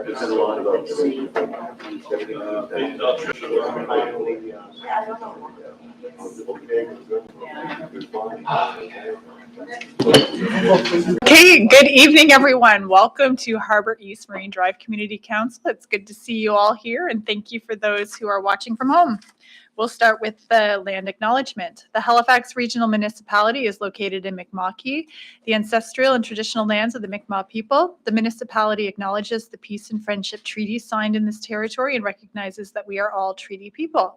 This is a lot about. Okay, good evening, everyone. Welcome to Harbour East Marine Drive Community Council. It's good to see you all here, and thank you for those who are watching from home. We'll start with the land acknowledgement. The Halifax Regional Municipality is located in Mi'kma'ki, the ancestral and traditional lands of the Mi'kmaq people. The municipality acknowledges the peace and friendship treaties signed in this territory and recognizes that we are all treaty people.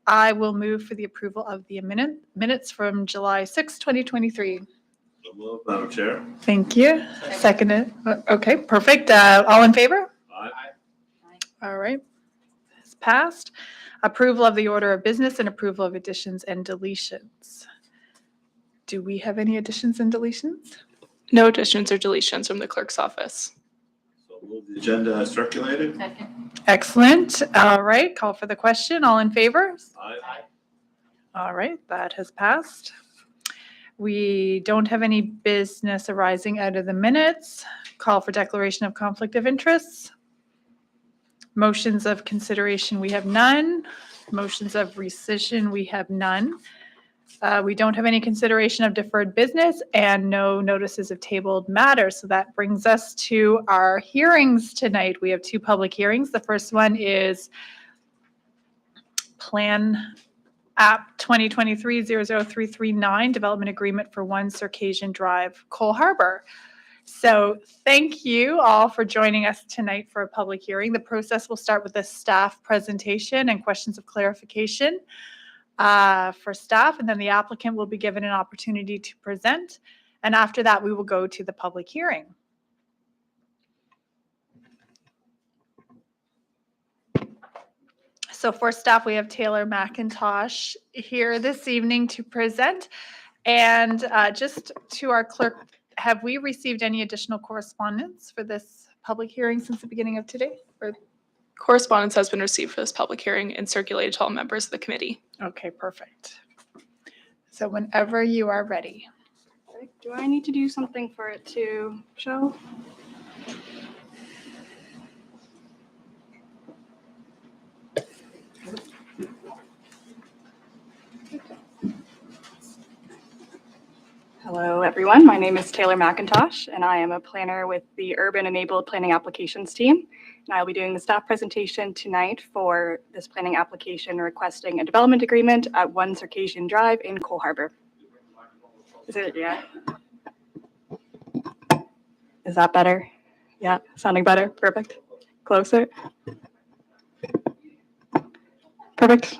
I will move for the approval of the minutes from July 6, 2023. So moved, Madam Chair. Thank you. Seconded. Okay, perfect. All in favor? Aye. All right. It's passed. Approval of the order of business and approval of additions and deletions. Do we have any additions and deletions? No additions or deletions from the clerk's office. So moved. The agenda as circulated. Second. Excellent. All right. Call for the question. All in favor? Aye. All right. That has passed. We don't have any business arising out of the minutes. Call for declaration of conflict of interests. Motions of consideration, we have none. Motions of rescission, we have none. We don't have any consideration of deferred business and no notices of tabled matters. So that brings us to our hearings tonight. We have two public hearings. The first one is Plan App 2023-00339, Development Agreement for 1 Circassian Drive, Cole Harbour. So thank you all for joining us tonight for a public hearing. The process will start with a staff presentation and questions of clarification for staff, and then the applicant will be given an opportunity to present. And after that, we will go to the public hearing. So for staff, we have Taylor McIntosh here this evening to present. And just to our clerk, have we received any additional correspondence for this public hearing since the beginning of today? Or? Correspondence has been received for this public hearing and circulated to all members of the committee. Okay, perfect. So whenever you are ready. Do I need to do something for it to show? Hello, everyone. My name is Taylor McIntosh, and I am a planner with the Urban Enabled Planning Applications team. And I'll be doing the staff presentation tonight for this planning application requesting a development agreement at 1 Circassian Drive in Cole Harbour. Is it? Yeah. Is that better? Yeah, sounding better. Perfect. Closer. Perfect.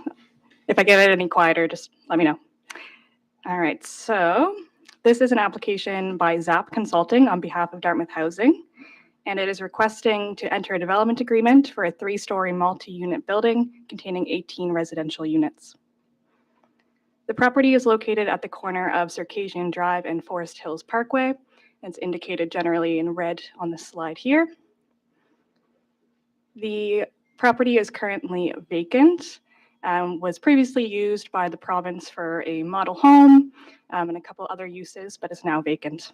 If I get it any quieter, just let me know. All right, so this is an application by ZAP Consulting on behalf of Dartmouth Housing, and it is requesting to enter a development agreement for a 3-story multi-unit building containing 18 residential units. The property is located at the corner of Circassian Drive and Forest Hills Parkway. It's indicated generally in red on the slide here. The property is currently vacant. Was previously used by the province for a model home and a couple other uses, but is now vacant.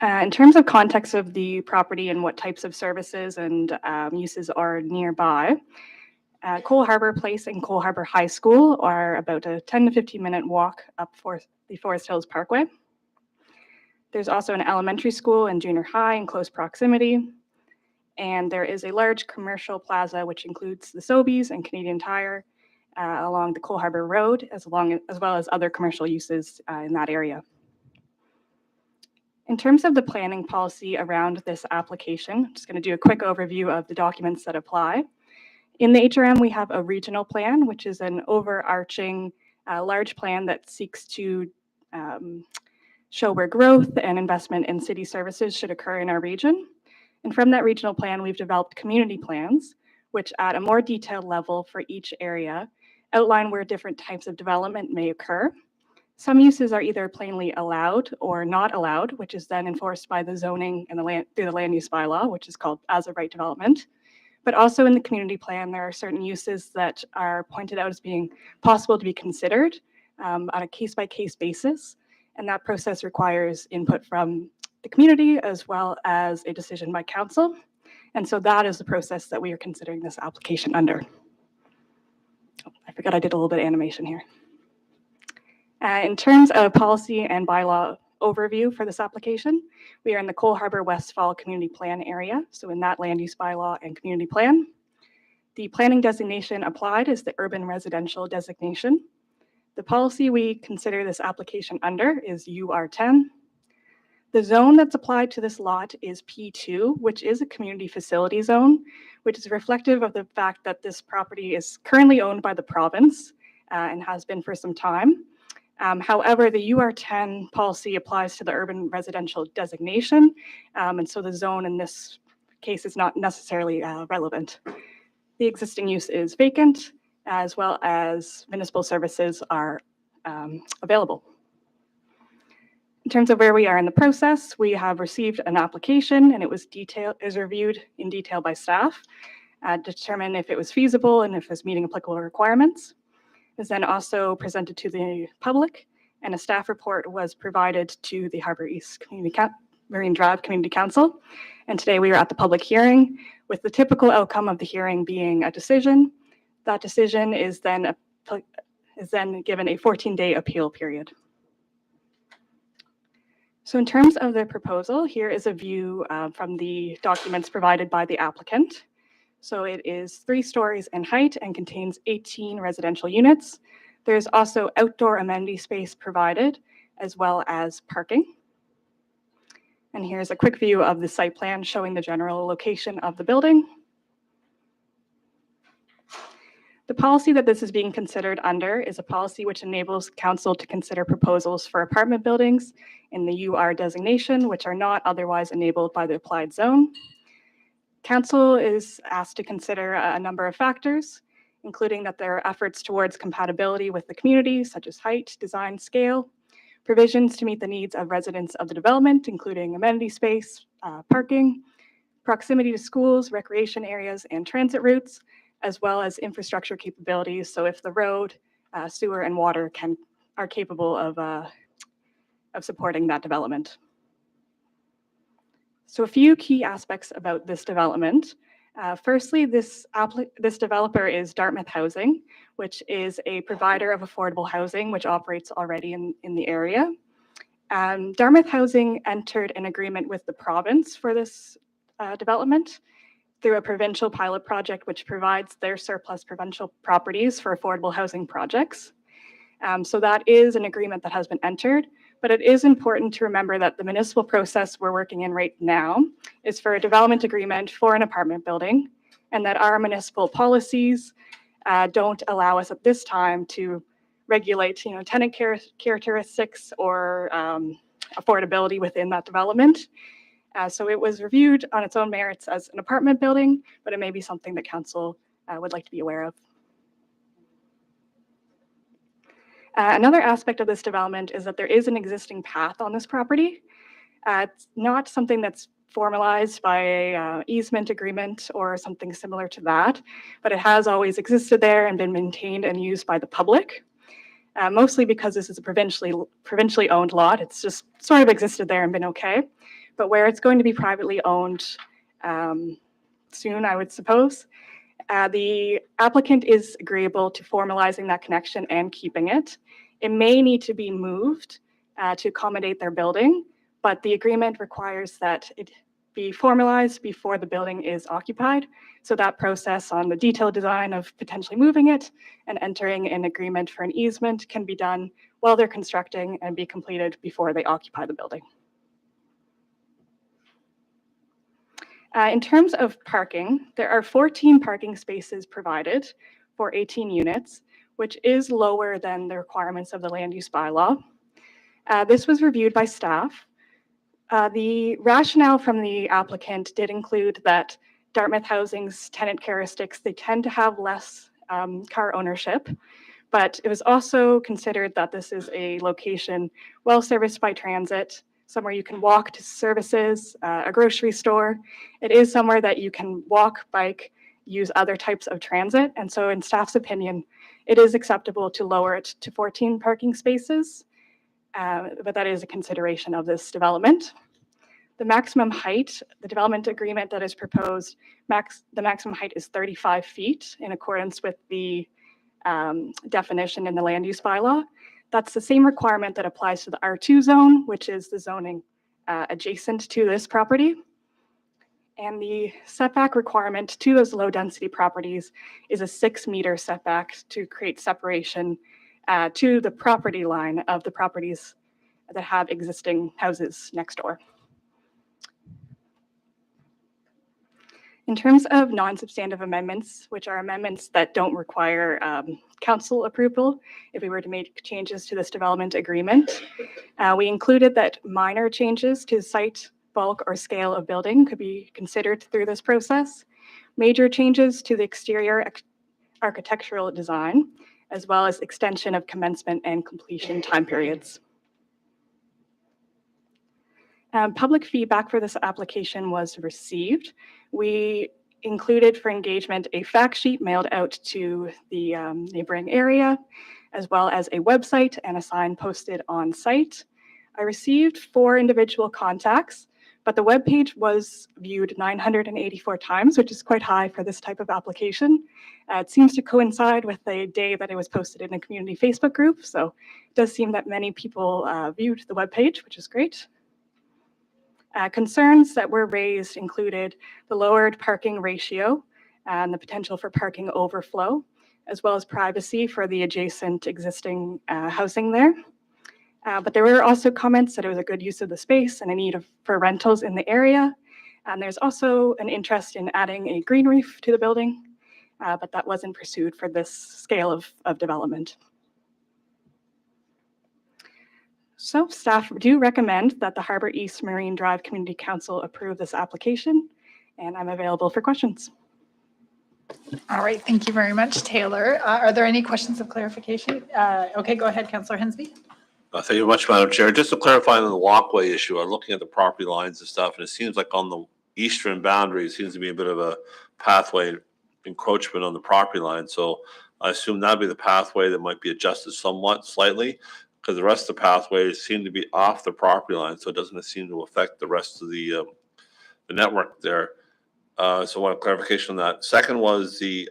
In terms of context of the property and what types of services and uses are nearby, Cole Harbour Place and Cole Harbour High School are about a 10 to 15 minute walk up for the Forest Hills Parkway. There's also an elementary school and junior high in close proximity. And there is a large commercial plaza, which includes the Sobeys and Canadian Tire along the Cole Harbour Road, as well as other commercial uses in that area. In terms of the planning policy around this application, I'm just going to do a quick overview of the documents that apply. In the HRM, we have a regional plan, which is an overarching large plan that seeks to show where growth and investment in city services should occur in our region. And from that regional plan, we've developed community plans, which at a more detailed level for each area, outline where different types of development may occur. Some uses are either plainly allowed or not allowed, which is then enforced by the zoning and through the land use bylaw, which is called as of right development. But also in the community plan, there are certain uses that are pointed out as being possible to be considered on a case-by-case basis. And that process requires input from the community as well as a decision by council. And so that is the process that we are considering this application under. Oh, I forgot I did a little bit of animation here. In terms of policy and bylaw overview for this application, we are in the Cole Harbour Westfall Community Plan area, so in that land use bylaw and community plan. The planning designation applied is the urban residential designation. The policy we consider this application under is UR10. The zone that's applied to this lot is P2, which is a community facility zone, which is reflective of the fact that this property is currently owned by the province and has been for some time. However, the UR10 policy applies to the urban residential designation, and so the zone in this case is not necessarily relevant. The existing use is vacant, as well as municipal services are available. In terms of where we are in the process, we have received an application and it was reviewed in detail by staff to determine if it was feasible and if it was meeting applicable requirements. It was then also presented to the public and a staff report was provided to the Harbour East Marine Drive Community Council. And today we are at the public hearing with the typical outcome of the hearing being a decision. That decision is then given a 14-day appeal period. So in terms of the proposal, here is a view from the documents provided by the applicant. So it is 3 stories in height and contains 18 residential units. There's also outdoor amenity space provided, as well as parking. And here's a quick view of the site plan showing the general location of the building. The policy that this is being considered under is a policy which enables council to consider proposals for apartment buildings in the UR designation, which are not otherwise enabled by the applied zone. Council is asked to consider a number of factors, including that there are efforts towards compatibility with the community, such as height, design, scale, provisions to meet the needs of residents of the development, including amenity space, parking, proximity to schools, recreation areas, and transit routes, as well as infrastructure capabilities. So if the road, sewer, and water are capable of supporting that development. So a few key aspects about this development. Firstly, this developer is Dartmouth Housing, which is a provider of affordable housing, which operates already in the area. Dartmouth Housing entered an agreement with the province for this development through a provincial pilot project, which provides their surplus provincial properties for affordable housing projects. So that is an agreement that has been entered, but it is important to remember that the municipal process we're working in right now is for a development agreement for an apartment building, and that our municipal policies don't allow us at this time to regulate, tenant characteristics or affordability within that development. So it was reviewed on its own merits as an apartment building, but it may be something that council would like to be aware of. Another aspect of this development is that there is an existing path on this property. It's not something that's formalized by an easement agreement or something similar to that, but it has always existed there and been maintained and used by the public, mostly because this is a provincially owned lot. It's just sort of existed there and been okay. But where it's going to be privately owned soon, I would suppose, the applicant is agreeable to formalizing that connection and keeping it. It may need to be moved to accommodate their building, but the agreement requires that it be formalized before the building is occupied. So that process on the detailed design of potentially moving it and entering an agreement for an easement can be done while they're constructing and be completed before they occupy the building. In terms of parking, there are 14 parking spaces provided for 18 units, which is lower than the requirements of the land use bylaw. This was reviewed by staff. The rationale from the applicant did include that Dartmouth Housing's tenant characteristics, they tend to have less car ownership, but it was also considered that this is a location well serviced by transit, somewhere you can walk to services, a grocery store. It is somewhere that you can walk, bike, use other types of transit. And so in staff's opinion, it is acceptable to lower it to 14 parking spaces, but that is a consideration of this development. The maximum height, the development agreement that is proposed, the maximum height is 35 feet in accordance with the definition in the land use bylaw. That's the same requirement that applies to the R2 zone, which is the zoning adjacent to this property. And the setback requirement to those low density properties is a 6-meter setback to create separation to the property line of the properties that have existing houses next door. In terms of non-substantive amendments, which are amendments that don't require council approval, if we were to make changes to this development agreement, we included that minor changes to site, bulk, or scale of building could be considered through this process. Major changes to the exterior architectural design, as well as extension of commencement and completion time periods. Public feedback for this application was received. We included for engagement a fact sheet mailed out to the neighboring area, as well as a website and a sign posted on site. I received 4 individual contacts, but the webpage was viewed 984 times, which is quite high for this type of application. It seems to coincide with the day that it was posted in a community Facebook group, so it does seem that many people viewed the webpage, which is great. Concerns that were raised included the lowered parking ratio and the potential for parking overflow, as well as privacy for the adjacent existing housing there. But there were also comments that it was a good use of the space and a need for rentals in the area. And there's also an interest in adding a green roof to the building, but that wasn't pursued for this scale of development. So staff do recommend that the Harbour East Marine Drive Community Council approve this application, and I'm available for questions. All right, thank you very much, Taylor. Are there any questions of clarification? Okay, go ahead, Councillor Hensby. Thank you very much, Madam Chair. Just to clarify on the walkway issue, I'm looking at the property lines and stuff, and it seems like on the eastern boundary, it seems to be a bit of a pathway encroachment on the property line. So I assume that'd be the pathway that might be adjusted somewhat slightly, because the rest of the pathways seem to be off the property line, so it doesn't seem to affect the rest of the network there. So I want a clarification on that. Second was the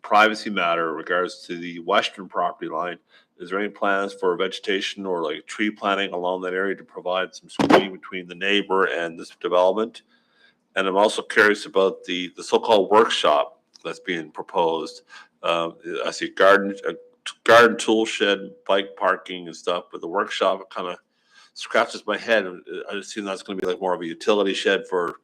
privacy matter in regards to the western property line. Is there any plans for vegetation or like tree planting along that area to provide some screening between the neighbor and this development? And I'm also curious about the so-called workshop that's being proposed. I see garden tool shed, bike parking and stuff, but the workshop, it kind of scratches my head. I assume that's going to be like more of a utility shed for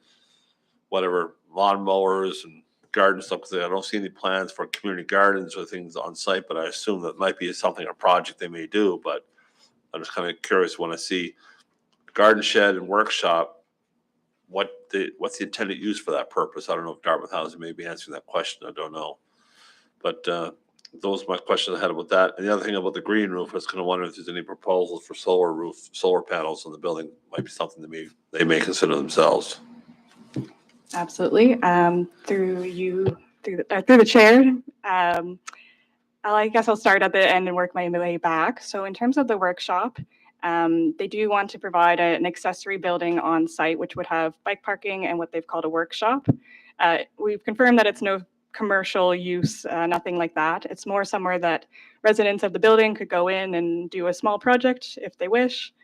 whatever lawnmowers and garden stuff, because I don't see any plans for community gardens or things on site, but I assume that might be something, a project they may do. But I'm just kind of curious when I see garden shed and workshop, what's the intended use for that purpose? I don't know if Dartmouth Housing may be answering that question. I don't know. But those are my questions I had about that. And the other thing about the green roof, I was kind of wondering if there's any proposals for solar panels on the building. Might be something that they may consider themselves. Absolutely. Through the chair, I guess I'll start at the end and work my way back. So in terms of the workshop, they do want to provide an accessory building on site, which would have bike parking and what they've called a workshop. We've confirmed that it's no commercial use, nothing like that. It's more somewhere that residents of the building could go in and do a small project if they wish,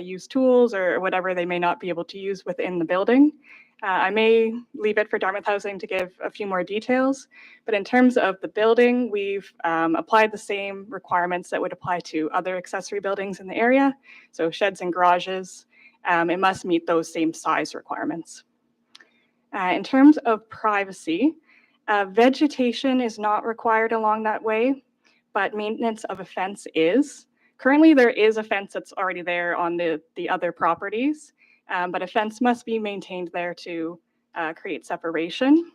use tools or whatever they may not be able to use within the building. I may leave it for Dartmouth Housing to give a few more details, but in terms of the building, we've applied the same requirements that would apply to other accessory buildings in the area. So sheds and garages, it must meet those same size requirements. In terms of privacy, vegetation is not required along that way, but maintenance of a fence is. Currently, there is a fence that's already there on the other properties, but a fence must be maintained there to create separation.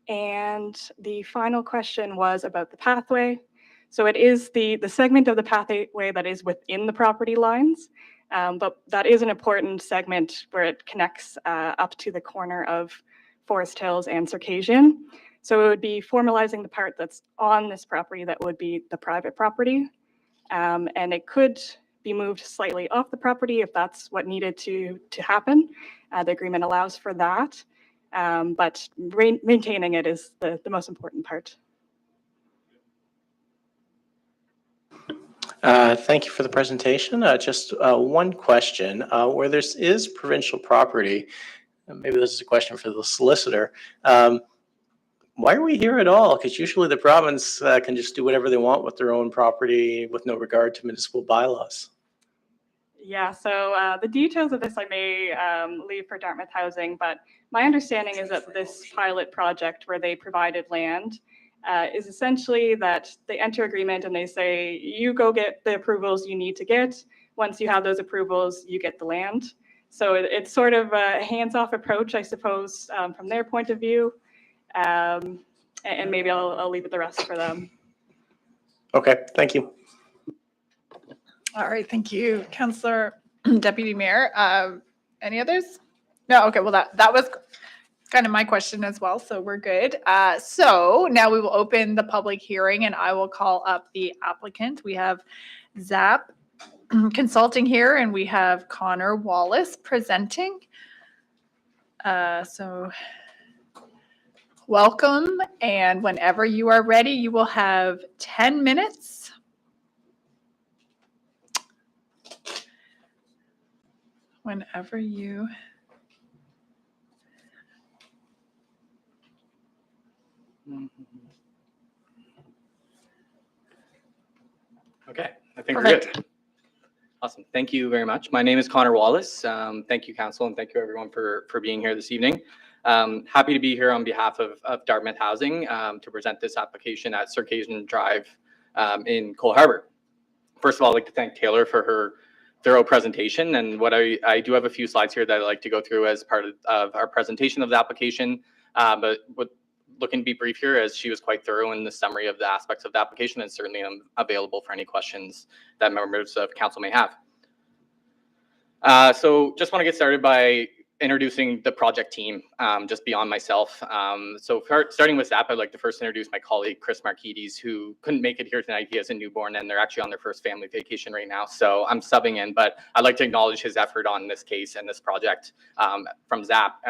And the final question was about the pathway. So it is the segment of the pathway that is within the property lines, but that is an important segment where it connects up to the corner of Forest Hills and Circassian. So it would be formalizing the part that's on this property that would be the private property. And it could be moved slightly off the property if that's what needed to happen. The agreement allows for that, but maintaining it is the most important part. Thank you for the presentation. Just one question. Where there is provincial property, maybe this is a question for the solicitor. Why are we here at all? Because usually the province can just do whatever they want with their own property with no regard to municipal bylaws. Yeah, so the details of this I may leave for Dartmouth Housing, but my understanding is that this pilot project where they provided land is essentially that they enter agreement and they say, you go get the approvals you need to get. Once you have those approvals, you get the land. So it's sort of a hands-off approach, I suppose, from their point of view. And maybe I'll leave it the rest for them. Okay, thank you. All right, thank you, Councillor Deputy Mayor. Any others? No, okay, well, that was kind of my question as well, so we're good. So now we will open the public hearing and I will call up the applicant. We have ZAP Consulting here and we have Connor Wallace presenting. So welcome, and whenever you are ready, you will have 10 minutes. Whenever you. Okay, I think Perfect. we're good. Awesome. Thank you very much. My name is Connor Wallace. Thank you, Council, and thank you everyone for being here this evening. Happy to be here on behalf of Dartmouth Housing to present this application at Circassian Drive in Cole Harbour. First of all, I'd like to thank Taylor for her thorough presentation. And what I do have a few slides here that I'd like to go through as part of our presentation of the application. But looking to be brief here, as she was quite thorough in the summary of the aspects of the application, and certainly I'm available for any questions that members of council may have. So just want to get started by introducing the project team, just beyond myself. So starting with ZAP, I'd like to first introduce my colleague, Chris Marquides, who couldn't make it here tonight. He has a newborn and they're actually on their first family vacation right now. So I'm subbing in, but I'd like to acknowledge his effort on this case and this project from ZAP.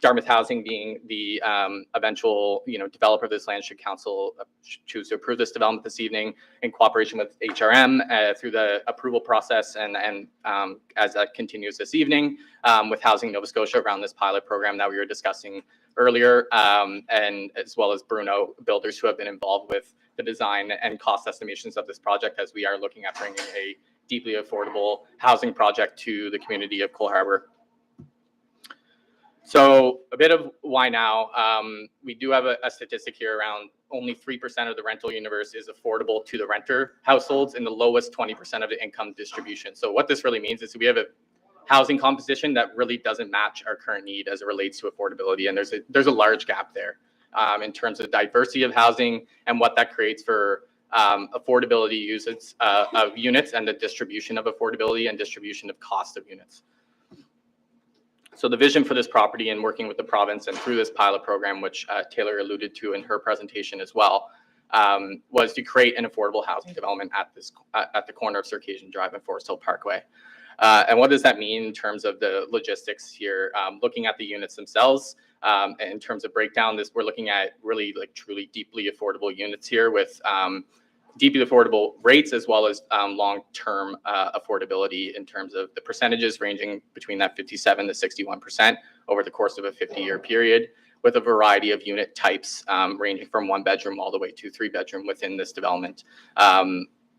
Dartmouth Housing being the eventual, developer of this land, should council choose to approve this development this evening in cooperation with HRM through the approval process, and as that continues this evening with Housing Nova Scotia around this pilot program that we were discussing earlier, and as well as Bruno Builders, who have been involved with the design and cost estimations of this project, as we are looking at bringing a deeply affordable housing project to the community of Cole Harbour. So a bit of why now. We do have a statistic here around only 3% of the rental universe is affordable to the renter households in the lowest 20% of the income distribution. So what this really means is we have a housing composition that really doesn't match our current need as it relates to affordability. And there's a large gap there in terms of diversity of housing and what that creates for affordability uses of units and the distribution of affordability and distribution of cost of units. So the vision for this property and working with the province and through this pilot program, which Taylor alluded to in her presentation as well, was to create an affordable housing development at the corner of Circassian Drive and Forest Hill Parkway. And what does that mean in terms of the logistics here? Looking at the units themselves, in terms of breakdown, we're looking at really truly deeply affordable units here with deeply affordable rates, as well as long-term affordability in terms of the percentages ranging between that 57 to 61% over the course of a 50-year period, with a variety of unit types ranging from 1-bedroom all the way to 3-bedroom within this development.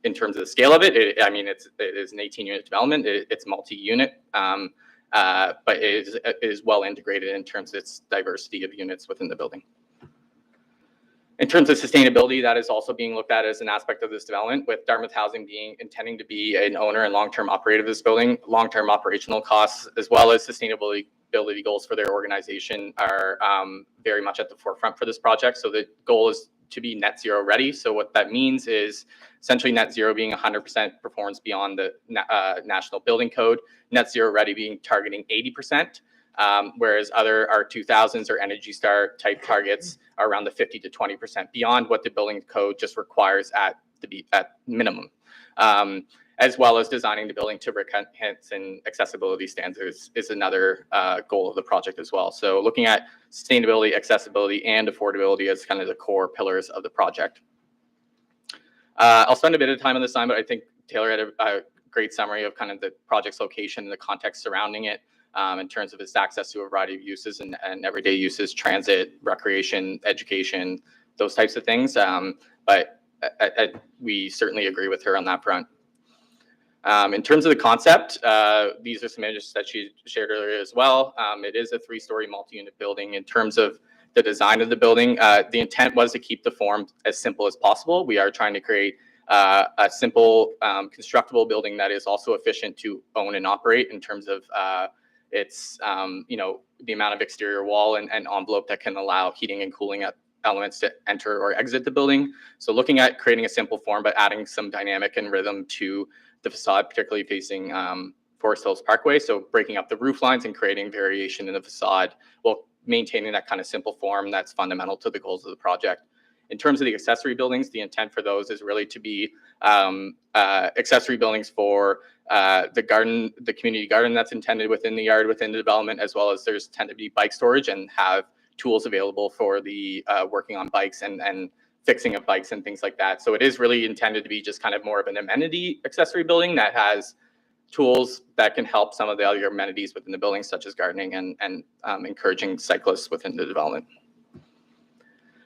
In terms of the scale of it, it is an 18-unit development. It's multi-unit, but it is well integrated in terms of its diversity of units within the building. In terms of sustainability, that is also being looked at as an aspect of this development, with Dartmouth Housing intending to be an owner and long-term operator of this building. Long-term operational costs, as well as sustainability goals for their organization, are very much at the forefront for this project. So the goal is to be net zero ready. So what that means is essentially net zero being 100% performance beyond the National Building Code, net zero ready being targeting 80%. Whereas other R2000s or Energy Star type targets are around the 50 to 20% beyond what the building code just requires at minimum. And as well as designing the building to enhance and accessibility standards is another goal of the project as well. So looking at sustainability, accessibility, and affordability as kind of the core pillars of the project. I'll spend a bit of time on this time, but I think Taylor had a great summary of kind of the project's location and the context surrounding it in terms of its access to a variety of uses and everyday uses, transit, recreation, education, those types of things. But we certainly agree with her on that front. In terms of the concept, these are some images that she shared earlier as well. It is a 3-story multi-unit building. In terms of the design of the building, the intent was to keep the form as simple as possible. We are trying to create a simple, constructible building that is also efficient to own and operate in terms of its, the amount of exterior wall and envelope that can allow heating and cooling elements to enter or exit the building. So looking at creating a simple form, but adding some dynamic and rhythm to the facade, particularly facing Forest Hills Parkway. So breaking up the roof lines and creating variation in the facade while maintaining that kind of simple form that's fundamental to the goals of the project. In terms of the accessory buildings, the intent for those is really to be accessory buildings for the garden, the community garden that's intended within the yard, within the development, as well as there's tend to be bike storage and have tools available for the working on bikes and fixing of bikes and things like that. So it is really intended to be just kind of more of an amenity accessory building that has tools that can help some of the other amenities within the building, such as gardening and encouraging cyclists within the development.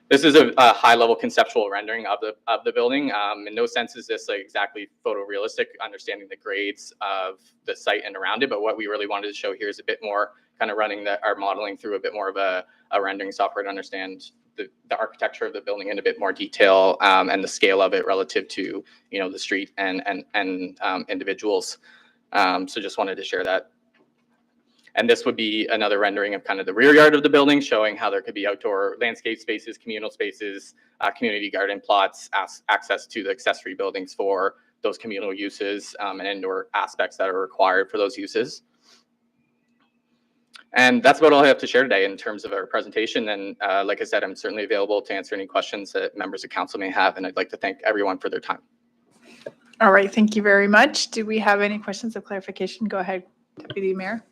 This is a high-level conceptual rendering of the building. In no sense is this like exactly photorealistic, understanding the grades of the site and around it. But what we really wanted to show here is a bit more kind of running our modeling through a bit more of a rendering software to understand the architecture of the building in a bit more detail and the scale of it relative to the street and individuals. So just wanted to share that. And this would be another rendering of kind of the rear yard of the building, showing how there could be outdoor landscape spaces, communal spaces, community garden plots, access to the accessory buildings for those communal uses and indoor aspects that are required for those uses. And that's about all I have to share today in terms of our presentation. And like I said, I'm certainly available to answer any questions that members of council may have. And I'd like to thank everyone for their time. All right, thank you very much. Do we have any questions of clarification? Go ahead, Deputy Mayor.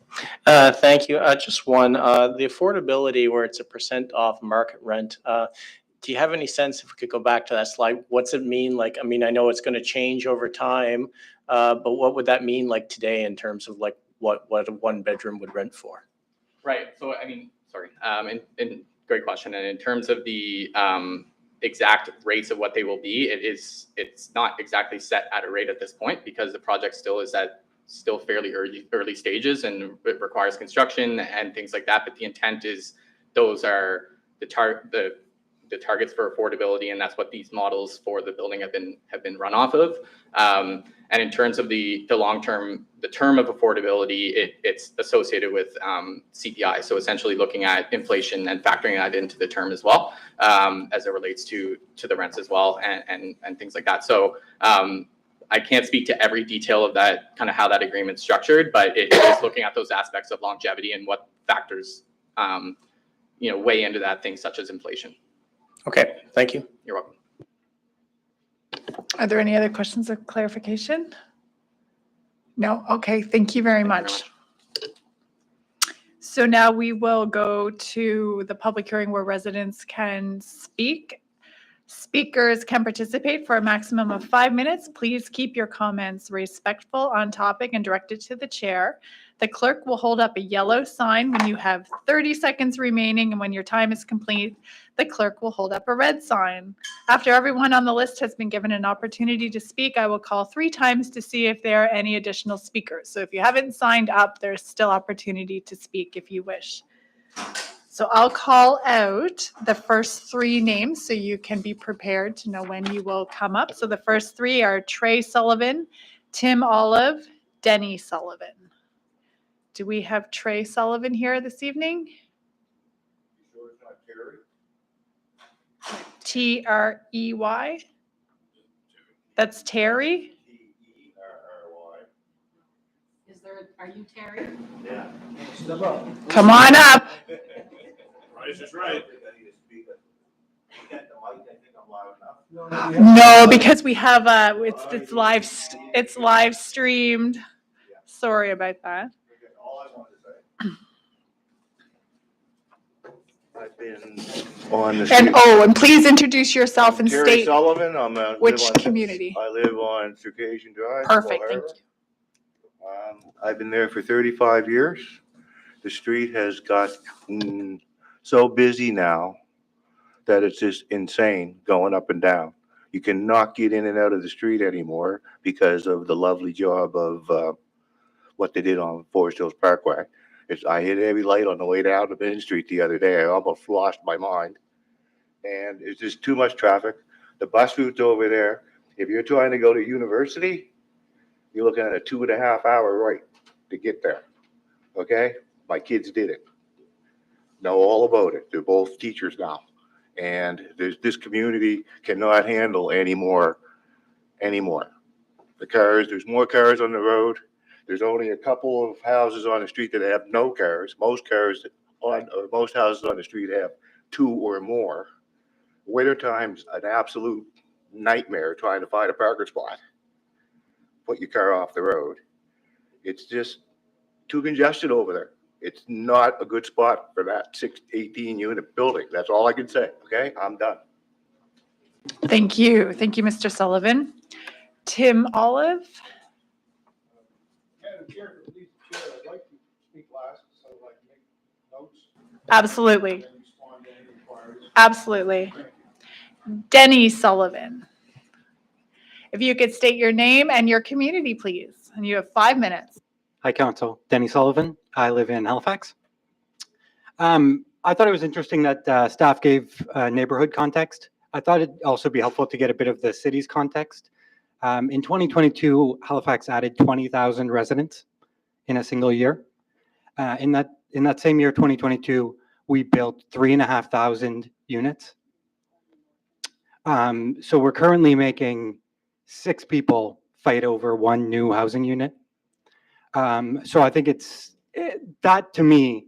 Thank you. Just one, the affordability where it's a % off market rent. Do you have any sense, if we could go back to that slide, what's it mean? Like, I mean, I know it's going to change over time, but what would that mean like today in terms of like what a 1-bedroom would rent for? Right. So, I mean, sorry, and great question. And in terms of the exact rates of what they will be, it's not exactly set at a rate at this point because the project still is still fairly early stages and it requires construction and things like that. But the intent is those are the targets for affordability, and that's what these models for the building have been run off of. And in terms of the long-term, the term of affordability, it's associated with CPI. So essentially looking at inflation and factoring that into the term as well, as it relates to the rents as well and things like that. So I can't speak to every detail of that, kind of how that agreement's structured, but it is looking at those aspects of longevity and what factors, weigh into that, things such as inflation. Okay, thank you. You're welcome. Are there any other questions of clarification? No? Okay, thank you very much. So now we will go to the public hearing where residents can speak. Speakers can participate for a maximum of 5 minutes. Please keep your comments respectful, on topic, and directed to the chair. The clerk will hold up a yellow sign when you have 30 seconds remaining, and when your time is complete, the clerk will hold up a red sign. After everyone on the list has been given an opportunity to speak, I will call 3 times to see if there are any additional speakers. So if you haven't signed up, there's still opportunity to speak if you wish. So I'll call out the first 3 names so you can be prepared to know when you will come up. So the first 3 are Trey Sullivan, Tim Olive, Denny Sullivan. Do we have Trey Sullivan here this evening? Sure it's not Terry? T-R-E-Y? That's Terry? Terry. Are you Terry? Yeah. Come on up. Price is right. No, because we have it's live streamed. Sorry about that. I've been on the And street. and please introduce yourself and Terry state. Sullivan, which live on- community? I live on Circassian Drive. Perfect, Harbour. thank you. I've been there for 35 years. The street has got so busy now that it's just insane going up and down. You cannot get in and out of the street anymore because of the lovely job of what they did on Forest Hills Parkway. I hit every light on the way down to Main Street the other day. I almost lost my mind. And it's just too much traffic. The bus route's over there. If you're trying to go to university, you're looking at a 2.5-hour wait to get there. Okay? My kids did it. Know all about it. They're both teachers now. And this community cannot handle any more. There's more cars on the road. There's only a couple of houses on the street that have no cars. Most houses on the street have 2 or more. Winter time's an absolute nightmare trying to find a parking spot. Put your car off the road. It's just too congested over there. It's not a good spot for that 18 unit building. That's all I can say. Okay, I'm done. Thank you, Mr. Sullivan. Tim Olive. Madam Chair, please, Chair, I'd like to speak last so I can make notes Absolutely, and respond to any inquiries. absolutely. Denny Sullivan. If you could state your name and your community, please, and you have 5 minutes. Hi, Council. Denny Sullivan. I live in Halifax. I thought it was interesting that staff gave neighborhood context. I thought it'd also be helpful to get a bit of the city's context. In 2022, Halifax added 20,000 residents in a single year. In that same year, 2022, we built 3,500 units. So we're currently making 6 people fight over 1 new housing unit. So I think that to me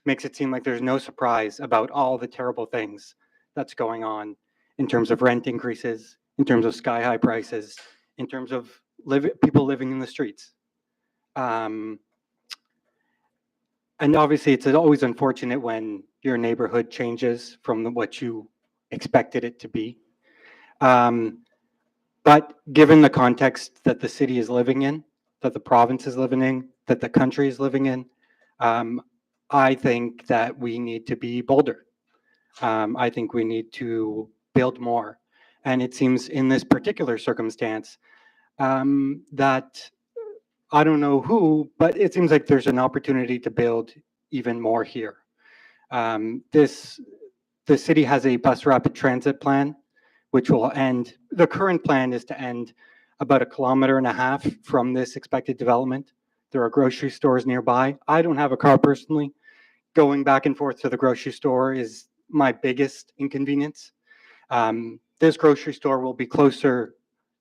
makes it seem like there's no surprise about all the terrible things that's going on in terms of rent increases, in terms of sky high prices, in terms of people living in the streets. And obviously it's always unfortunate when your neighborhood changes from what you expected it to be. But given the context that the city is living in, that the province is living in, that the country is living in, I think that we need to be bolder. I think we need to build more. And it seems in this particular circumstance that I don't know who, but it seems like there's an opportunity to build even more here. The city has a bus rapid transit plan, which will end, the current plan is to end about 1.5 kilometers from this expected development. There are grocery stores nearby. I don't have a car personally. Going back and forth to the grocery store is my biggest inconvenience. This grocery store will be closer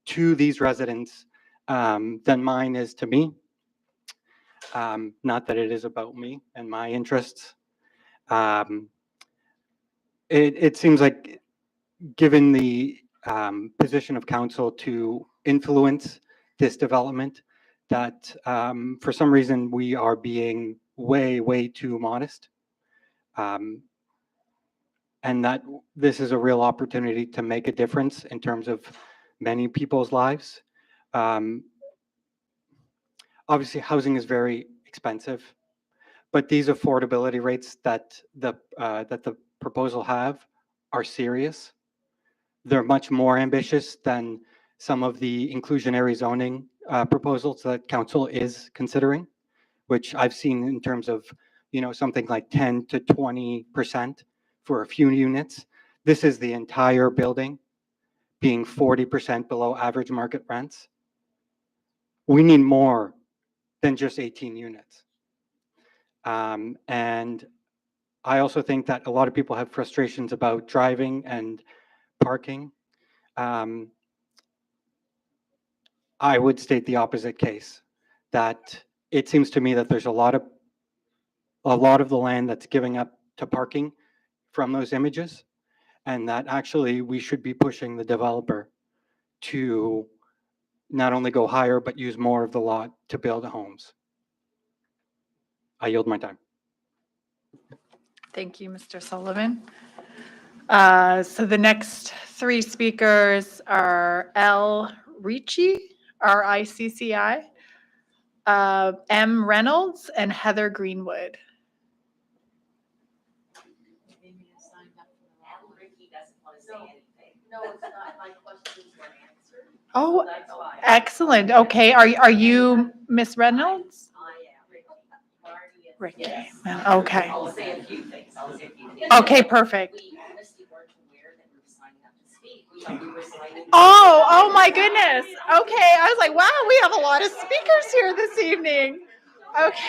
to these residents than mine is to me. Not that it is about me and my interests. It seems like given the position of council to influence this development, that for some reason we are being way too modest. And that this is a real opportunity to make a difference in terms of many people's lives. Obviously, housing is very expensive, but these affordability rates that the proposal have are serious. They're much more ambitious than some of the inclusionary zoning proposals that council is considering, which I've seen in terms of, something like 10 to 20% for a few units. This is the entire building being 40% below average market rents. We need more than just 18 units. And I also think that a lot of people have frustrations about driving and parking. I would state the opposite case, that it seems to me that there's a lot of the land that's giving up to parking from those images. and that actually we should be pushing the developer to not only go higher, but use more of the lot to build homes. I yield my time. Thank you, Mr. Sullivan. So the next three speakers are L. Ricci, RICCI, M. Reynolds, and Heather Greenwood. Oh, excellent. Okay, are you Miss Reynolds? Ricky. Okay. I'll say a few things. Okay, perfect. We honestly weren't aware that we were signing up to speak. We thought we were signing. Oh my goodness. Okay, I was like, wow, we have a lot of speakers here this evening. Okay.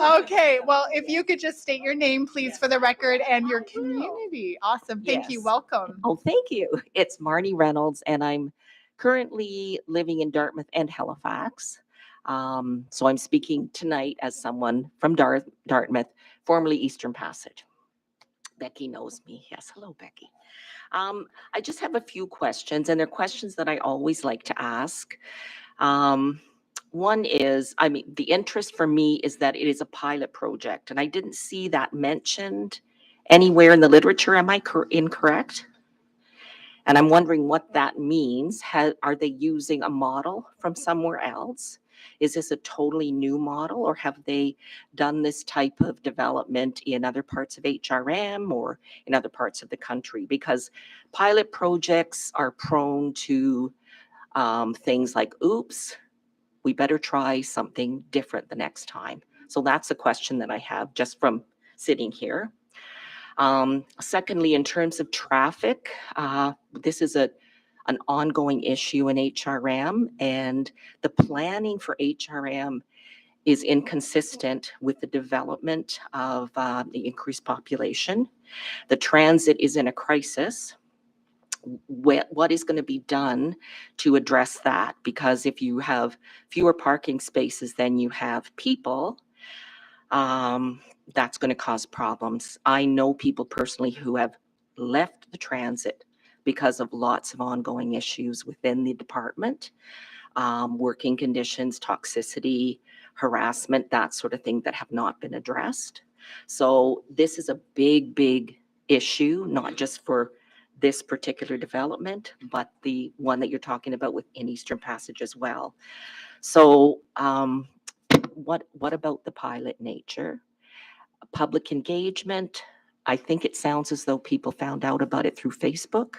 Okay, well, if you could just state your name, please, for the record and your community. Awesome. Thank you. Yes. Welcome. Oh, thank you. It's Marnie Reynolds, and I'm currently living in Dartmouth and Halifax. So I'm speaking tonight as someone from Dartmouth, formerly Eastern Passage. Becky knows me. Yes, hello, Becky. I just have a few questions, and they're questions that I always like to ask. One is, the interest for me is that it is a pilot project, and I didn't see that mentioned anywhere in the literature. Am I incorrect? And I'm wondering what that means. Are they using a model from somewhere else? Is this a totally new model, or have they done this type of development in other parts of HRM or in other parts of the country? Because pilot projects are prone to things like, oops, we better try something different the next time. So that's a question that I have just from sitting here. Secondly, in terms of traffic, this is an ongoing issue in HRM, and the planning for HRM is inconsistent with the development of the increased population. The transit is in a crisis. What is going to be done to address that? Because if you have fewer parking spaces than you have people, that's going to cause problems. I know people personally who have left the transit because of lots of ongoing issues within the department, working conditions, toxicity, harassment, that sort of thing that have not been addressed. So this is a big, big issue, not just for this particular development, but the one that you're talking about within Eastern Passage as well. So what about the pilot nature? Public engagement, I think it sounds as though people found out about it through Facebook.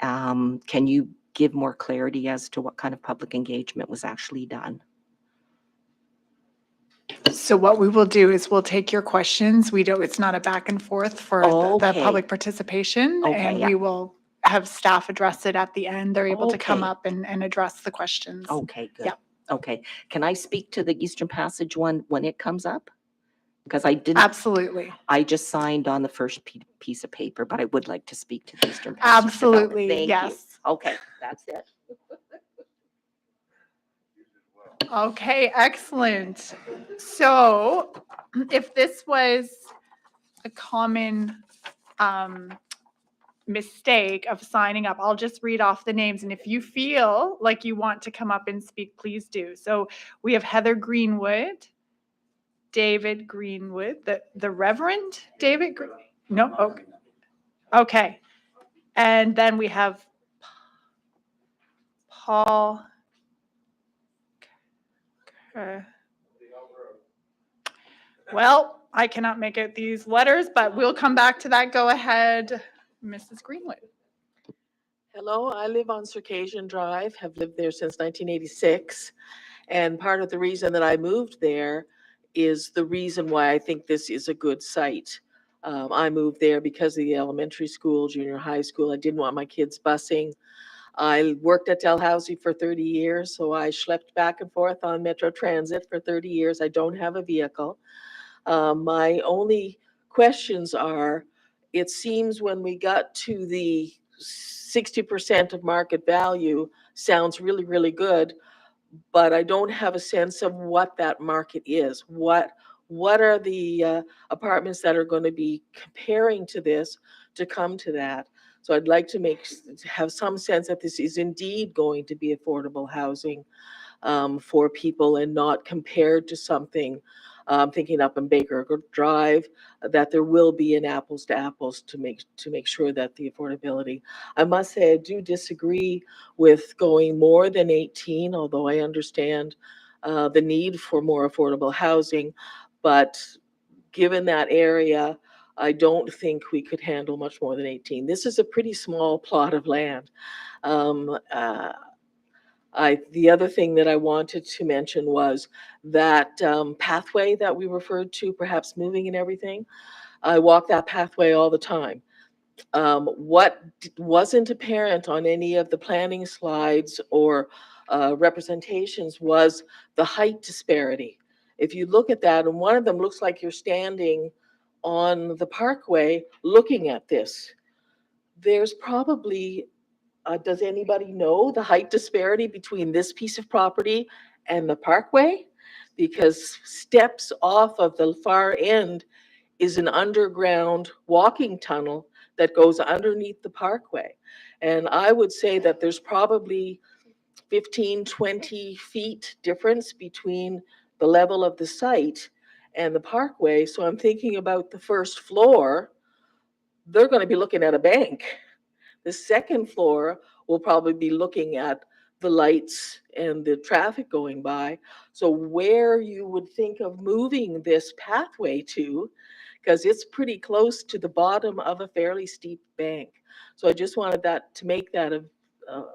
Can you give more clarity as to what kind of public engagement was actually done? So what we will do is we'll take your questions. It's not a back and forth for the Okay. public participation. Okay, And yeah. we will have staff address it at the end. They're able to come Okay. up and address the questions. Okay, good. Yeah. Okay. Can I speak to the Eastern Passage one when it comes up? Because I didn't. Absolutely. I just signed on the first piece of paper, but I would like to speak to the Eastern Passage development. Absolutely. Thank Yes. you. Okay, that's it. Okay, excellent. So if this was a common mistake of signing up, I'll just read off the names. And if you feel like you want to come up and speak, please do. So we have Heather Greenwood, David Greenwood, the Reverend David no, okay. Okay. And then we have Paul. Well, I cannot make out these letters, but we'll come back to that. Go ahead, Mrs. Greenwood. Hello, I live on Circassian Drive, have lived there since 1986. And part of the reason that I moved there is the reason why I think this is a good site. I moved there because of the elementary school, junior high school. I didn't want my kids busing. I worked at Dalhousie for 30 years, so I schlepped back and forth on Metro Transit for 30 years. I don't have a vehicle. My only questions are, it seems when we got to the 60% of market value, sounds really, really good, but I don't have a sense of what that market is. What what are the apartments that are going to be comparing to this to come to that. So I'd like to have some sense that this is indeed going to be affordable housing for people and not compared to something, thinking up in Baker Drive, that there will be an apples to apples to make sure that the affordability. I must say I do disagree with going more than 18, although I understand the need for more affordable housing, but given that area, I don't think we could handle much more than 18. This is a pretty small plot of land. The other thing that I wanted to mention was that pathway that we referred to, perhaps moving and everything. I walk that pathway all the time. What wasn't apparent on any of the planning slides or representations was the height disparity. If you look at that, and one of them looks like you're standing on the parkway looking at this, there's probably does anybody know the height disparity between this piece of property and the parkway? Because steps off of the far end is an underground walking tunnel that goes underneath the parkway. And I would say that there's probably 15, 20 feet difference between the level of the site and the parkway. So I'm thinking about the first floor, they're going to be looking at a bank. The second floor will probably be looking at the lights and the traffic going by. So where you would think of moving this pathway to, because it's pretty close to the bottom of a fairly steep bank. So I just wanted to make that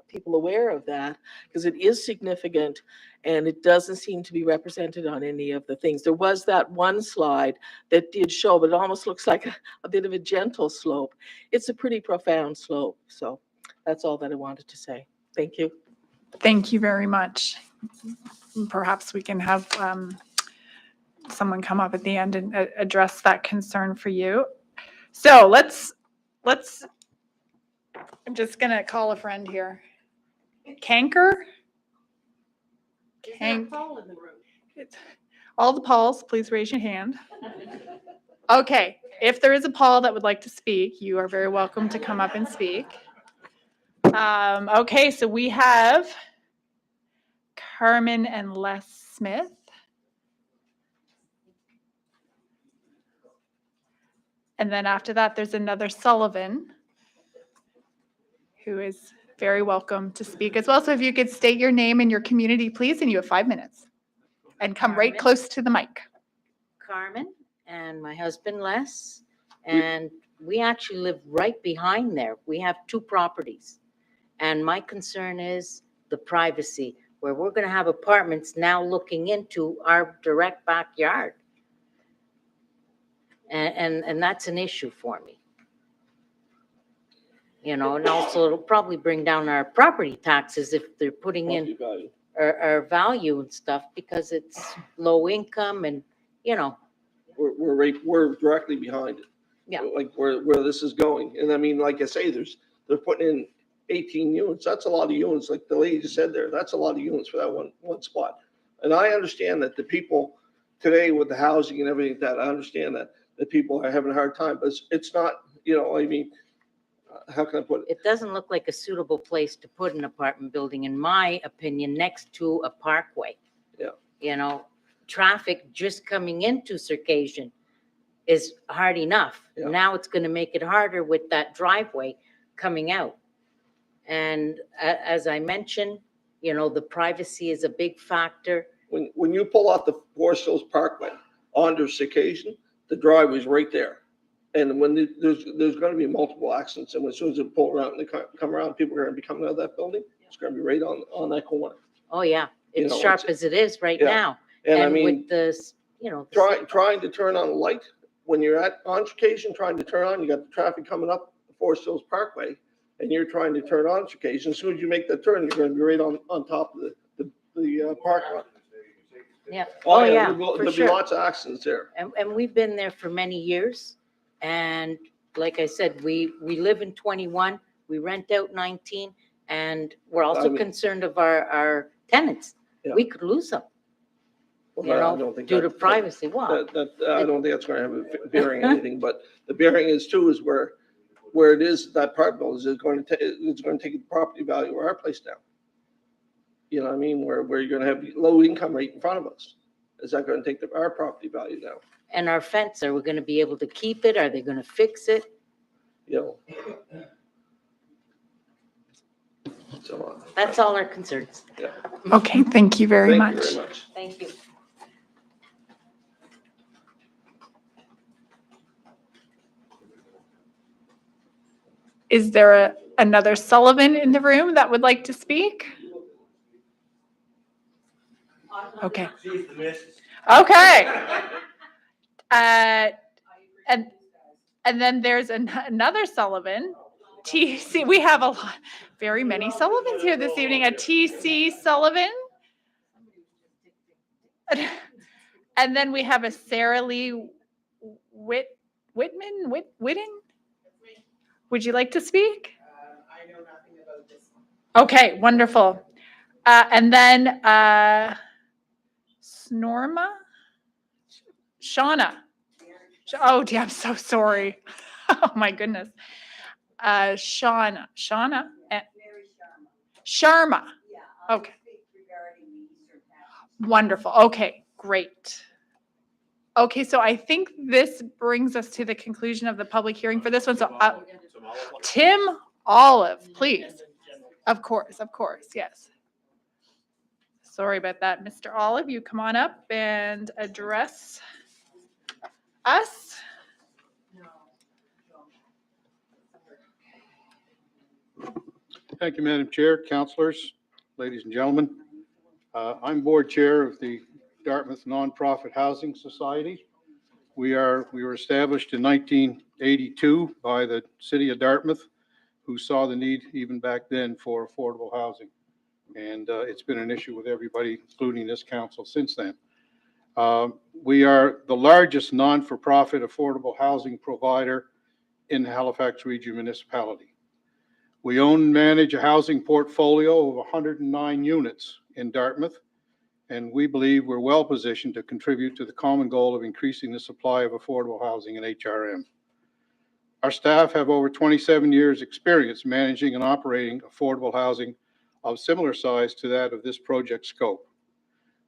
people aware of that, because it is significant and it doesn't seem to be represented on any of the things. There was that one slide that did show, but it almost looks like a bit of a gentle slope. It's a pretty profound slope. So that's all that I wanted to say. Thank you. Thank you very much. Perhaps we can have someone come up at the end and address that concern for you. So let's, I'm just going to call a friend here. Canker? Paul in the room? All the Pauls, please raise your hand. Okay, if there is a Paul that would like to speak, you are very welcome to come up and speak. Okay, so we have Carmen and Les Smith. And then after that, there's another Sullivan who is very welcome to speak as well. So if you could state your name and your community, please, and you have 5 minutes. And come right Carmen. close to the mic. Carmen and my husband Les, and we actually live right behind there. We have 2 properties. And my concern is the privacy, where we're going to have apartments now looking into our direct backyard. And that's an issue for me. You know, and also it'll probably bring down our property taxes if they're putting in our value and stuff, because it's low income and, you know. We're directly behind it. Yeah. Like where this is going. And I mean, like I say, they're putting in 18 units. That's a lot of units. Like the lady just said there, that's a lot of units for that one spot. And I understand that the people today with the housing and everything that I understand that people are having a hard time, but it's not, you know, I mean, how can I put it? It doesn't look like a suitable place to put an apartment building, in my opinion, next to a parkway. Yeah. You know, traffic just coming into Circassian is hard enough. Yeah. Now it's going to make it harder with that driveway coming out. And as I mentioned, you know, the privacy is a big factor. When you pull out the Forest Hills Parkway onto Circassian, the driveway's right there. And when there's going to be multiple accidents, and as soon as they pull around and they come around, people are going to be coming out of that building. It's going to be right on that corner. Oh yeah, You it's know, sharp as it is right yeah. now. And I mean, with this, you know, trying to turn on the light when you're on Circassian, trying to turn on, you got the traffic coming up the Forest Hills Parkway, and you're trying to turn on Circassian. As soon as you make that turn, you're going to be right on top of the parking lot. yeah. Oh yeah, There'll for be sure. lots of accidents there. And we've been there for many years. And like I said, we live in 21, we rent out 19, and we're also I mean- concerned of our tenants. Yeah. We could lose them. you Well, I know, don't think due to that- privacy. Wow. I don't think that's gonna have a bearing on anything, but the bearing is too, is where it is, that part bill is going to it's going to take the property value of our place down. You know what I mean? Where you're gonna have low income rate in front of us. Is that gonna take our property value down? And our fence, are we gonna be able to keep it? Are they gonna fix it? You know? So, That's all our concerns. Okay, thank you very thank much. you very much. Thank you. Is there another Sullivan in the room that would like to speak? Okay. Okay. And then there's another Sullivan, TC. We have very many Sullivans here this evening. A TC Sullivan. And then we have a Sarah Lee Whitman. Would you like to speak? I know nothing about this one. Okay, wonderful. And then Shauna. Oh, dear, I'm so sorry. Oh, my goodness. Shauna. Sharma. Okay. Wonderful. Okay, great. Okay, so I think this brings us to the conclusion of the public hearing for this one. So Tim Olive, please. Of course, yes. Sorry about that, Mr. Olive. You come on up and address us. Thank you, Madam Chair, councilors, ladies and gentlemen. I'm board chair of the Dartmouth Nonprofit Housing Society. We were established in 1982 by the city of Dartmouth, who saw the need even back then for affordable housing. And it's been an issue with everybody, including this council, since then. We are the largest non-for-profit affordable housing provider in the Halifax Region municipality. We own and manage a housing portfolio of 109 units in Dartmouth, and we believe we're well positioned to contribute to the common goal of increasing the supply of affordable housing in HRM. Our staff have over 27 years' experience managing and operating affordable housing of similar size to that of this project scope.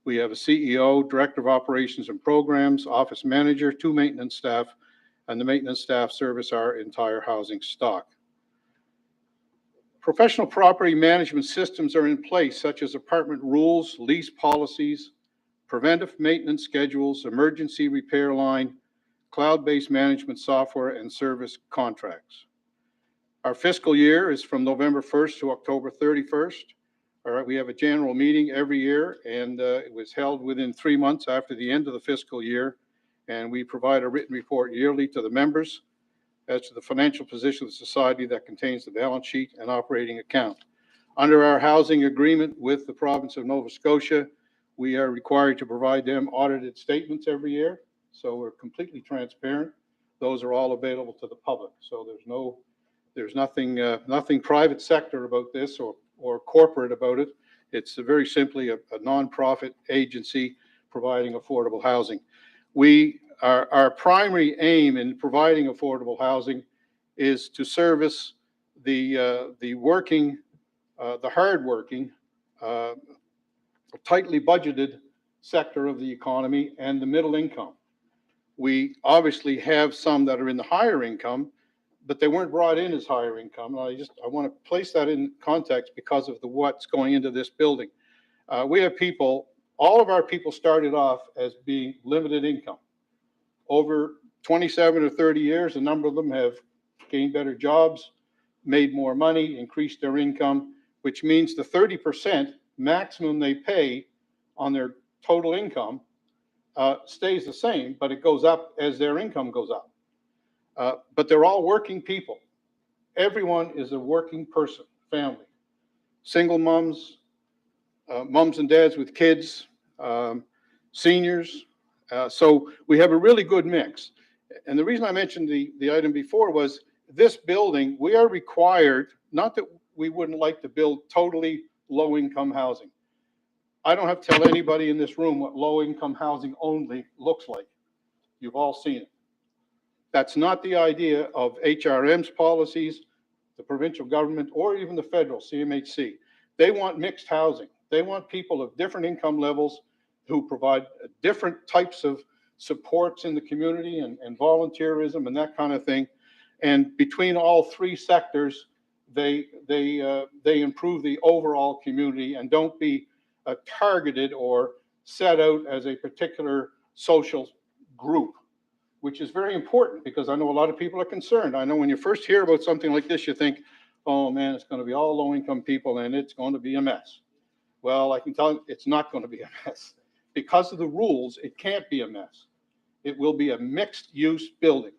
We have a CEO, Director of Operations and Programs, Office Manager, 2 maintenance staff, and the maintenance staff service our entire housing stock. Professional property management systems are in place, such as apartment rules, lease policies, preventive maintenance schedules, emergency repair line, cloud-based management software, and service contracts. Our fiscal year is from November 1st to October 31st. All right, we have a general meeting every year, and it was held within 3 months after the end of the fiscal year, and we provide a written report yearly to the members as to the financial position of the society that contains the balance sheet and operating account. Under our housing agreement with the province of Nova Scotia, we are required to provide them audited statements every year, so we're completely transparent. Those are all available to the public, so there's nothing private sector about this or corporate about it. It's very simply a nonprofit agency providing affordable housing. Our primary aim in providing affordable housing is to service the hardworking, tightly budgeted sector of the economy and the middle income. We obviously have some that are in the higher income, but they weren't brought in as higher income. I want to place that in context because of what's going into this building. We have people, all of our people started off as being limited income. Over 27 or 30 years, a number of them have gained better jobs, made more money, increased their income, which means the 30% maximum they pay on their total income stays the same, but it goes up as their income goes up. But they're all working people. Everyone is a working person, family. Single moms, moms and dads with kids, seniors. So we have a really good mix. And the reason I mentioned the item before was this building, we are required, not that we wouldn't like to build totally low-income housing. I don't have to tell anybody in this room what low-income housing only looks like. You've all seen it. That's not the idea of HRM's policies, the provincial government, or even the federal CMHC. They want mixed housing. They want people of different income levels who provide different types of supports in the community and volunteerism and that kind of thing. And between all three sectors, they improve the overall community and don't be targeted or set out as a particular social group, which is very important because I know a lot of people are concerned. I know when you first hear about something like this, you think, oh man, it's going to be all low-income people and it's going to be a mess. Well, I can tell you it's not going to be a mess. Because of the rules, it can't be a mess. It will be a mixed-use building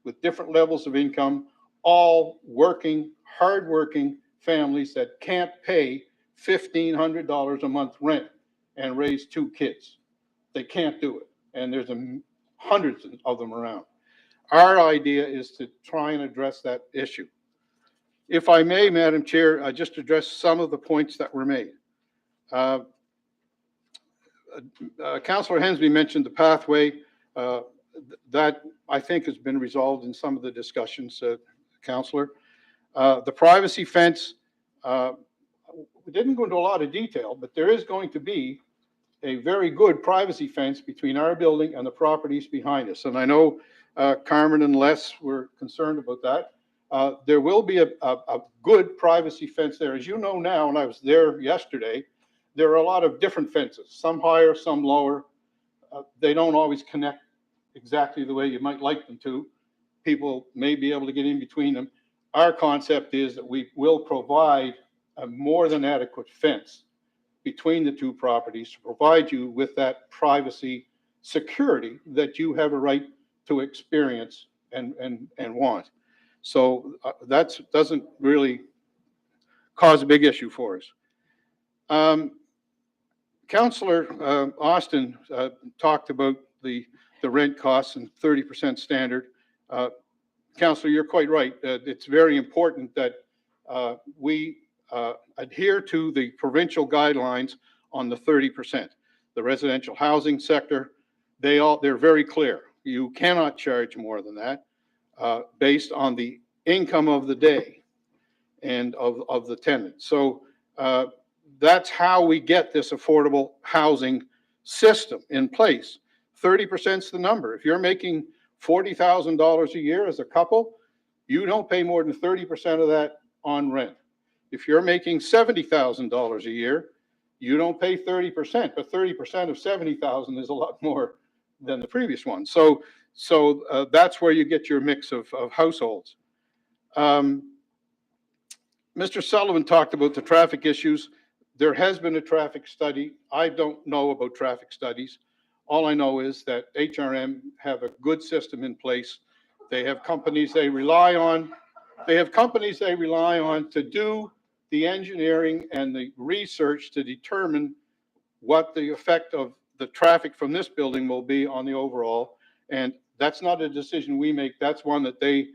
with different levels of income, all working, hard-working families that can't pay $1,500 a month rent and raise 2 kids. They can't do it. And there's hundreds of them around. Our idea is to try and address that issue. If I may, Madam Chair, I just address some of the points that were made. Councillor Hensby mentioned the pathway. That I think has been resolved in some of the discussions, Councillor. The privacy fence, we didn't go into a lot of detail, but there is going to be a very good privacy fence between our building and the properties behind us. And I know Carmen and Les were concerned about that. There will be a good privacy fence there. As you know now, and I was there yesterday, there are a lot of different fences, some higher, some lower. They don't always connect exactly the way you might like them to. People may be able to get in between them. Our concept is that we will provide a more than adequate fence between the two properties to provide you with that privacy security that you have a right to experience and want. So that doesn't really cause a big issue for us. Councillor Austin talked about the rent costs and 30% standard. Councillor, you're quite right. It's very important that we adhere to the provincial guidelines on the 30%. The residential housing sector, they're very clear. You cannot charge more than that based on the income of the day and of the tenant. So that's how we get this affordable housing system in place. 30% is the number. If you're making $40,000 a year as a couple, you don't pay more than 30% of that on rent. If you're making $70,000 a year, you don't pay 30%, but 30% of 70,000 is a lot more than the previous one. So that's where you get your mix of households. Mr. Sullivan talked about the traffic issues. There has been a traffic study. I don't know about traffic studies. All I know is that HRM have a good system in place. They have companies they rely on. They have companies they rely on to do the engineering and the research to determine what the effect of the traffic from this building will be on the overall. And that's not a decision we make. That's one that they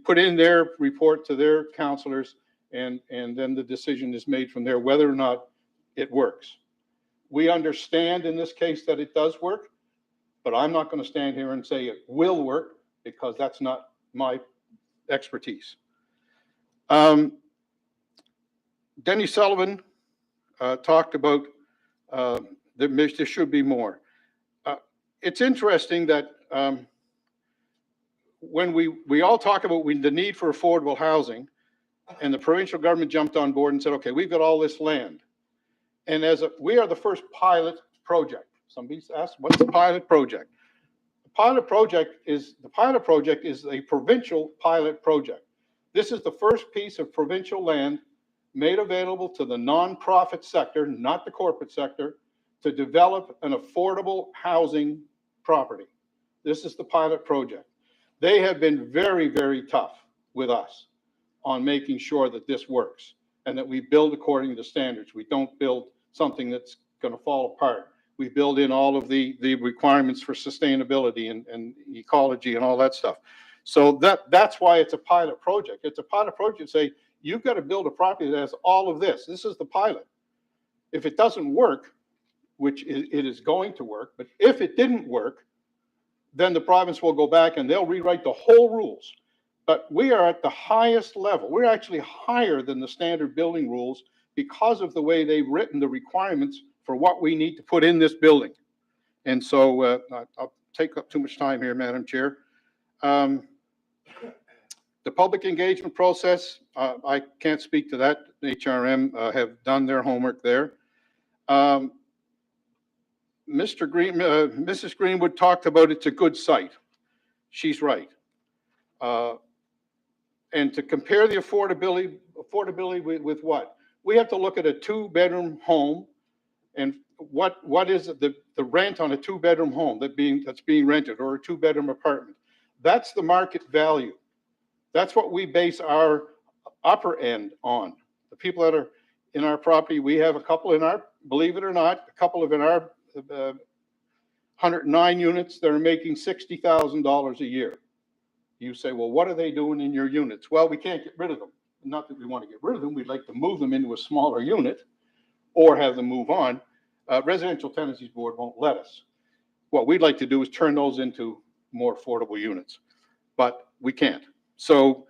put in their report to their councillors, and then the decision is made from there whether or not it works. We understand in this case that it does work, but I'm not going to stand here and say it will work because that's not my expertise. Denny Sullivan talked about there should be more. It's interesting that when we all talk about the need for affordable housing, and the provincial government jumped on board and said, okay, we've got all this land. And we are the first pilot project. Somebody's asked, what's the pilot project? The pilot project is a provincial pilot project. This is the first piece of provincial land made available to the nonprofit sector, not the corporate sector, to develop an affordable housing property. This is the pilot project. They have been very, very tough with us on making sure that this works and that we build according to standards. We don't build something that's going to fall apart. We build in all of the requirements for sustainability and ecology and all that stuff. So that's why it's a pilot project. It's a pilot project to say, you've got to build a property that has all of this. This is the pilot. If it doesn't work, which it is going to work, but if it didn't work, then the province will go back and they'll rewrite the whole rules. But we are at the highest level. We're actually higher than the standard building rules because of the way they've written the requirements for what we need to put in this building. And so I'll take up too much time here, Madam Chair. The public engagement process, I can't speak to that. HRM have done their homework there. Mrs. Greenwood talked about it's a good site. She's right. And to compare the affordability with what? We have to look at a 2-bedroom home and what is the rent on a 2-bedroom home that's being rented, or a 2-bedroom apartment. That's the market value. That's what we base our upper end on. The people that are in our property, we have a couple in our, believe it or not, a couple of in our 109 units that are making $60,000 a year. You say, well, what are they doing in your units? Well, we can't get rid of them. Not that we want to get rid of them. We'd like to move them into a smaller unit or have them move on. Residential Tenancies Board won't let us. What we'd like to do is turn those into more affordable units, but we can't. So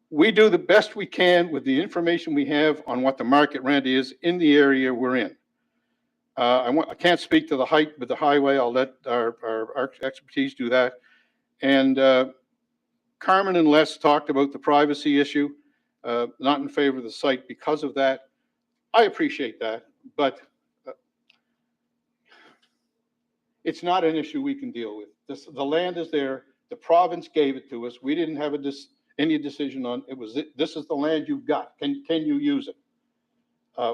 we do the best we can with the information we have on what the market rent is in the area we're in. I can't speak to the height with the highway. I'll let our expertise do that. And Carmen and Les talked about the privacy issue, not in favor of the site because of that. I appreciate that, but it's not an issue we can deal with. The land is there. The province gave it to us. We didn't have any decision on it. This is the land you've got. Can you use it?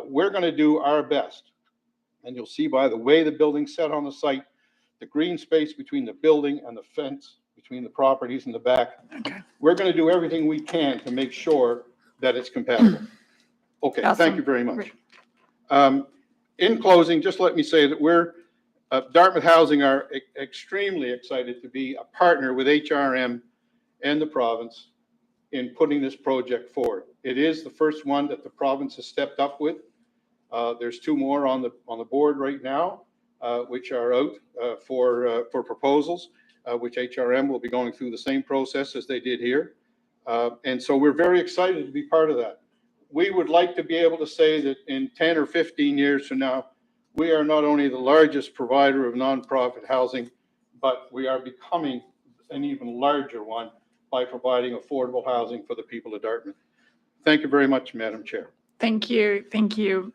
We're going to do our best. And you'll see by the way the building's set on the site, the green space between the building and the fence between the properties in the back. Okay. We're going to do everything we can to make sure that it's compatible. Okay, Awesome. Thank you very much. In closing, just let me say that we're, Dartmouth Housing are extremely excited to be a partner with HRM and the province in putting this project forward. It is the first one that the province has stepped up with. There's 2 more on the board right now, which are out for proposals, which HRM will be going through the same process as they did here. And so we're very excited to be part of that. We would like to be able to say that in 10 or 15 years from now, we are not only the largest provider of nonprofit housing, but we are becoming an even larger one by providing affordable housing for the people of Dartmouth. Thank you very much, Madam Chair. Thank you. Thank you.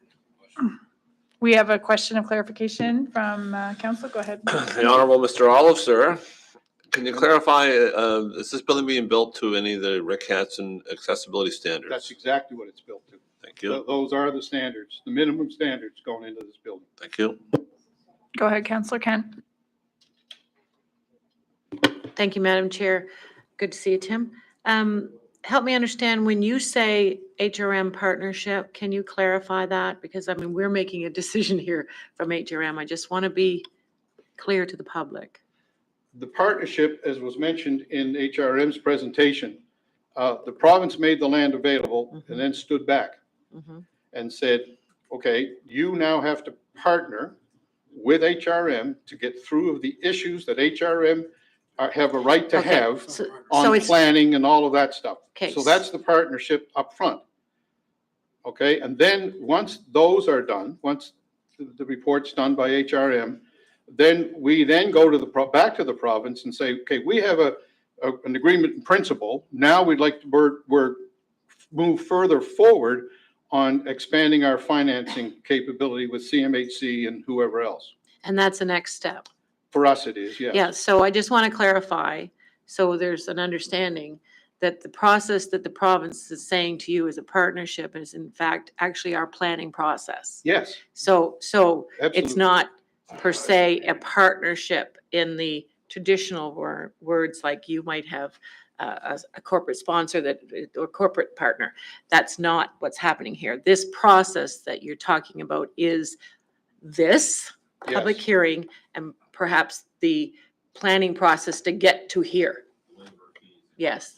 We have a question of clarification from council. Go ahead. The Honorable Mr. Olive, sir. Can you clarify, is this building being built to any of the Rick Hansen accessibility standards? That's exactly what it's built to. Thank you. Those are the standards, the minimum standards going into this building. Thank you. Go ahead, Councillor Kent. Thank you, Madam Chair. Good to see you, Tim. Help me understand, when you say HRM partnership, can you clarify that? Because I mean, we're making a decision here from HRM. I just want to be clear to the public. The partnership, as was mentioned in HRM's presentation, the province made the land available and then stood back and said, okay, you now have to partner with HRM to get through the issues that HRM have a right to have on planning and all of that stuff. Okay. So that's the partnership up front. Okay, and then once those are done, once the report's done by HRM, then we then go to back to the province and say, okay, we have an agreement in principle. Now we'd like to move further forward on expanding our financing capability with CMHC and whoever else. And that's the next step. For us, it is, yes. Yeah, so I just want to clarify, so there's an understanding that the process that the province is saying to you is a partnership is in fact actually our planning process. Yes. So Absolutely. it's not per se a partnership in the traditional words like you might have a corporate sponsor or corporate partner. That's not what's happening here. This process that you're talking about is this public hearing and perhaps the planning process to get to here. Yes.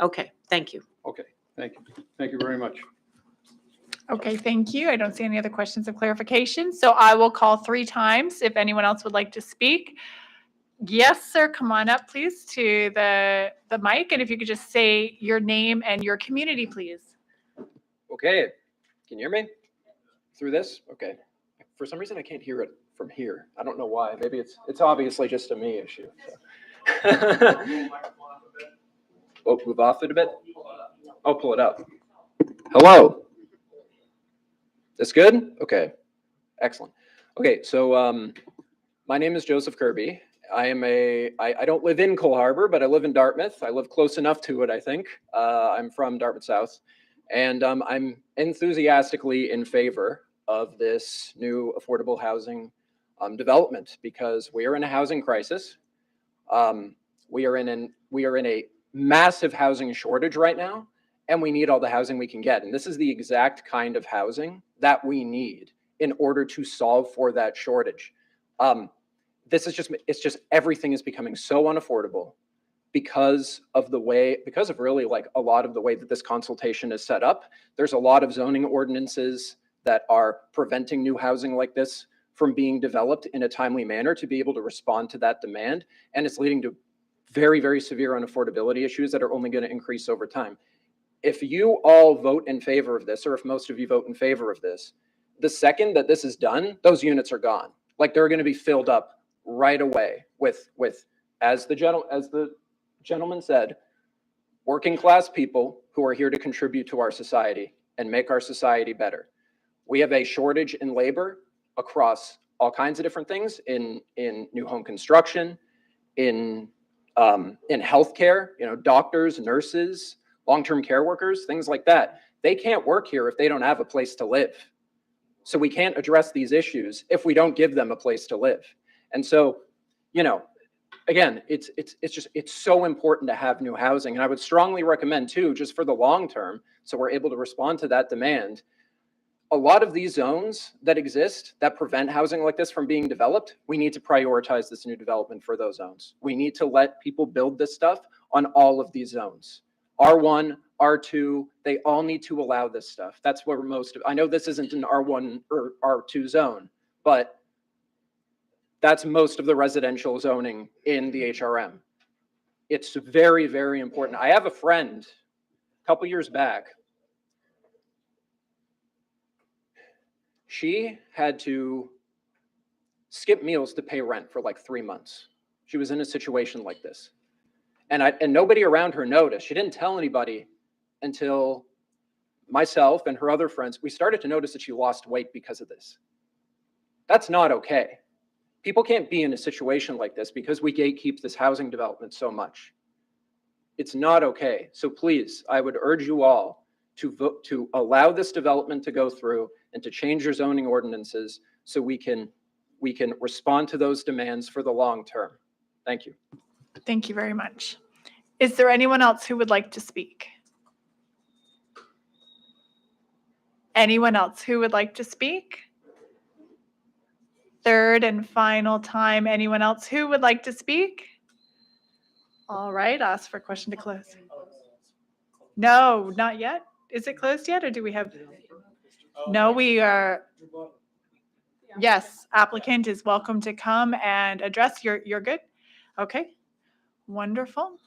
Okay. Thank you. Okay. Thank you. Thank you very much. Okay, thank you. I don't see any other questions of clarification. So I will call 3 times if anyone else would like to speak. Yes, sir, come on up, please, to the mic. And if you could just say your name and your community, please. Okay, can you hear me through this? Okay. For some reason, I can't hear it from here. I don't know why. Maybe it's obviously just a me issue. So. Oh, move off it a bit. I'll pull it up. Hello. This good? Okay. Excellent. Okay, so my name is Joseph Kirby. I don't live in Cole Harbour, but I live in Dartmouth. I live close enough to it, I think. I'm from Dartmouth South. And I'm enthusiastically in favor of this new affordable housing development because we are in a housing crisis. We are in a massive housing shortage right now, and we need all the housing we can get. And this is the exact kind of housing that we need in order to solve for that shortage. It's just everything is becoming so unaffordable because of really like a lot of the way that this consultation is set up. There's a lot of zoning ordinances that are preventing new housing like this from being developed in a timely manner to be able to respond to that demand. And it's leading to very, very severe unaffordability issues that are only going to increase over time. If you all vote in favor of this, or if most of you vote in favor of this, the second that this is done, those units are gone. Like they're going to be filled up right away with as the gentleman said, working class people who are here to contribute to our society and make our society better. We have a shortage in labor across all kinds of different things in new home construction, in healthcare, doctors, nurses, long-term care workers, things like that. They can't work here if they don't have a place to live. So we can't address these issues if we don't give them a place to live. And so, again, it's so important to have new housing. And I would strongly recommend too, just for the long term, so we're able to respond to that demand. A lot of these zones that exist that prevent housing like this from being developed, we need to prioritize this new development for those zones. We need to let people build this stuff on all of these zones. R1, R2, they all need to allow this stuff. That's where I know this isn't an R1 or R2 zone, but that's most of the residential zoning in the HRM. It's very, very important. I have a friend a couple years back. She had to skip meals to pay rent for like 3 months. She was in a situation like this. And nobody around her noticed. She didn't tell anybody until myself and her other friends, we started to notice that she lost weight because of this. That's not okay. People can't be in a situation like this because we gatekeep this housing development so much. It's not okay. So please, I would urge you all to vote to allow this development to go through and to change your zoning ordinances so we can respond to those demands for the long term. Thank you. Thank you very much. Is there anyone else who would like to speak? Anyone else who would like to speak? Third and final time, anyone else who would like to speak? All right, ask for a question to close. No, not yet. Is it closed yet, or do we have? No, we are. Yes, applicant is welcome to come and address. You're good? Okay, wonderful.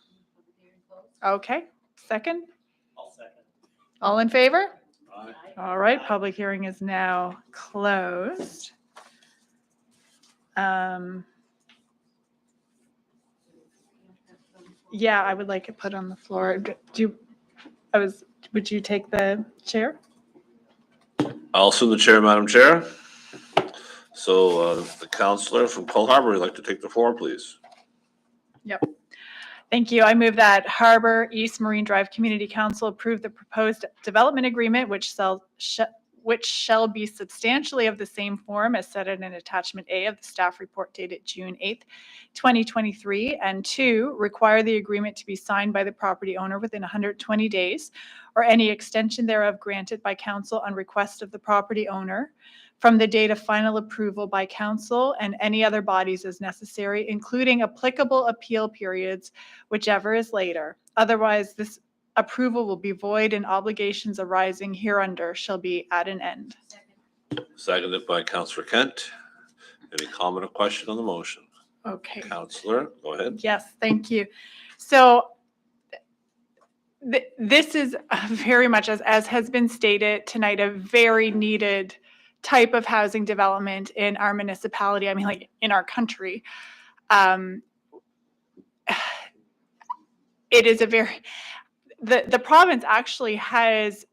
Okay, second? I'll second. All in favor? Aye. All right, public hearing is now closed. Yeah, I would like it put on the floor. Would you take the chair? I'll assume the chair, Madam Chair. So the councillor from Cole Harbour would like to take the floor, please. Yep. Thank you. I move that Harbour East Marine Drive Community Council approve the proposed development agreement, which shall be substantially of the same form as set in attachment A of the staff report dated June 8th, 2023, and 2, require the agreement to be signed by the property owner within 120 days or any extension thereof granted by council on request of the property owner from the date of final approval by council and any other bodies as necessary, including applicable appeal periods, whichever is later. Otherwise, this approval will be void and obligations arising hereunder shall be at an end. Seconded by Councillor Kent. Any comment or question on the motion? Okay. Councillor, go ahead. Yes, thank you. So this is very much, as has been stated tonight, a very needed type of housing development in our municipality. I mean, like in our country. It is a very, the province actually has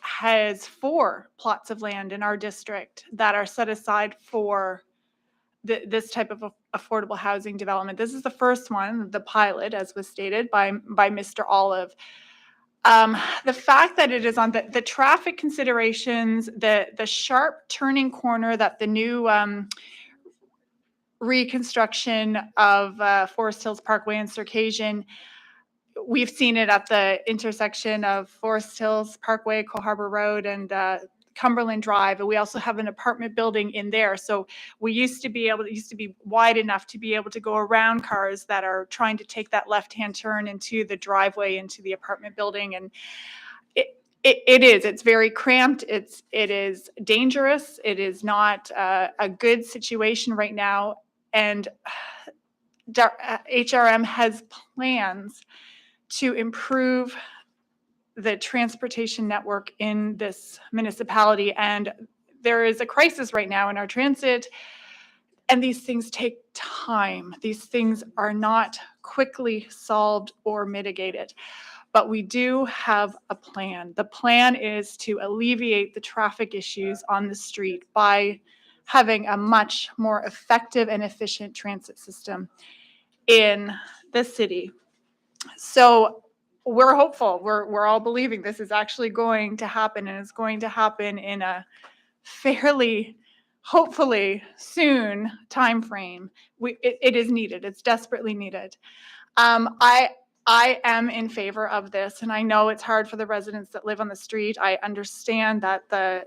4 plots of land in our district that are set aside for this type of affordable housing development. This is the first one, the pilot, as was stated by Mr. Olive. The fact that it is on the traffic considerations, the sharp turning corner that the new reconstruction of Forest Hills Parkway and Circassian, we've seen it at the intersection of Forest Hills Parkway, Harbour Road, and Cumberland Drive. And we also have an apartment building in there. So it used to be wide enough to be able to go around cars that are trying to take that left-hand turn into the driveway, into the apartment building. And it's very cramped. It is dangerous. It is not a good situation right now. And HRM has plans to improve the transportation network in this municipality. And there is a crisis right now in our transit, and these things take time. These things are not quickly solved or mitigated, but we do have a plan. The plan is to alleviate the traffic issues on the street by having a much more effective and efficient transit system in the city. So we're hopeful. We're all believing this is actually going to happen, and it's going to happen in a fairly, hopefully soon time frame. It is needed. It's desperately needed. I am in favor of this, and I know it's hard for the residents that live on the street. I understand that the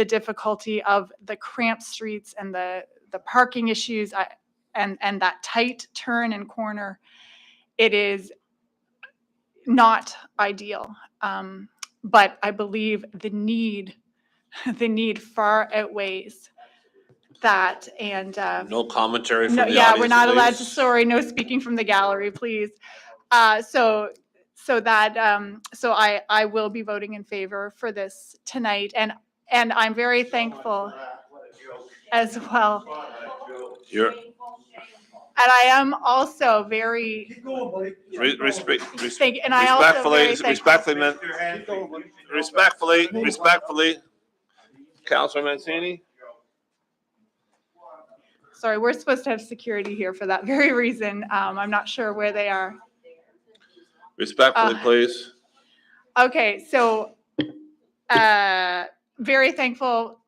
difficulty of the cramped streets and the parking issues and that tight turn and corner. It is not ideal, but I believe the need far outweighs that. And No commentary from no, the yeah, audience, we're not allowed to. please. Sorry, no speaking from the gallery, please. So I will be voting in favor for this tonight, and I'm very thankful as well. And I am also very Respectfully, and I also very thankful. respectfully, Councilor Mancini. Sorry, we're supposed to have security here for that very reason. I'm not sure where they are. Respectfully, please. Okay, so very thankful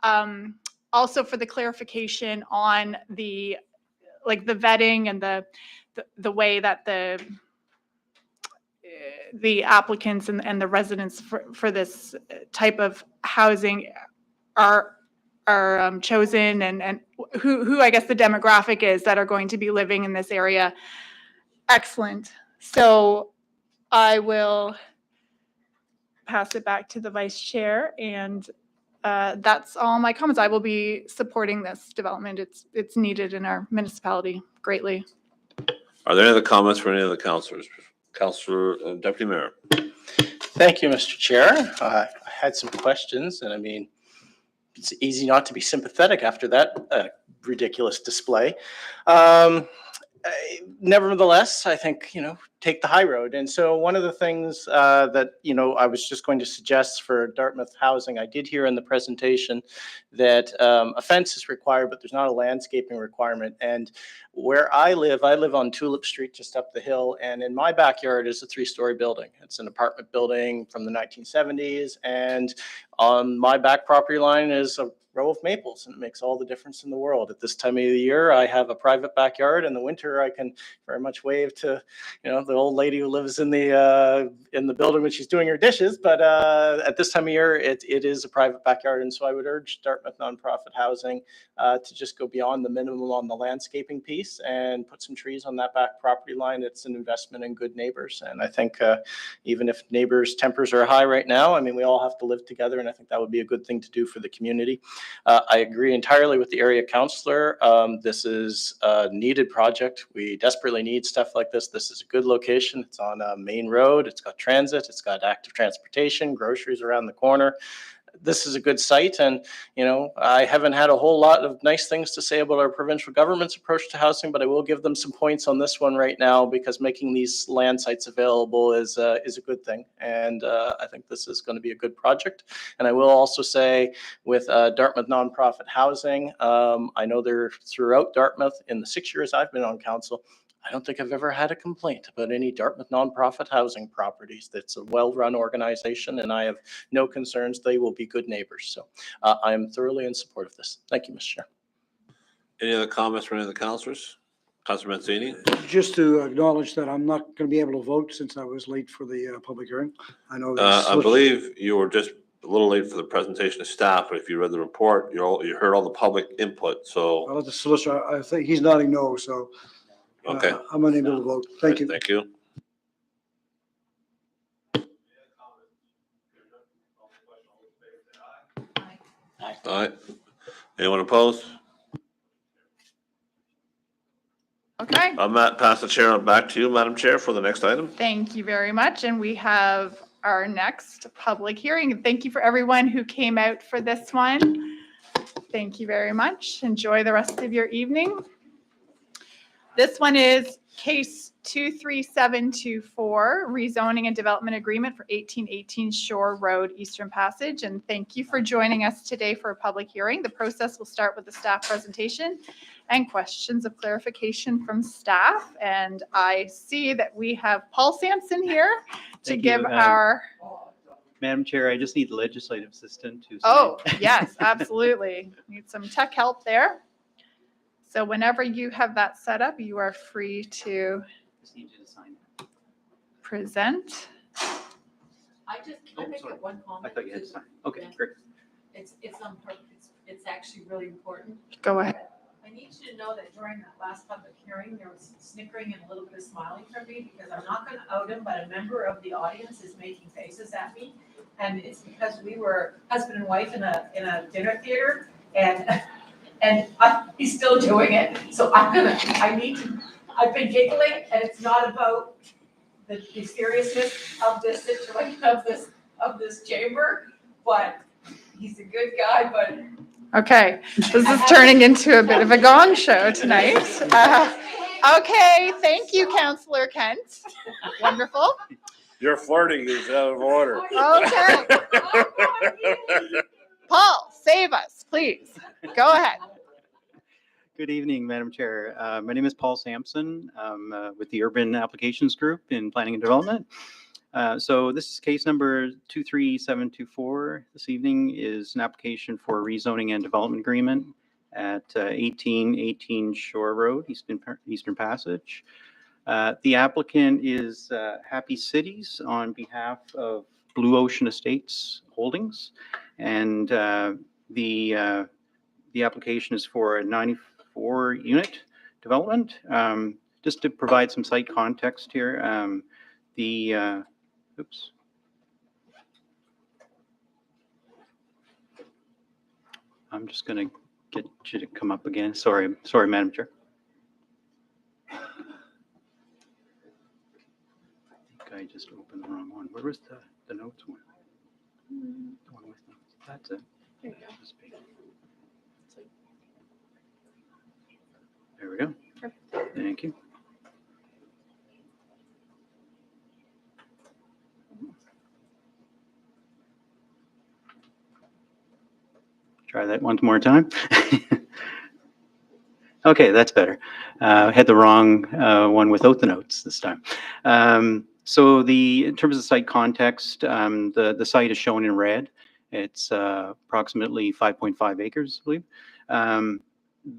also for the clarification on the vetting and the way that the applicants and the residents for this type of housing are chosen, and who I guess the demographic is that are going to be living in this area. Excellent. So I will pass it back to the vice chair, and that's all my comments. I will be supporting this development. It's needed in our municipality greatly. Are there any other comments from any of the councilors? Councilor Deputy Mayor. Thank you, Mr. Chair. I had some questions, and I mean, it's easy not to be sympathetic after that ridiculous display. Nevertheless, I think, take the high road. And so one of the things that, I was just going to suggest for Dartmouth housing, I did hear in the presentation that a fence is required, but there's not a landscaping requirement. And where I live on Tulip Street, just up the hill. And in my backyard is a 3-story building. It's an apartment building from the 1970s. And on my back property line is a row of maples, and it makes all the difference in the world. At this time of the year, I have a private backyard. In the winter, I can very much wave to, the old lady who lives in the building when she's doing her dishes. But at this time of year, it is a private backyard, and so I would urge Dartmouth Nonprofit Housing to just go beyond the minimum on the landscaping piece and put some trees on that back property line. It's an investment in good neighbors, and I think even if neighbors' tempers are high right now, I mean, we all have to live together, and I think that would be a good thing to do for the community. I agree entirely with the area councillor. This is a needed project. We desperately need stuff like this. This is a good location. It's on a main road. It's got transit. It's got active transportation, groceries around the corner. This is a good site, and I haven't had a whole lot of nice things to say about our provincial government's approach to housing, but I will give them some points on this one right now, because making these land sites available is a good thing, and I think this is going to be a good project. And I will also say, with Dartmouth Nonprofit Housing, I know they're throughout Dartmouth. In the 6 years I've been on council, I don't think I've ever had a complaint about any Dartmouth nonprofit housing properties. That's a well-run organization, and I have no concerns. They will be good neighbors. So I am thoroughly in support of this. Thank you, Mr. Chair. Any other comments from any of the councillors? Councillor Mancini? Just to acknowledge that I'm not going to be able to vote since I was late for the public hearing. I know that. I believe you were just a little late for the presentation of staff, but if you read the report, you heard all the public input. So I'll let the solicitor, I think he's nodding no, so okay, I'm unable to vote. Thank you. Thank you. All right. Anyone opposed? Okay. I'm Matt. Pass the chair back to you, Madam Chair, for the next item. Thank you very much. And we have our next public hearing. And thank you for everyone who came out for this one. Thank you very much. Enjoy the rest of your evening. This one is case 23724, rezoning and development agreement for 1818 Shore Road, Eastern Passage. And thank you for joining us today for a public hearing. The process will start with a staff presentation and questions of clarification from staff. And I see that we have Paul Sampson here to Thank give you. our... Madam Chair, I just need the legislative assistant to. Oh, yes, absolutely. Need some tech help there. So whenever you have that set up, you are free to Just need you to sign. present. I just, can I make sorry. one comment? I thought you had to sign. Okay, Yeah. great. It's on purpose. It's actually really important. Go ahead. I need you to know that during that last public hearing, there was snickering and a little bit of smiling from me, because I'm not gonna out him, but a member of the audience is making faces at me. And it's because we were husband and wife in a dinner theater, and he's still doing it. So I've been giggling, and it's not about the seriousness of this situation, of this chamber, but he's a good guy, but. Okay, this is turning into a bit of a gong show tonight. Okay, thank you, Councillor Kent. Wonderful. Your flirting is out of order. Okay. Paul, save us, please. Go ahead. Good evening, Madam Chair. My name is Paul Sampson. I'm with the Urban Applications Group in Planning and Development. So this is case number 23724. This evening is an application for a rezoning and development agreement at 1818 Shore Road, Eastern Passage. The applicant is Happy Cities on behalf of Blue Ocean Estates Holdings, and the application is for a 94-unit development. Just to provide some site context here, oops. I'm just going to get you to come up again. Sorry, Madam Chair. I think I just opened the wrong one. Where was the notes one? The one with notes. That's it. There you go. There we go. Thank you. Try that one more time. Okay, that's better. Had the wrong one without the notes this time. So in terms of site context, the site is shown in red. It's approximately 5.5 acres, I believe.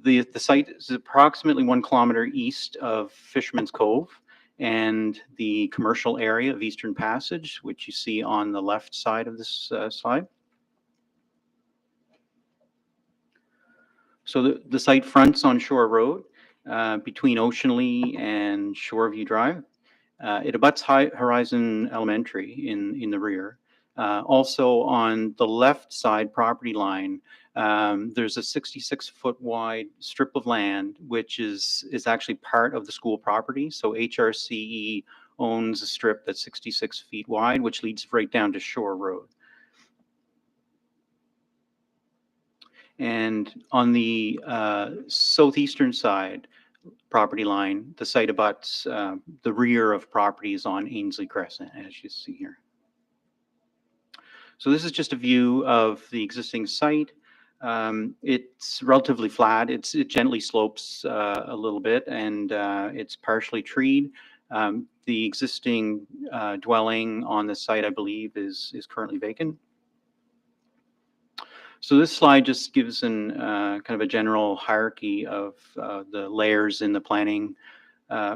The site is approximately 1 kilometer east of Fisherman's Cove, and the commercial area of Eastern Passage, which you see on the left side of this slide. So the site fronts on Shore Road between Oceanly and Shoreview Drive. It abuts Horizon Elementary in the rear. Also on the left side property line, there's a 66-foot wide strip of land, which is actually part of the school property. So HRCE owns a strip that's 66 feet wide, which leads right down to Shore Road. And on the southeastern side property line, the site abuts the rear of properties on Ainsley Crescent, as you see here. So this is just a view of the existing site. It's relatively flat. It gently slopes a little bit, and it's partially treed. The existing dwelling on the site, I believe, is currently vacant. So this slide just gives an kind of a general hierarchy of the layers in the planning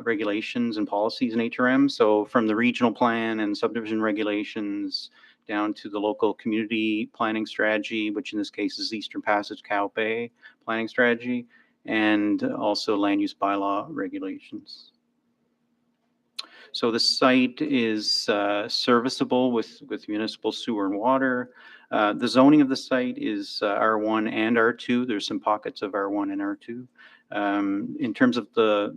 regulations and policies in HRM. So from the regional plan and subdivision regulations down to the local community planning strategy, which in this case is Eastern Passage Cow Bay planning strategy, and also land use bylaw regulations. So the site is serviceable with municipal sewer and water. The zoning of the site is R1 and R2. There's some pockets of R1 and R2. In terms of the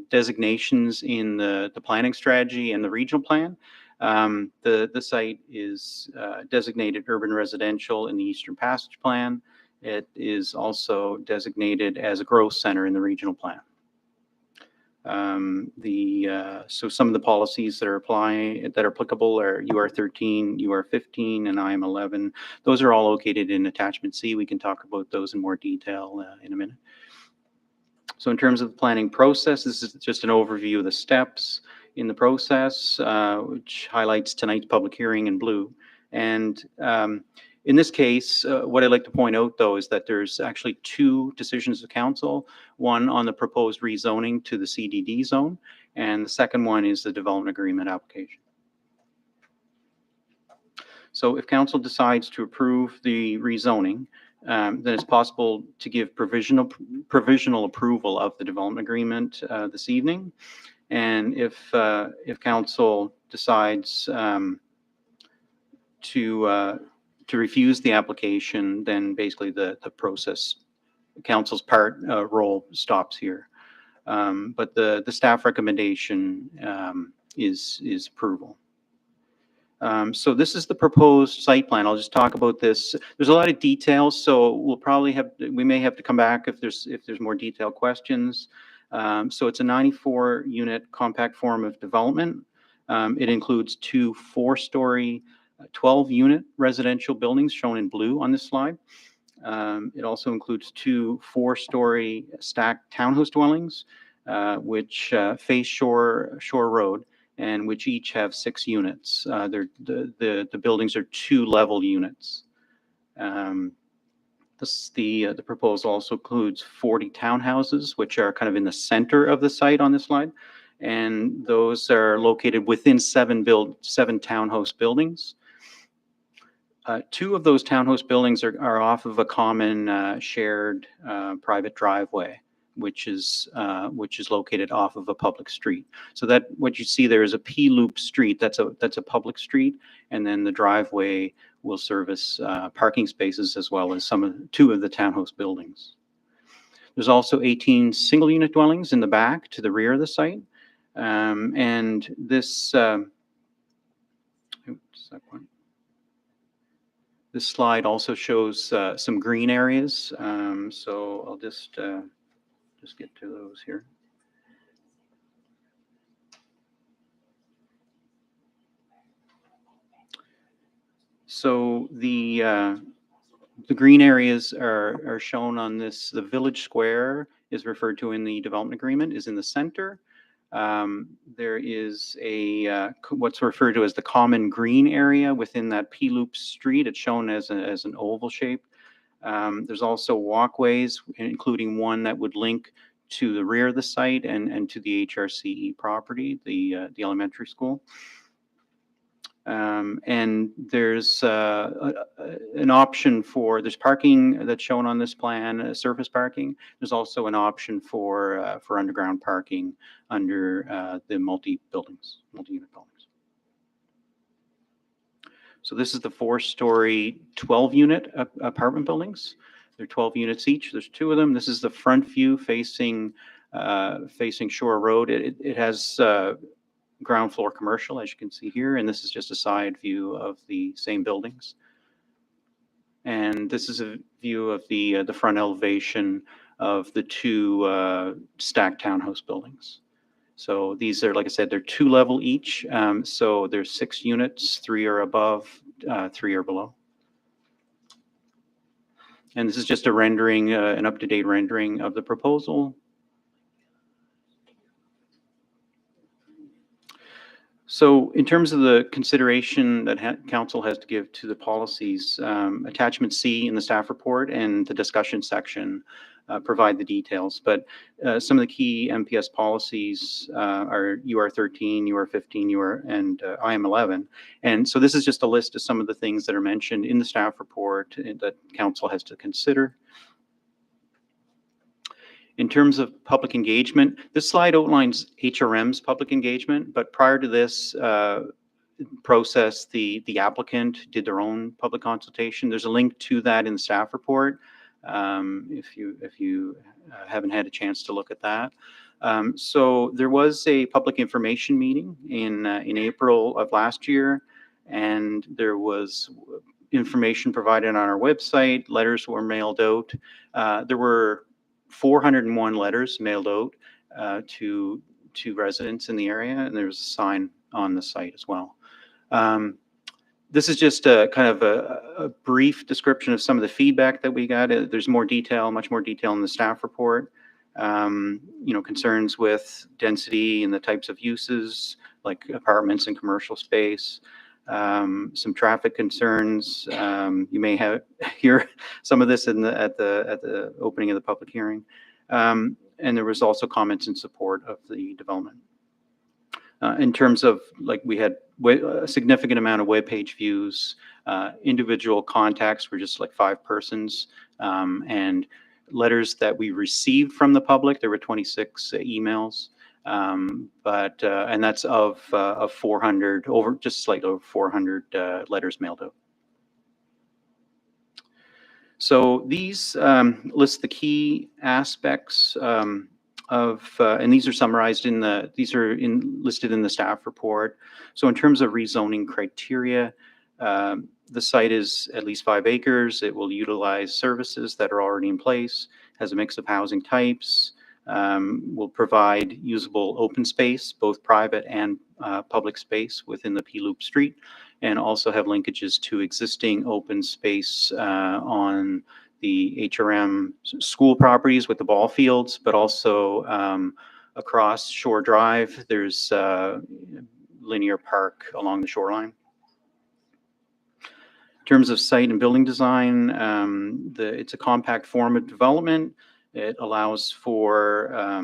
designations in the planning strategy and the regional plan, the site is designated urban residential in the Eastern Passage Plan. It is also designated as a growth center in the regional plan. So some of the policies that are applicable are UR13, UR15, and IM11. Those are all located in Attachment C. We can talk about those in more detail in a minute. So in terms of the planning process, this is just an overview of the steps in the process, which highlights tonight's public hearing in blue. And in this case, what I'd like to point out, though, is that there's actually two decisions of council, one on the proposed rezoning to the CDD zone, and the second one is the development agreement application. So if council decides to approve the rezoning, then it's possible to give provisional approval of the development agreement this evening. And if council decides to refuse the application, then basically the process, council's role stops here. But the staff recommendation is approval. So this is the proposed site plan. I'll just talk about this. There's a lot of details, so we may have to come back if there's more detailed questions. So it's a 94-unit compact form of development. It includes two 4-story 12-unit residential buildings shown in blue on this slide. It also includes two 4-story stacked townhouse dwellings, which face Shore Road, and which each have 6 units. The buildings are 2-level units. The proposal also includes 40 townhouses, which are kind of in the center of the site on this slide, and those are located within 7 townhouse buildings. 2 of those townhouse buildings are off of a common shared private driveway, which is located off of a public street. So that what you see there is a P-loop street. That's a public street, and then the driveway will service parking spaces as well as 2 of the townhouse buildings. There's also 18 single-unit dwellings in the back to the rear of the site, and this. This slide also shows some green areas, so I'll just get to those here. So the green areas are shown on this. The village square is referred to in the development agreement, is in the center. There is what's referred to as the common green area within that P-loop street. It's shown as an oval shape. There's also walkways, including one that would link to the rear of the site and to the HRCE property, the elementary school. And there's an option for, there's parking that's shown on this plan, surface parking. There's also an option for underground parking under the multi-unit buildings. So this is the 4-story, 12-unit apartment buildings. They're 12 units each. There's 2 of them. This is the front view facing Shore Road. It has ground floor commercial, as you can see here, and this is just a side view of the same buildings. And this is a view of the front elevation of the 2 stacked townhouse buildings. So these are, like I said, they're 2-level each. So there's 6 units, 3 are above, 3 are below. And this is just a rendering, an up-to-date rendering of the proposal. So in terms of the consideration that council has to give to the policies, attachment C in the staff report and the discussion section provide the details. But some of the key MPS policies are UR13, UR15, and IM11. And so this is just a list of some of the things that are mentioned in the staff report that council has to consider. In terms of public engagement, this slide outlines HRM's public engagement, but prior to this process, the applicant did their own public consultation. There's a link to that in the staff report if you haven't had a chance to look at that. So there was a public information meeting in April of last year, and there was information provided on our website. Letters were mailed out. There were 401 letters mailed out to residents in the area, and there's a sign on the site as well. This is just a kind of a brief description of some of the feedback that we got. There's more detail, much more detail in the staff report. Concerns with density and the types of uses like apartments and commercial space. Some traffic concerns. You may hear some of this at the opening of the public hearing. And there was also comments in support of the development. In terms of, like, we had a significant amount of web page views. Individual contacts were just like 5 persons, and letters that we received from the public, there were 26 emails. And that's of 400, just slightly over 400 letters mailed out. So these list the key aspects and these are summarized listed in the staff report. So in terms of rezoning criteria, the site is at least 5 acres. It will utilize services that are already in place, has a mix of housing types, will provide usable open space, both private and public space within the P-Loop Street, and also have linkages to existing open space on the HRM school properties with the ball fields, but also across Shore Drive, there's linear park along the shoreline. In terms of site and building design, it's a compact form of development. It allows for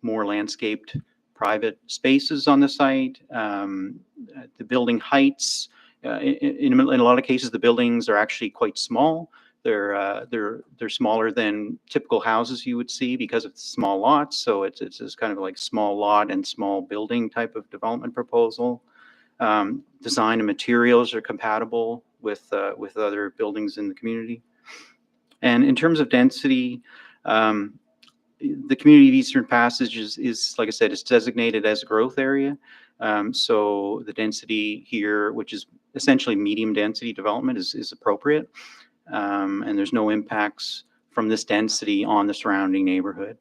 more landscaped private spaces on the site. The building heights, in a lot of cases, the buildings are actually quite small. They're smaller than typical houses you would see because of small lots. So it's kind of like small lot and small building type of development proposal. Design and materials are compatible with other buildings in the community. And in terms of density, the community of Eastern Passage is, like I said, it's designated as a growth area. So the density here, which is essentially medium density development, is appropriate. And there's no impacts from this density on the surrounding neighborhood.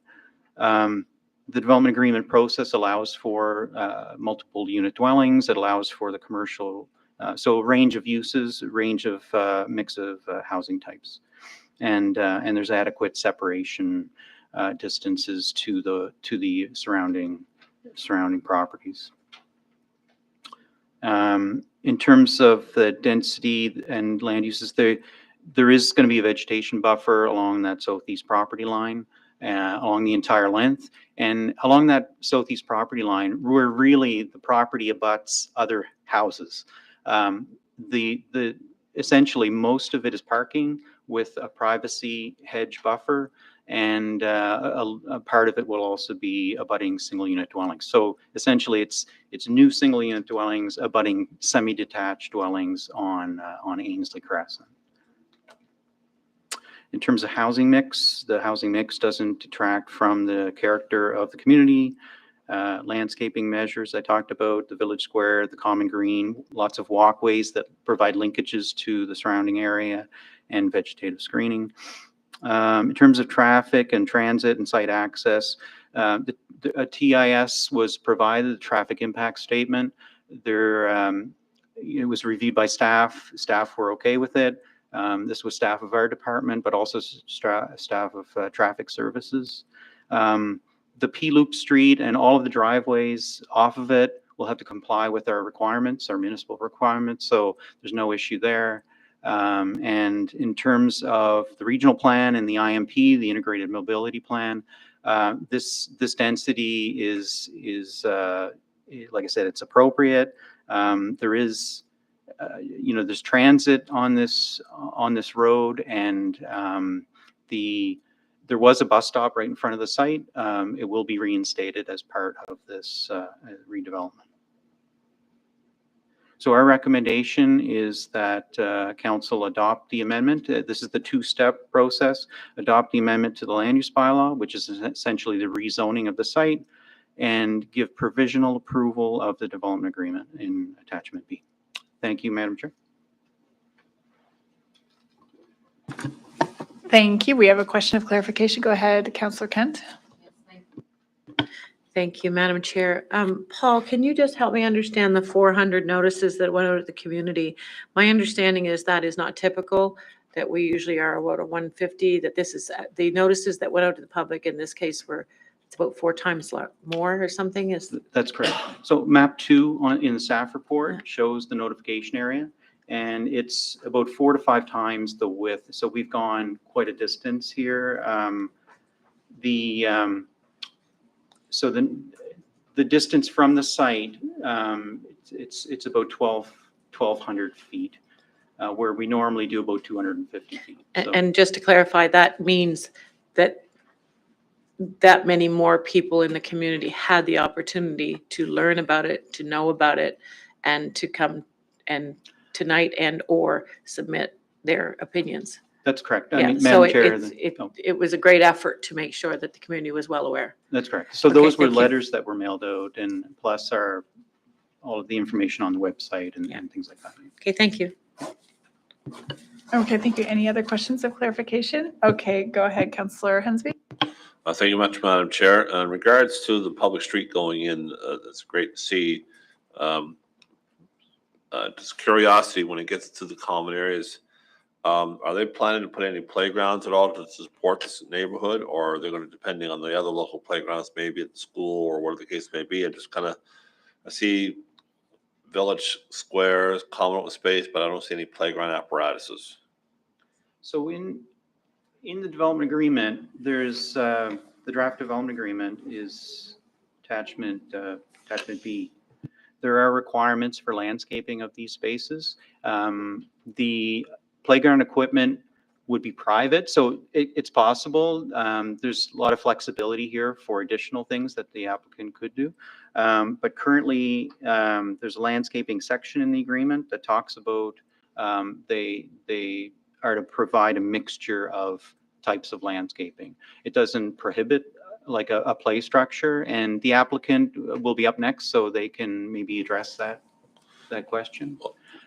The development agreement process allows for multiple unit dwellings. It allows for the commercial, so a range of uses, a range of mix of housing types. And there's adequate separation distances to the surrounding properties. In terms of the density and land uses, there is going to be a vegetation buffer along that southeast property line. along the entire length. And along that southeast property line, where really the property abuts other houses. Essentially, most of it is parking with a privacy hedge buffer, and a part of it will also be abutting single unit dwellings. So essentially, it's new single unit dwellings abutting semi-detached dwellings on Ainsley Crescent. In terms of housing mix, the housing mix doesn't detract from the character of the community. Landscaping measures I talked about, the village square, the common green, lots of walkways that provide linkages to the surrounding area, and vegetative screening. In terms of traffic and transit and site access, a TIS was provided, a traffic impact statement. It was reviewed by staff. Staff were okay with it. This was staff of our department, but also staff of traffic services. The P-loop street and all of the driveways off of it will have to comply with our requirements, our municipal requirements, so there's no issue there. And in terms of the regional plan and the IMP, the integrated mobility plan, this density is like I said, it's appropriate. There is, there's transit on this road, and there was a bus stop right in front of the site. It will be reinstated as part of this redevelopment. So our recommendation is that council adopt the amendment. This is the two-step process. Adopt the amendment to the land use bylaw, which is essentially the rezoning of the site, and give provisional approval of the development agreement in attachment B. Thank you, Madam Chair. Thank you. We have a question of clarification. Go ahead, Councillor Kent. Thank you, Madam Chair. Paul, can you just help me understand the 400 notices that went out to the community? My understanding is that is not typical, that we usually are about a 150, that this is, the notices that went out to the public in this case it's about 4 times more or something? That's correct. So map 2 in the staff report shows the notification area, and it's about 4 to 5 times the width. So we've gone quite a distance here. So the distance from the site, it's about 1,200 feet, where we normally do about 250 feet. So. And just to clarify, that means that many more people in the community had the opportunity to learn about it, to know about it, and to come and tonight and or submit their opinions. That's correct. Yeah, I mean, so Madam Chair, it was a great effort to make sure that the community was well aware. That's correct. So Okay, those were thank you. letters that were mailed out, and plus all of the information on the website and things like that. Okay, thank you. Okay, thank you. Any other questions of clarification? Okay, go ahead, Councillor Hensby. Thank you much, Madam Chair. In regards to the public street going in, it's great to see. Just curiosity, when it gets to the common areas, are they planning to put any playgrounds at all to support this neighborhood, or are they going to, depending on the other local playgrounds, maybe at the school or whatever the case may be? I just kind of, I see village squares, common open space, but I don't see any playground apparatuses. So in the development agreement, there's the draft development agreement is attachment B. There are requirements for landscaping of these spaces. The playground equipment would be private, so it's possible. There's a lot of flexibility here for additional things that the applicant could do. But currently, there's a landscaping section in the agreement that talks about they are to provide a mixture of types of landscaping. It doesn't prohibit like a play structure, and the applicant will be up next, so they can maybe address that question.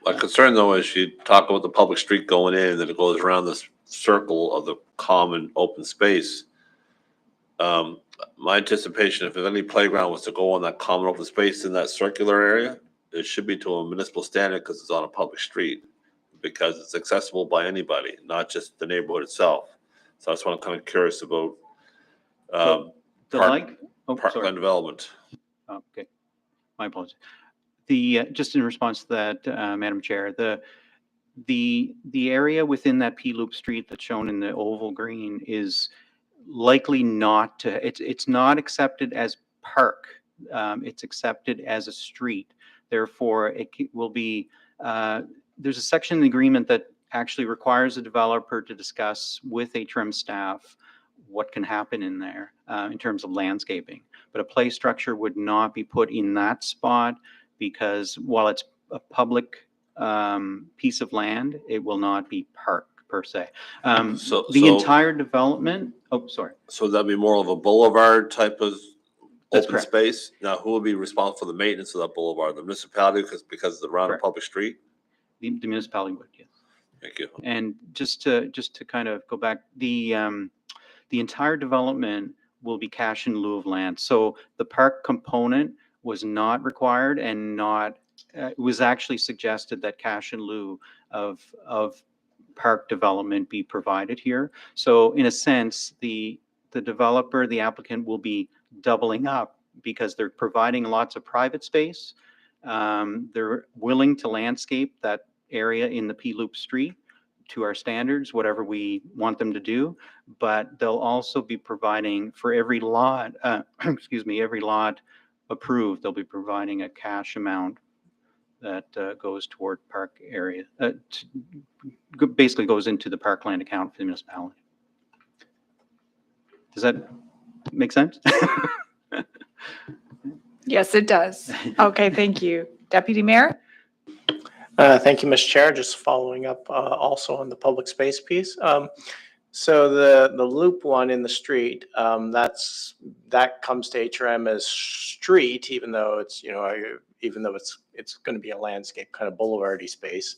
My concern though is you talk about the public street going in, that it goes around this circle of the common open space. My anticipation, if any playground was to go on that common open space in that circular area, it should be to a municipal standard because it's on a public street, because it's accessible by anybody, not just the neighborhood itself. So that's what I'm kind of curious about. Parkland development. Okay, my apologies. Just in response to that, Madam Chair, the area within that P-loop street that's shown in the oval green is likely not to, it's not accepted as park. It's accepted as a street. Therefore, will be, there's a section in the agreement that actually requires a developer to discuss with HRM staff what can happen in there in terms of landscaping. But a play structure would not be put in that spot because while it's a public piece of land, it will not be park per se. The entire development, oh, sorry. So that'd be more of a boulevard type of That's open correct. space? Now, who would be responsible for the maintenance of that boulevard? The municipality, because it's around a Correct. public street? The municipality would, yes. Thank you. And just to kind of go back, the entire development will be cash in lieu of land. So the park component was not required and not, it was actually suggested that cash in lieu of park development be provided here. So in a sense, the developer, the applicant will be doubling up because they're providing lots of private space. They're willing to landscape that area in the P-Loop Street to our standards, whatever we want them to do, but they'll also be providing for every lot, every lot approved, they'll be providing a cash amount that goes toward park area, basically goes into the parkland account for the municipality. Does that make sense? Yes, it does. Okay, thank you. Deputy Mayor? Thank you, Ms. Chair. Just following up also on the public space piece. So the loop one in the street, that comes to HRM as street, even though it's, even though it's going to be a landscape kind of boulevardy space.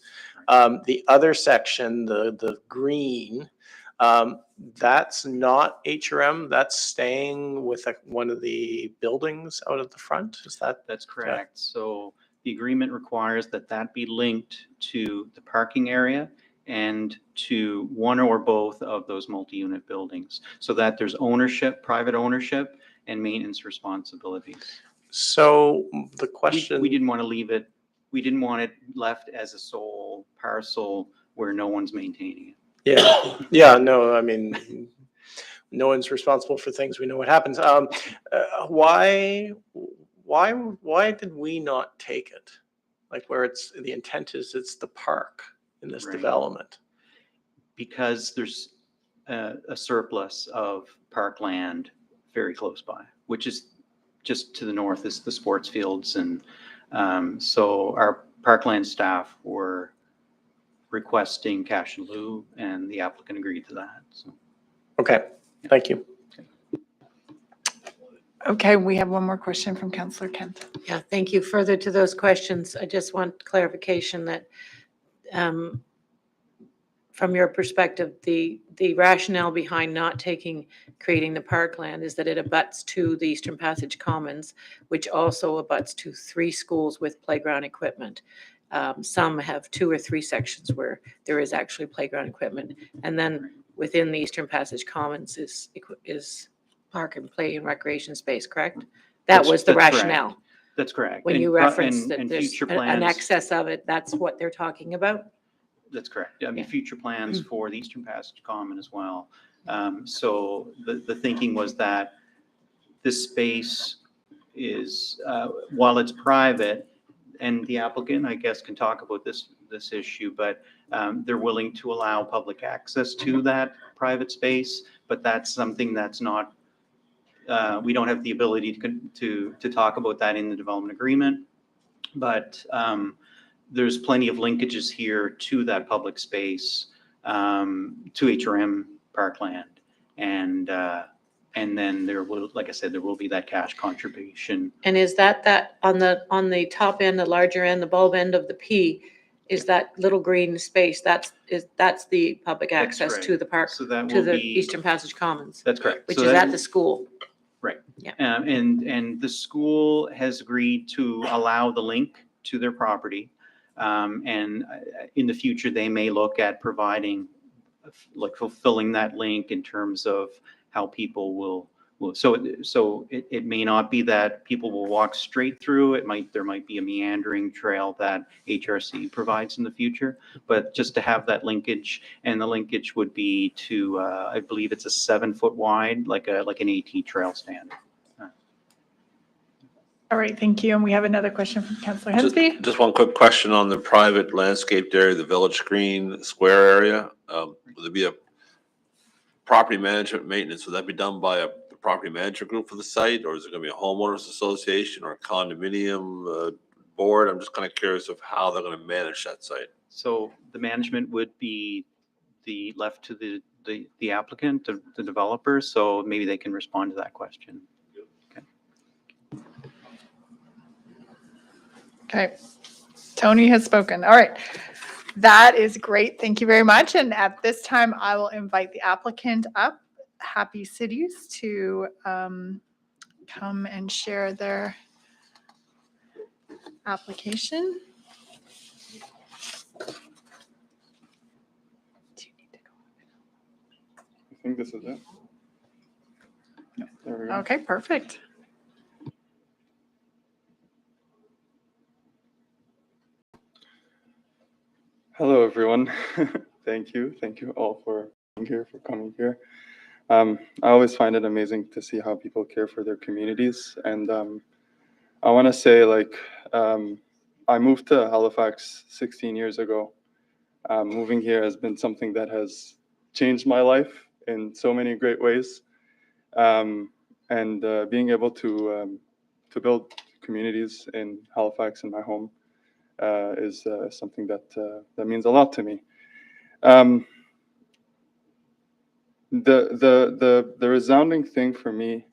The other section, the green, that's not HRM. That's staying with one of the buildings out at the front. Is that? That's correct. So the agreement requires that be linked to the parking area and to one or both of those multi-unit buildings so that there's ownership, private ownership, and maintenance responsibilities. So the question. We didn't want to leave it, we didn't want it left as a sole parcel where no one's maintaining it. Yeah, yeah, no, I mean, no one's responsible for things. We know what happens. Why did we not take it? Like where the intent is, it's the park in this development. Because there's a surplus of parkland very close by, which is just to the north is the sports fields. And so our parkland staff were requesting cash in lieu and the applicant agreed to that. So. Okay, thank you. Okay, we have one more question from Councillor Kent. Yeah, thank you. Further to those questions, I just want clarification that from your perspective, the rationale behind not creating the parkland is that it abuts to the Eastern Passage Commons, which also abuts to 3 schools with playground equipment. Some have 2 or 3 sections where there is actually playground equipment. And then within the Eastern Passage Commons is park and play and recreation space, correct? That was the rationale. Correct. That's correct. When you referenced that there's future an plans, excess of it, that's what they're talking about? That's correct. I mean, future plans for the Eastern Passage Common as well. So the thinking was that this space is, while it's private, and the applicant, I guess, can talk about this issue, but they're willing to allow public access to that private space, but that's something that's not, we don't have the ability to talk about that in the development agreement, but there's plenty of linkages here to that public space, to HRM parkland. And then there will, like I said, there will be that cash contribution. And is that on the top end, the larger end, the bulb end of the P, is that little green space, that's the public access to the park, So that to will the be, Eastern Passage Commons, that's correct. which So is that- at the school. Right. Yeah. And the school has agreed to allow the link to their property. And in the future, they may look at providing, like fulfilling that link in terms of how people So it may not be that people will walk straight through. There might be a meandering trail that HRC provides in the future, but just to have that linkage, and the linkage would be to, I believe it's a 7 foot wide, like an AT trail standard. All right, thank you. And we have another question from Councillor Just, Hensby. just one quick question on the private landscaped area, the Village Green Square area. Will there be a property management maintenance? Would that be done by the property management group for the site, or is it going to be a homeowners association or a condominium board? I'm just kind of curious of how they're going to manage that site. So the management would be left to the applicant, the developer, so maybe they can respond to that question. Okay. Tony has spoken. All right. That is great. Thank you very much. And at this time, I will invite the applicant up, Happy Cities, to come and share their application. I think this is it. There we go. Okay, perfect. Hello, everyone. Thank you. Thank you all for being here, for coming here. I always find it amazing to see how people care for their communities. And I want to say, I moved to Halifax 16 years ago. Moving here has been something that has changed my life in so many great ways. And being able to build communities in Halifax, in my home, is something that means a lot to me. The resounding thing for me,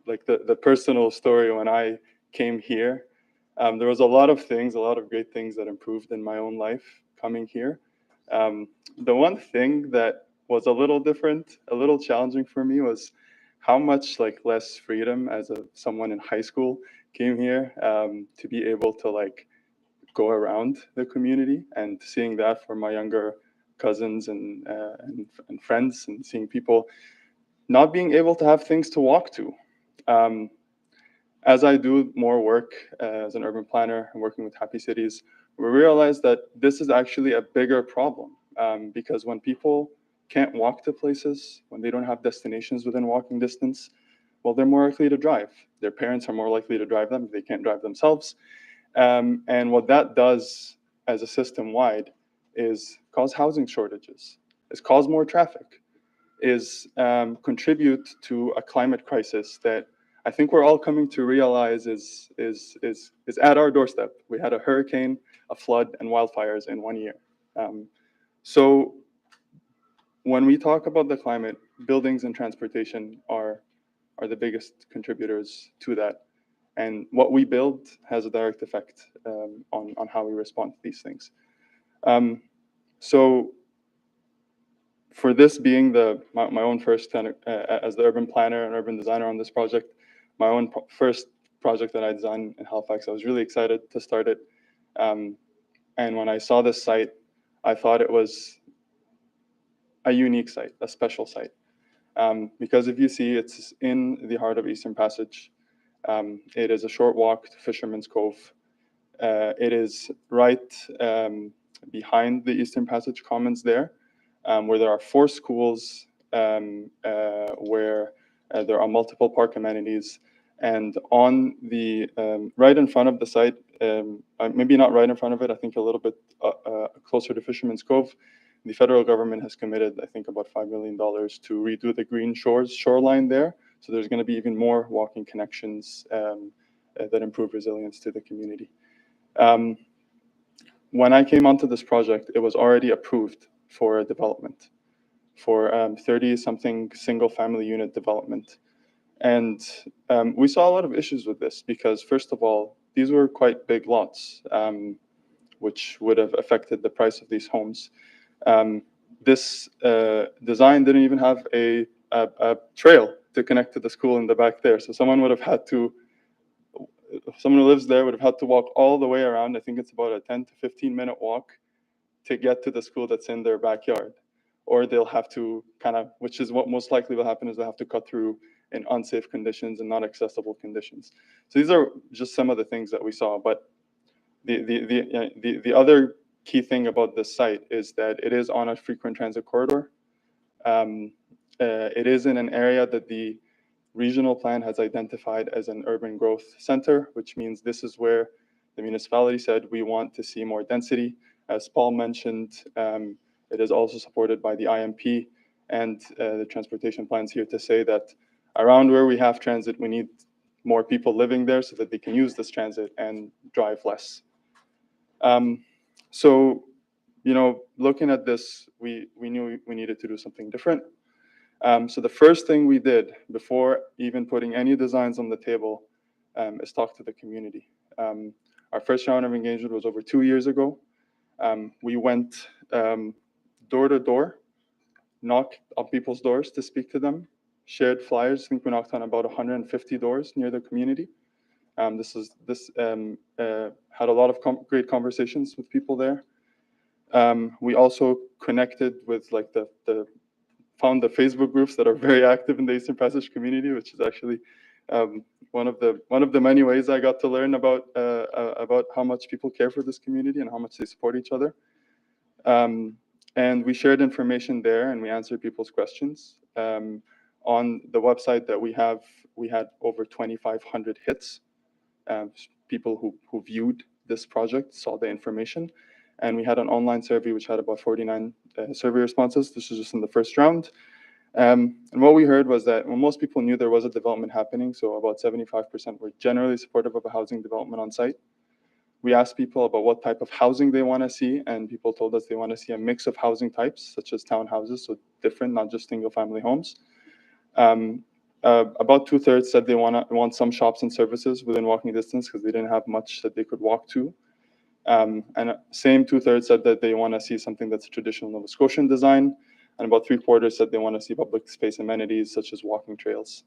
like the personal story when I came here, there was a lot of great things that improved in my own life coming here. The one thing that was a little different, a little challenging for me, was how much less freedom as someone in high school came here, to be able to go around the community, and seeing that for my younger cousins and friends, and seeing people not being able to have things to walk to. As I do more work as an urban planner and working with Happy Cities, we realize that this is actually a bigger problem, because when people can't walk to places, when they don't have destinations within walking distance, well, they're more likely to drive. Their parents are more likely to drive them if they can't drive themselves. And what that does as a system-wide is cause housing shortages, is cause more traffic, is contribute to a climate crisis that I think we're all coming to realize is at our doorstep. We had a hurricane, a flood, and wildfires in 1 year. So when we talk about the climate, buildings and transportation are the biggest contributors to that. And what we build has a direct effect on how we respond to these things. So for this being my own first as the urban planner and urban designer on this project, my own first project that I designed in Halifax, I was really excited to start it. And when I saw this site, I thought it was a unique site, a special site. Because if you see, it's in the heart of Eastern Passage. It is a short walk to Fisherman's Cove. It is right behind the Eastern Passage Commons there, where there are 4 schools, where there are multiple park amenities. And on the right in front of the site, maybe not right in front of it, I think a little bit closer to Fisherman's Cove, the federal government has committed, I think, about $5 million to redo the Green Shores shoreline there. So there's going to be even more walking connections that improve resilience to the community. When I came onto this project, it was already approved for development, for 30-something single-family unit development. And we saw a lot of issues with this because, first of all, these were quite big lots, which would have affected the price of these homes. This design didn't even have a trail to connect to the school in the back there. So someone who lives there would have had to walk all the way around. I think it's about a 10 to 15 minute walk to get to the school that's in their backyard. or they'll have to which is what most likely will happen, is they'll have to cut through in unsafe conditions and not accessible conditions. So these are just some of the things that we saw. But the other key thing about this site is that it is on a frequent transit corridor. It is in an area that the regional plan has identified as an urban growth center, which means this is where the municipality said we want to see more density. As Paul mentioned, it is also supported by the IMP and the transportation plans here to say that around where we have transit, we need more people living there so that they can use this transit and drive less. So, looking at this, we knew we needed to do something different. So the first thing we did before even putting any designs on the table is talk to the community. Our first round of engagement was over 2 years ago. We went door to door, knocked on people's doors to speak to them, shared flyers. I think we knocked on about 150 doors near the community. This had a lot of great conversations with people there. We also connected with found the Facebook groups that are very active in the Eastern Passage community, which is actually one of the many ways I got to learn about how much people care for this community and how much they support each other. And we shared information there, and we answered people's questions. On the website that we have, we had over 2,500 hits. People who viewed this project saw the information. And we had an online survey which had about 49 survey responses. This was just in the first round. And what we heard was that most people knew there was a development happening, so about 75% were generally supportive of a housing development on site. We asked people about what type of housing they want to see, and people told us they want to see a mix of housing types, such as townhouses, so different, not just single-family homes. About 2/3 said they want some shops and services within walking distance because they didn't have much that they could walk to. And same 2/3 said that they want to see something that's a traditional Nova Scotian design, and about 3/4 said they want to see public space amenities such as walking trails.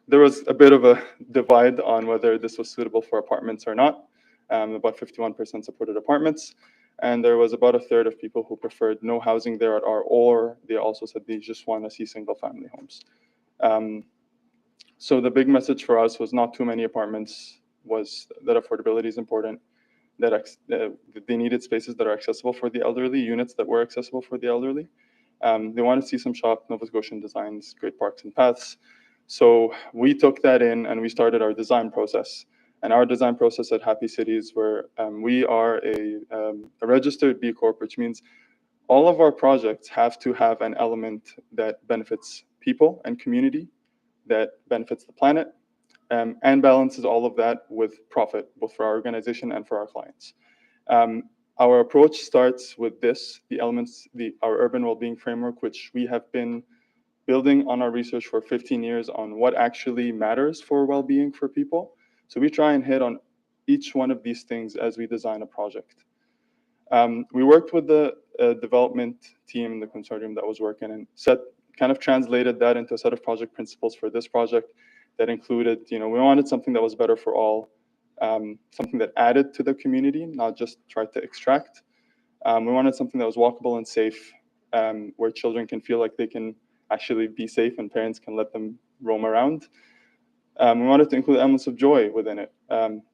There was a bit of a divide on whether this was suitable for apartments or not. About 51% supported apartments, and there was about 1/3 of people who preferred no housing there at all, or they also said they just want to see single-family homes. So the big message for us was not too many apartments, was that affordability is important, that they needed spaces that are accessible for the elderly, units that were accessible for the elderly. They want to see some shop Nova Scotian designs, great parks and paths. So we took that in and we started our design process. And our design process at Happy Cities, where we are a registered B Corp, which means all of our projects have to have an element that benefits people and community, that benefits the planet, and balances all of that with profit, both for our organization and for our clients. Our approach starts with the elements, our urban well-being framework, which we have been building on our research for 15 years on what actually matters for well-being for people. So we try and hit on each one of these things as we design a project. We worked with the development team, the consortium that was working, and kind of translated that into a set of project principles for this project that included, we wanted something that was better for all, something that added to the community, not just tried to extract. We wanted something that was walkable and safe, where children can feel like they can actually be safe and parents can let them roam around. We wanted to include elements of joy within it,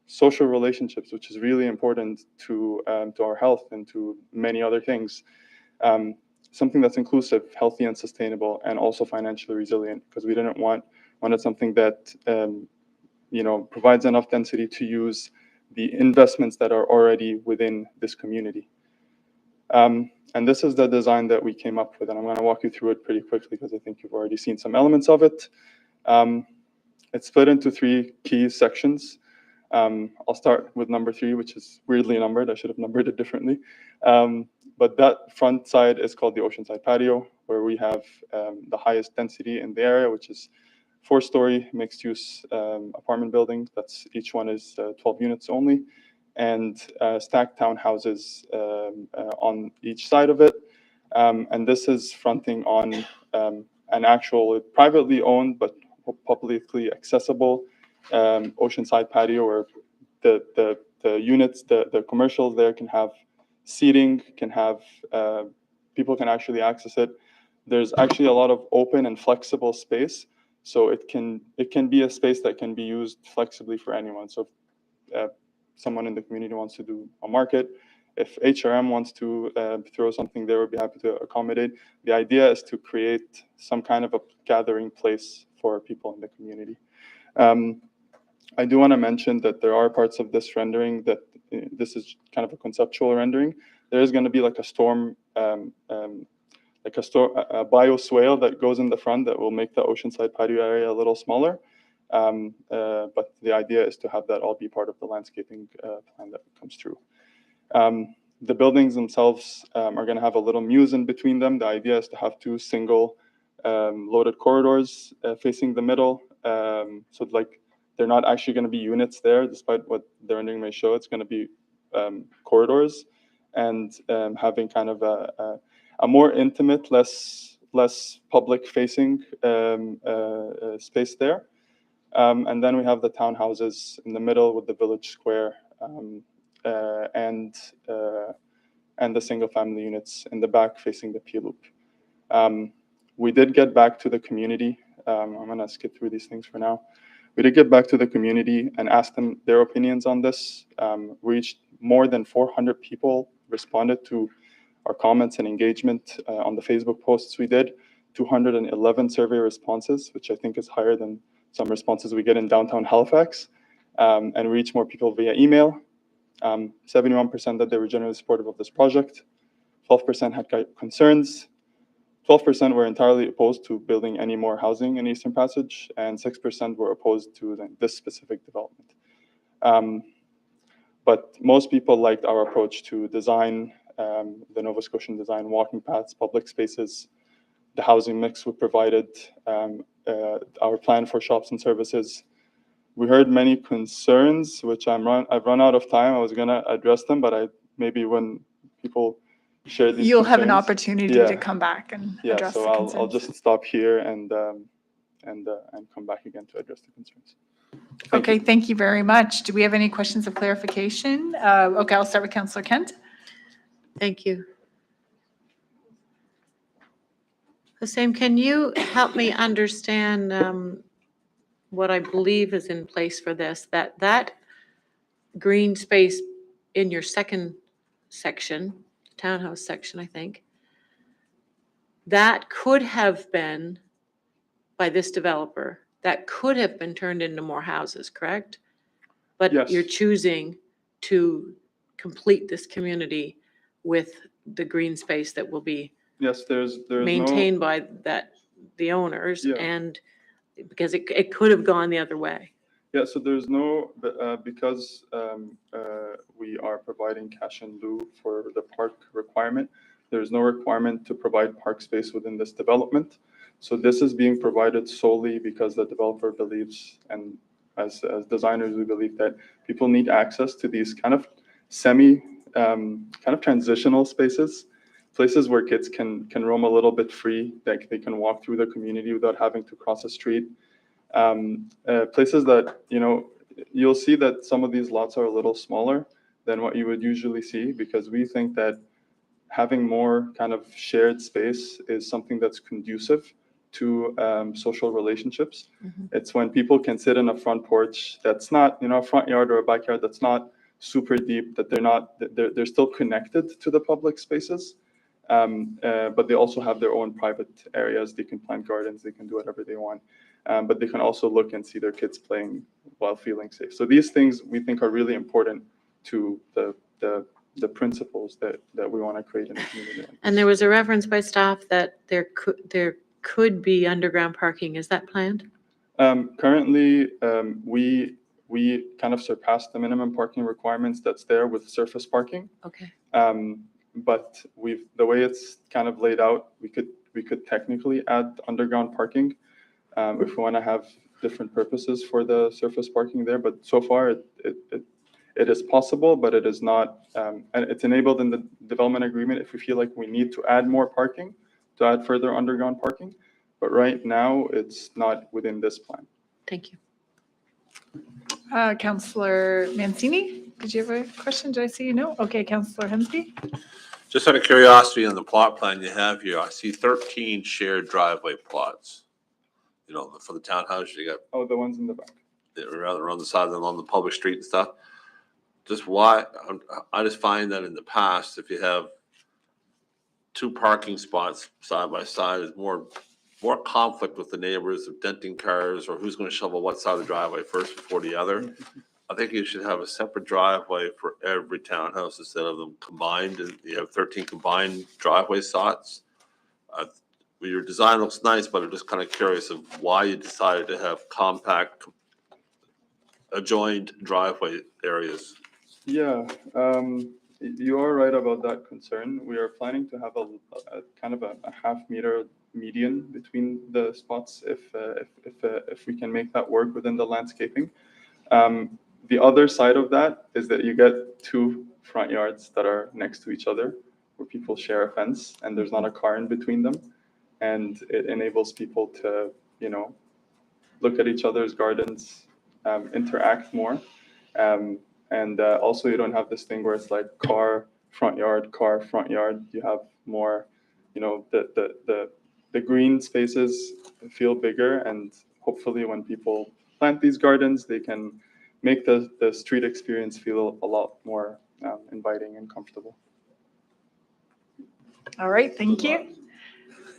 social relationships, which is really important to our health and to many other things. Something that's inclusive, healthy, and sustainable, and also financially resilient, because we wanted something that provides enough density to use the investments that are already within this community. And this is the design that we came up with, and I'm going to walk you through it pretty quickly because I think you've already seen some elements of it. It's split into 3 key sections. I'll start with number 3, which is weirdly numbered. I should have numbered it differently. But that front side is called the Oceanside Patio, where we have the highest density in the area, which is 4-story mixed-use apartment building. Each one is 12 units only, and stacked townhouses on each side of it. And this is fronting on an actual privately owned but publicly accessible oceanside patio, where the units, the commercials there can have seating, can have people can actually access it. There's actually a lot of open and flexible space, so it can be a space that can be used flexibly for anyone. So if someone in the community wants to do a market, if HRM wants to throw something there, we'd be happy to accommodate. The idea is to create some kind of a gathering place for people in the community. I do want to mention that there are parts of this rendering that this is kind of a conceptual rendering. There is going to be like a storm, like a bioswale that goes in the front that will make the oceanside patio area a little smaller. But the idea is to have that all be part of the landscaping plan that comes through. The buildings themselves are going to have a little mews in between them. The idea is to have two single loaded corridors facing the middle. So like they're not actually going to be units there, despite what the rendering may show. It's going to be corridors, and having kind of a more intimate, less public facing space there. And then we have the townhouses in the middle with the village square, and the single family units in the back facing the P loop. We did get back to the community. I'm going to skip through these things for now. We did get back to the community and ask them their opinions on this. Reached more than 400 people responded to our comments and engagement on the Facebook posts we did. 211 survey responses, which I think is higher than some responses we get in downtown Halifax, and reach more people via email. 71% that they were generally supportive of this project. 12% had concerns. 12% were entirely opposed to building any more housing in Eastern Passage, and 6% were opposed to this specific development. But most people liked our approach to design, the Nova Scotian design, walking paths, public spaces, the housing mix we provided, our plan for shops and services. We heard many concerns, which I've run out of time. I was going to address them, but maybe when people share these You'll have an concerns, opportunity to come back and address so the concerns. I'll just stop here and come back again to address the concerns. Thank you very much. Do we have any questions of clarification? Okay, I'll start with Councillor Kent. Thank you. Hussein, can you help me understand what I believe is in place for this? That green space in your second section, townhouse section, I think, that could have been, by this developer, that could have been turned into more houses, correct? But Yes. you're choosing to complete this community with the green space that will be Yes, there's maintained by the owners, Yeah. and because it could have gone the other way. Yeah, so there's no, because we are providing cash in lieu for the park requirement, there's no requirement to provide park space within this development. So this is being provided solely because the developer believes, and as designers, we believe that people need access to these kind of kind of transitional spaces, places where kids can roam a little bit free, like they can walk through the community without having to cross a street. Places that, you'll see that some of these lots are a little smaller than what you would usually see, because we think that having more kind of shared space is something that's conducive to social relationships. It's when people can sit in a front porch that's not, a front yard or a backyard that's not super deep, that they're still connected to the public spaces, but they also have their own private areas. They can plant gardens, they can do whatever they want. But they can also look and see their kids playing while feeling safe. So these things we think are really important to the principles that we want to create in the community. And there was a reference by staff that there could be underground parking. Is that planned? Currently, we kind of surpassed the minimum parking requirements that's there with surface parking. Okay. But the way it's kind of laid out, we could technically add underground parking if we want to have different purposes for the surface parking there. But so far, it is possible, but it is not, and it's enabled in the development agreement if we feel like we need to add more parking, to add further underground parking. But right now, it's not within this plan. Thank you. Councillor Mancini, did you have a question? Did I see you? No? Okay, Councillor Hemsby. Just out of curiosity, on the plot plan you have here, I see 13 shared driveway plots. You know, for the townhouse, you got Oh, the ones in the back. around the side along the public street and stuff. Just why, I just find that in the past, if you have two parking spots side by side, is more conflict with the neighbors of denting cars or who's gonna shovel what side of the driveway first before the other. I think you should have a separate driveway for every townhouse instead of them combined, and you have 13 combined driveway spots. Your design looks nice, but I'm just kind of curious of why you decided to have compact adjoined driveway areas. Yeah, you are right about that concern. We are planning to have a kind of a half-meter median between the spots if we can make that work within the landscaping. The other side of that is that you get two front yards that are next to each other where people share a fence and there's not a car in between them. And it enables people to, you know, look at each other's gardens, interact more. And also you don't have this thing where it's like car, front yard, car, front yard. You have more, you know, the green spaces feel bigger, and hopefully when people plant these gardens, they can make the street experience feel a lot more inviting and comfortable. All right, thank you.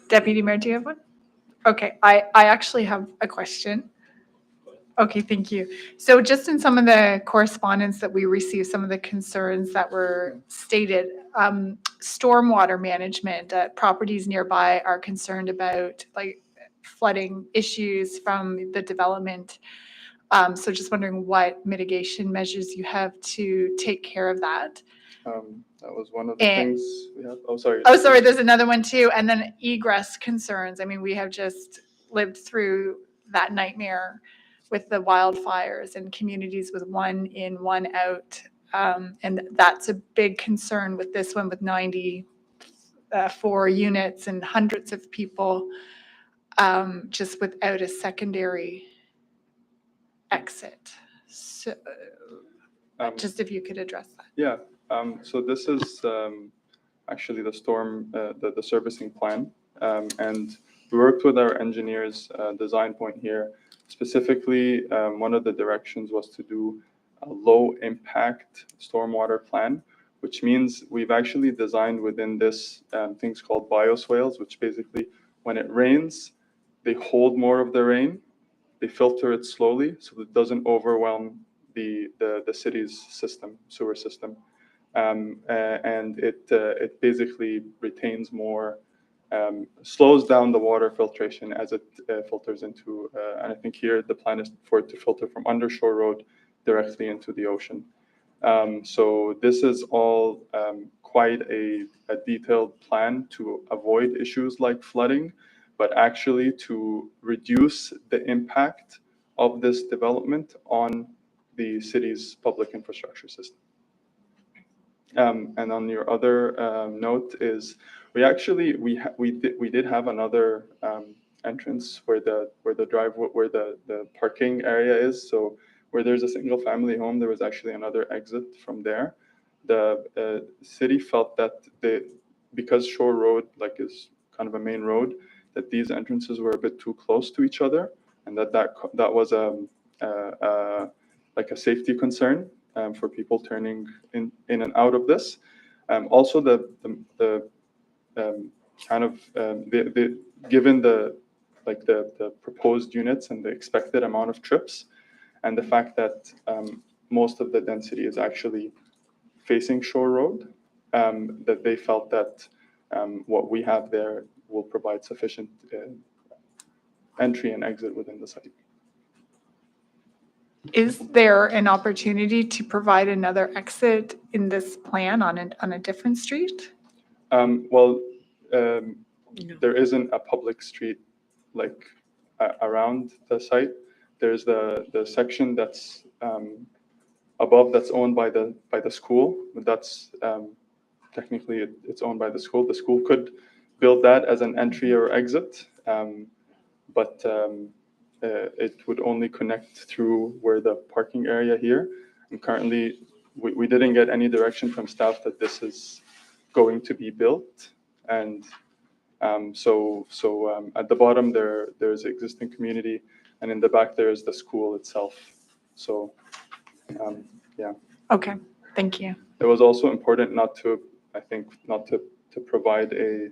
Deputy Mayor, do you have one? Okay, I actually have a question. Okay, thank you. So just in some of the correspondence that we received, some of the concerns that were stated, stormwater management, properties nearby are concerned about like flooding issues from the development. So just wondering what mitigation measures you have to take care of that. That was one of the And- things we have. Oh, sorry. Oh, sorry, there's another one too. And then egress concerns. I mean, we have just lived through that nightmare with the wildfires and communities with one in, one out. And that's a big concern with this one with 94 units and hundreds of people just without a secondary exit. So just if you could address that. Yeah, so this is actually the storm, the servicing plan. And we worked with our engineers, design point here. Specifically, one of the directions was to do a low impact stormwater plan, which means we've actually designed within this things called bioswales, which basically when it rains, they hold more of the rain, they filter it slowly so it doesn't overwhelm the city's system, sewer system. And it basically retains more, slows down the water filtration as it filters into, and I think here the plan is for it to filter from Undershore Road directly into the ocean. So this is all quite a detailed plan to avoid issues like flooding, but actually to reduce the impact of this development on the city's public infrastructure system. And on your other note is we actually we did have another entrance where the parking area is. So where there's a single family home, there was actually another exit from there. The city felt that because Shore Road is kind of a main road, that these entrances were a bit too close to each other, and that was like a safety concern for people turning in and out of this. Also, the kind of given the proposed units and the expected amount of trips, and the fact that most of the density is actually facing Shore Road, that they felt that what we have there will provide sufficient entry and exit within the site. Is there an opportunity to provide another exit in this plan on a different street? There isn't a public street around the site. There's the section that's above that's owned by the school. That's technically it's owned by the school. The school could build that as an entry or exit, but it would only connect through where the parking area here. And currently, we didn't get any direction from staff that this is going to be built. And at the bottom there's existing community, and in the back there's the school itself. So yeah. Okay, thank you. It was also important not to provide a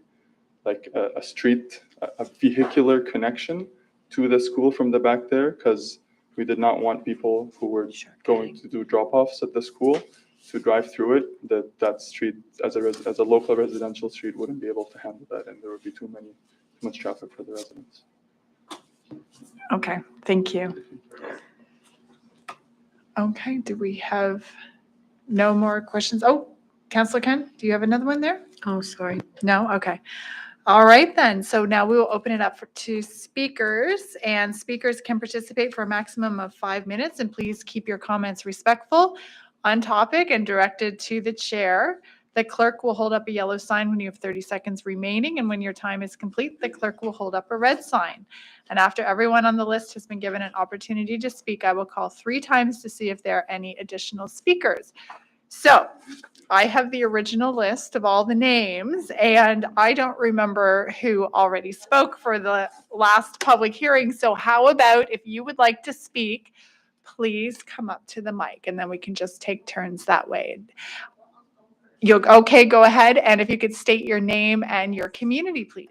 street, a vehicular connection to the school from the back there, because we did not want people who were going to do drop-offs at the school to drive through it. That street, as a local residential street, wouldn't be able to handle that, and there would be too much traffic for the residents. Okay, thank you. Okay, do we have no more questions? Oh, Councillor Ken, do you have another one there? Oh, sorry. No? Okay. All right then. So now we will open it up to speakers, and speakers can participate for a maximum of 5 minutes, and please keep your comments respectful, on topic, and directed to the chair. The clerk will hold up a yellow sign when you have 30 seconds remaining, and when your time is complete, the clerk will hold up a red sign. And after everyone on the list has been given an opportunity to speak, I will call 3 times to see if there are any additional speakers. So I have the original list of all the names, and I don't remember who already spoke for the last public hearing. So how about if you would like to speak, please come up to the mic, and then we can just take turns that way. Okay, go ahead. And if you could state your name and your community, please.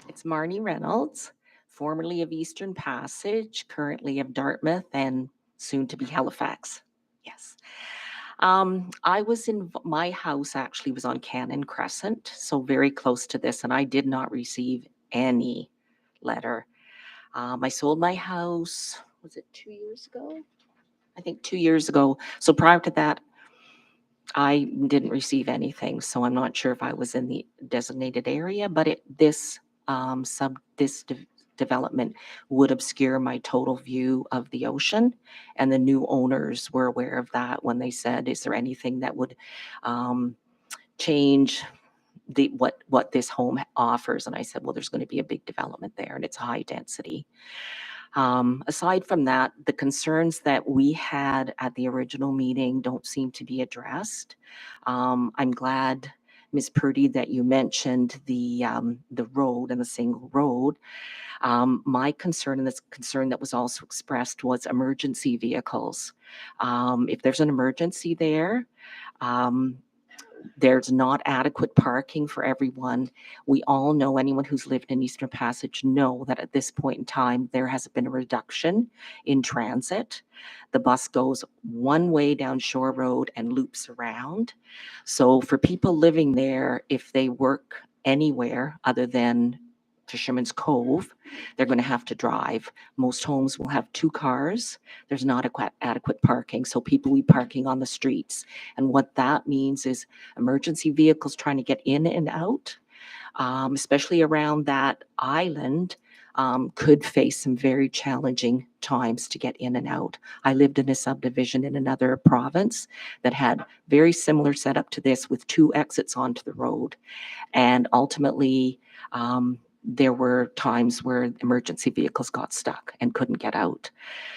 It's Marnie Reynolds, formerly of Eastern Passage, currently of Dartmouth, and soon to be Halifax. Yes. I was my house actually was on Cannon Crescent, so very close to this, and I did not receive any letter. I sold my house, was it 2 years ago? I think 2 years ago. So prior to that, I didn't receive anything, so I'm not sure if I was in the designated area, but this development would obscure my total view of the ocean, and the new owners were aware of that when they said, "Is there anything that would change what this home offers?" And I said, "Well, there's going to be a big development there, and it's high density." Aside from that, the concerns that we had at the original meeting don't seem to be addressed. I'm glad, Ms. Purdy, that you mentioned the road and the single road. My concern, and this concern that was also expressed, was emergency vehicles. If there's an emergency there, there's not adequate parking for everyone. We all know, anyone who's lived in Eastern Passage know that at this point in time, there has been a reduction in transit. The bus goes one way down Shore Road and loops around. So for people living there, if they work anywhere other than Fisherman's Cove, they're going to have to drive. Most homes will have 2 cars. There's not adequate parking, so people will be parking on the streets. And what that means is emergency vehicles trying to get in and out, especially around that island, could face some very challenging times to get in and out. I lived in a subdivision in another province that had very similar setup to this, with 2 exits onto the road. And ultimately, there were times where emergency vehicles got stuck and couldn't get out.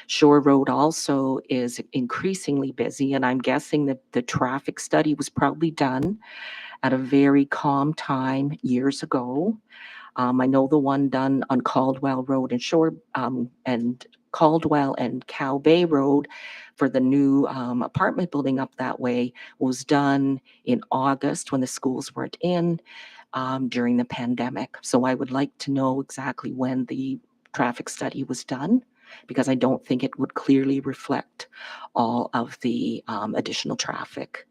Shore Road also is increasingly busy, and I'm guessing that the traffic study was probably done at a very calm time years ago. I know the one done on Caldwell Road and Caldwell and Cow Bay Road for the new apartment building up that way was done in August when the schools weren't in. During the pandemic. So I would like to know exactly when the traffic study was done, because I don't think it would clearly reflect all of the additional traffic.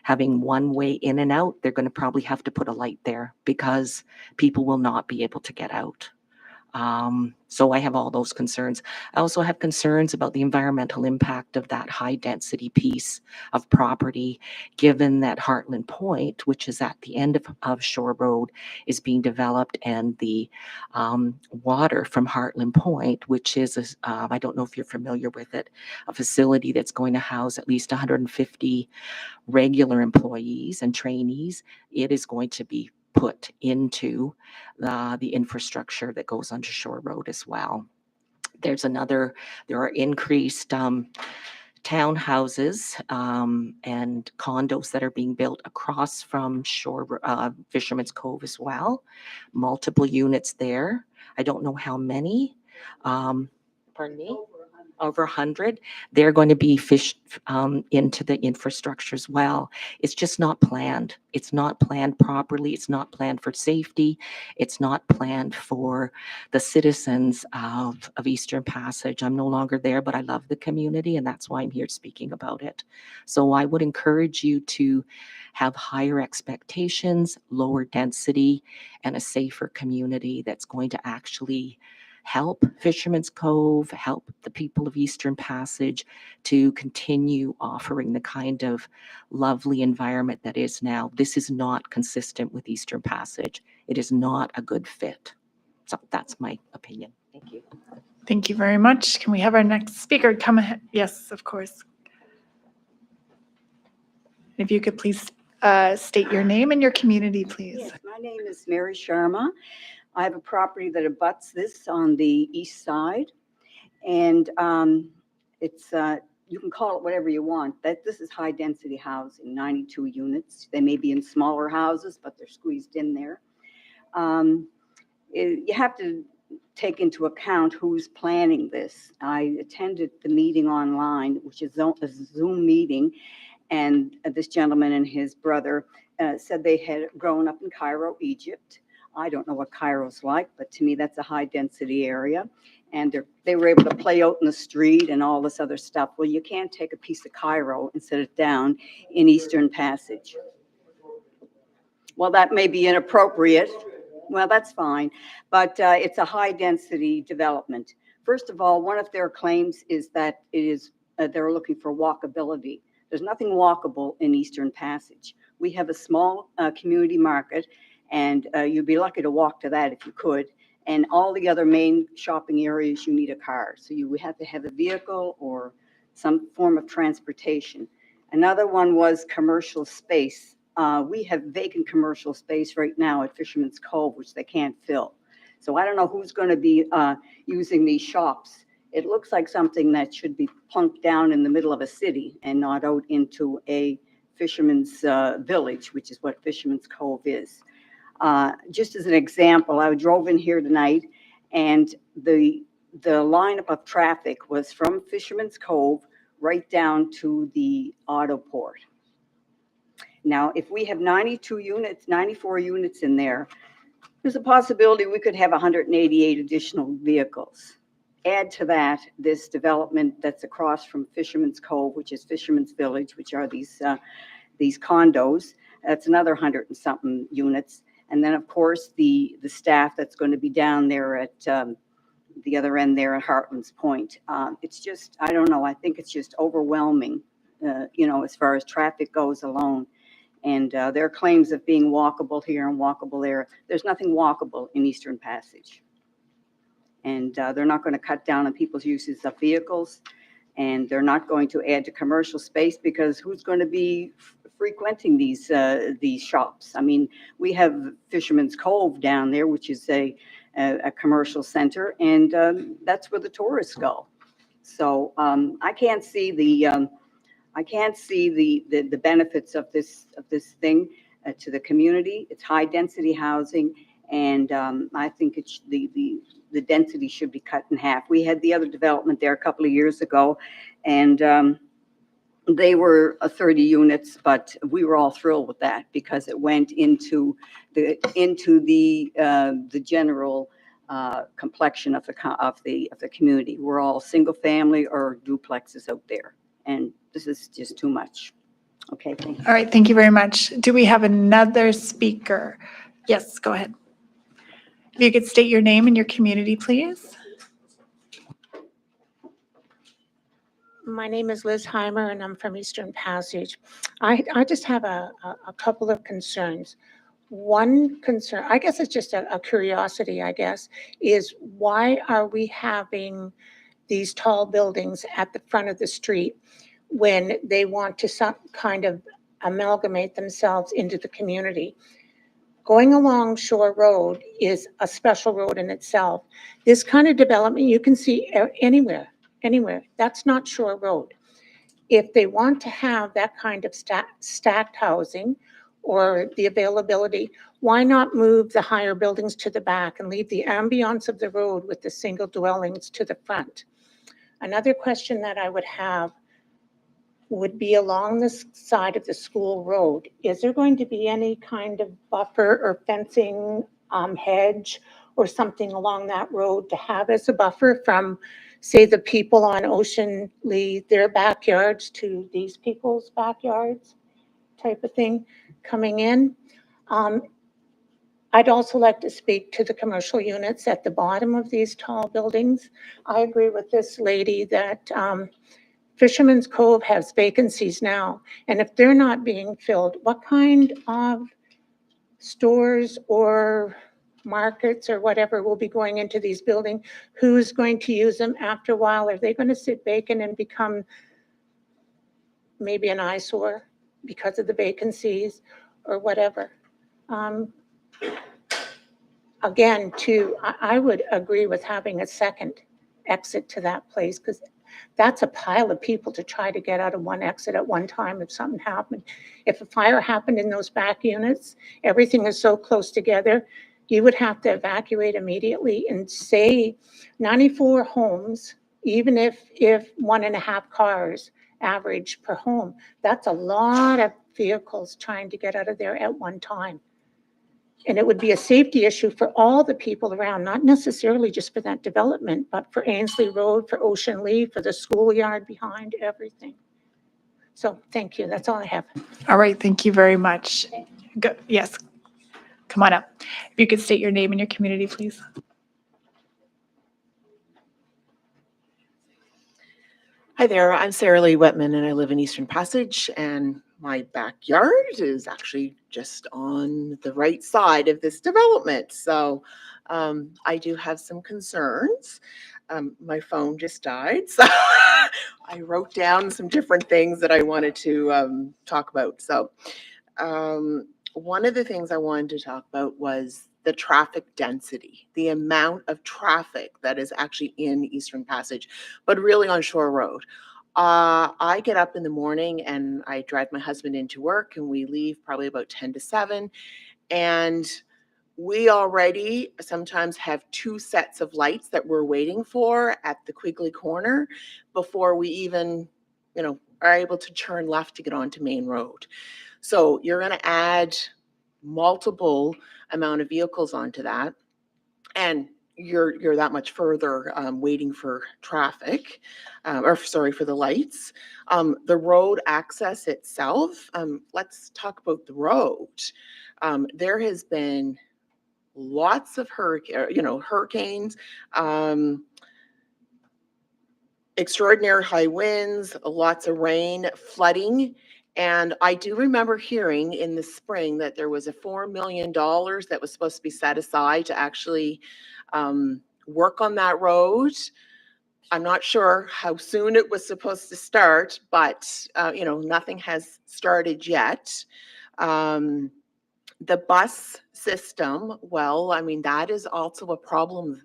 Having one way in and out, they're going to probably have to put a light there because people will not be able to get out. So I have all those concerns. I also have concerns about the environmental impact of that high density piece of property, given that Heartland Point, which is at the end of Shore Road, is being developed, and the water from Heartland Point, which is, I don't know if you're familiar with it, a facility that's going to house at least 150 regular employees and trainees. It is going to be put into the infrastructure that goes onto Shore Road as well. There are increased townhouses and condos that are being built across from Fisherman's Cove as well. Multiple units there. I don't know how many. Pardon me? Over 100. They're going to be fished into the infrastructure as well. It's just not planned. It's not planned properly. It's not planned for safety. It's not planned for the citizens of Eastern Passage. I'm no longer there, but I love the community, and that's why I'm here speaking about it. So I would encourage you to have higher expectations, lower density, and a safer community that's going to actually help Fisherman's Cove, help the people of Eastern Passage to continue offering the kind of lovely environment that is now. This is not consistent with Eastern Passage. It is not a good fit. So that's my opinion. Thank you. Thank you very much. Can we have our next speaker come ahead? Yes, of course. If you could please state your name and your community, please. Yes, my name is Mary Sharma. I have a property that abuts this on the east side, and it's you can call it whatever you want. This is high density housing, 92 units. They may be in smaller houses, but they're squeezed in there. You have to take into account who's planning this. I attended the meeting online, which is a Zoom meeting, and this gentleman and his brother said they had grown up in Cairo, Egypt. I don't know what Cairo's like, but to me, that's a high density area. And they were able to play out in the street and all this other stuff. Well, you can't take a piece of Cairo and set it down in Eastern Passage. Well, that may be inappropriate. Well, that's fine, but it's a high density development. First of all, one of their claims is that they're looking for walkability. There's nothing walkable in Eastern Passage. We have a small community market, and you'd be lucky to walk to that if you could. And all the other main shopping areas, you need a car. So you would have to have a vehicle or some form of transportation. Another one was commercial space. We have vacant commercial space right now at Fisherman's Cove, which they can't fill. So I don't know who's going to be using these shops. It looks like something that should be plunked down in the middle of a city and not out into a fisherman's village, which is what Fisherman's Cove is. Just as an example, I drove in here tonight, and the lineup of traffic was from Fisherman's Cove right down to the auto port. Now, if we have 92 units, 94 units in there, there's a possibility we could have 188 additional vehicles. Add to that this development that's across from Fisherman's Cove, which is Fisherman's Village, which are these condos. That's another 100 and something units. And then, of course, the staff that's going to be down there at the other end there at Hartland's Point. It's just, I don't know, I think it's just overwhelming, as far as traffic goes alone. And their claims of being walkable here and walkable there, there's nothing walkable in Eastern Passage. And they're not going to cut down on people's uses of vehicles. And they're not going to add to commercial space, because who's going to be frequenting these shops? I mean, we have Fisherman's Cove down there, which is a commercial center, and that's where the tourists go. So I can't see the benefits of this thing to the community. It's high density housing, and I think it's the density should be cut in half. We had the other development there a couple of years ago, and they were 30 units, but we were all thrilled with that because it went into the general complexion of the community. We're all single family or duplexes out there, and this is just too much. Okay, thank you. All right, thank you very much. Do we have another speaker? Yes, go ahead. If you could state your name and your community, please. My name is Liz Heimer, and I'm from Eastern Passage. I just have a couple of concerns. One concern, I guess it's just a curiosity, I guess, is why are we having these tall buildings at the front of the street when they want to some kind of amalgamate themselves into the community? Going along Shore Road is a special road in itself. This kind of development you can see anywhere. That's not Shore Road. if they want to have that kind of stacked housing or the availability, why not move the higher buildings to the back and leave the ambiance of the road with the single dwellings to the front? Another question that I would have would be along this side of the school road. Is there going to be any kind of buffer or fencing, hedge or something along that road to have as a buffer from, say, the people on Ocean Lee, their backyards to these people's backyards type of thing coming in? I'd also like to speak to the commercial units at the bottom of these tall buildings. I agree with this lady that Fisherman's Cove has vacancies now, and if they're not being filled, what kind of stores or markets or whatever will be going into these buildings? Who's going to use them after a while? Are they going to sit vacant and become maybe an eyesore because of the vacancies or whatever? Again, too, I would agree with having a second exit to that place, because that's a pile of people to try to get out of one exit at one time if something happened. If a fire happened in those back units, everything is so close together, you would have to evacuate immediately. And say 94 homes, even if 1.5 cars average per home, that's a lot of vehicles trying to get out of there at one time. And it would be a safety issue for all the people around, not necessarily just for that development, but for Ainsley Road, for Ocean Lee, for the schoolyard behind, everything. So thank you. That's all I have. All right, thank you very much. Yes, come on up. If you could state your name and your community, please. Hi there, I'm Sarah Lee Wetman and I live in Eastern Passage, and my backyard is actually just on the right side of this development. So I do have some concerns. My phone just died, so I wrote down some different things that I wanted to talk about. So one of the things I wanted to talk about was the traffic density, the amount of traffic that is actually in Eastern Passage, but really on Shore Road. I get up in the morning and I drive my husband into work, and we leave probably about 10 to 7. And we already sometimes have 2 sets of lights that we're waiting for at the Quigley corner before we even, are able to turn left to get onto Main Road. So you're going to add multiple amount of vehicles onto that, and you're that much further waiting for traffic, for the lights. The road access itself, let's talk about the road. There has been lots of hurricanes, extraordinary high winds, lots of rain, flooding. And I do remember hearing in the spring that there was a $4 million that was supposed to be set aside to actually work on that road. I'm not sure how soon it was supposed to start, but nothing has started yet. The bus system, well, that is also a problem.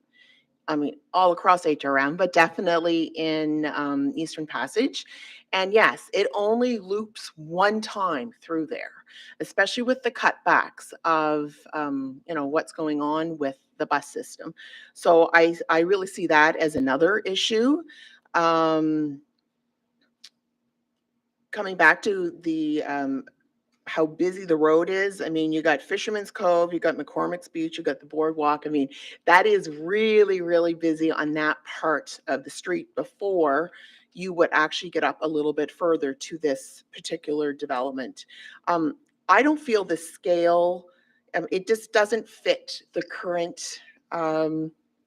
All across HRM, but definitely in Eastern Passage. And yes, it only loops one time through there, especially with the cutbacks of, what's going on with the bus system. So I really see that as another issue. Coming back to the how busy the road is. You got Fisherman's Cove, you got McCormick's Beach, you got the boardwalk. That is really, really busy on that part of the street before you would actually get up a little bit further to this particular development. I don't feel the scale, it just doesn't fit the current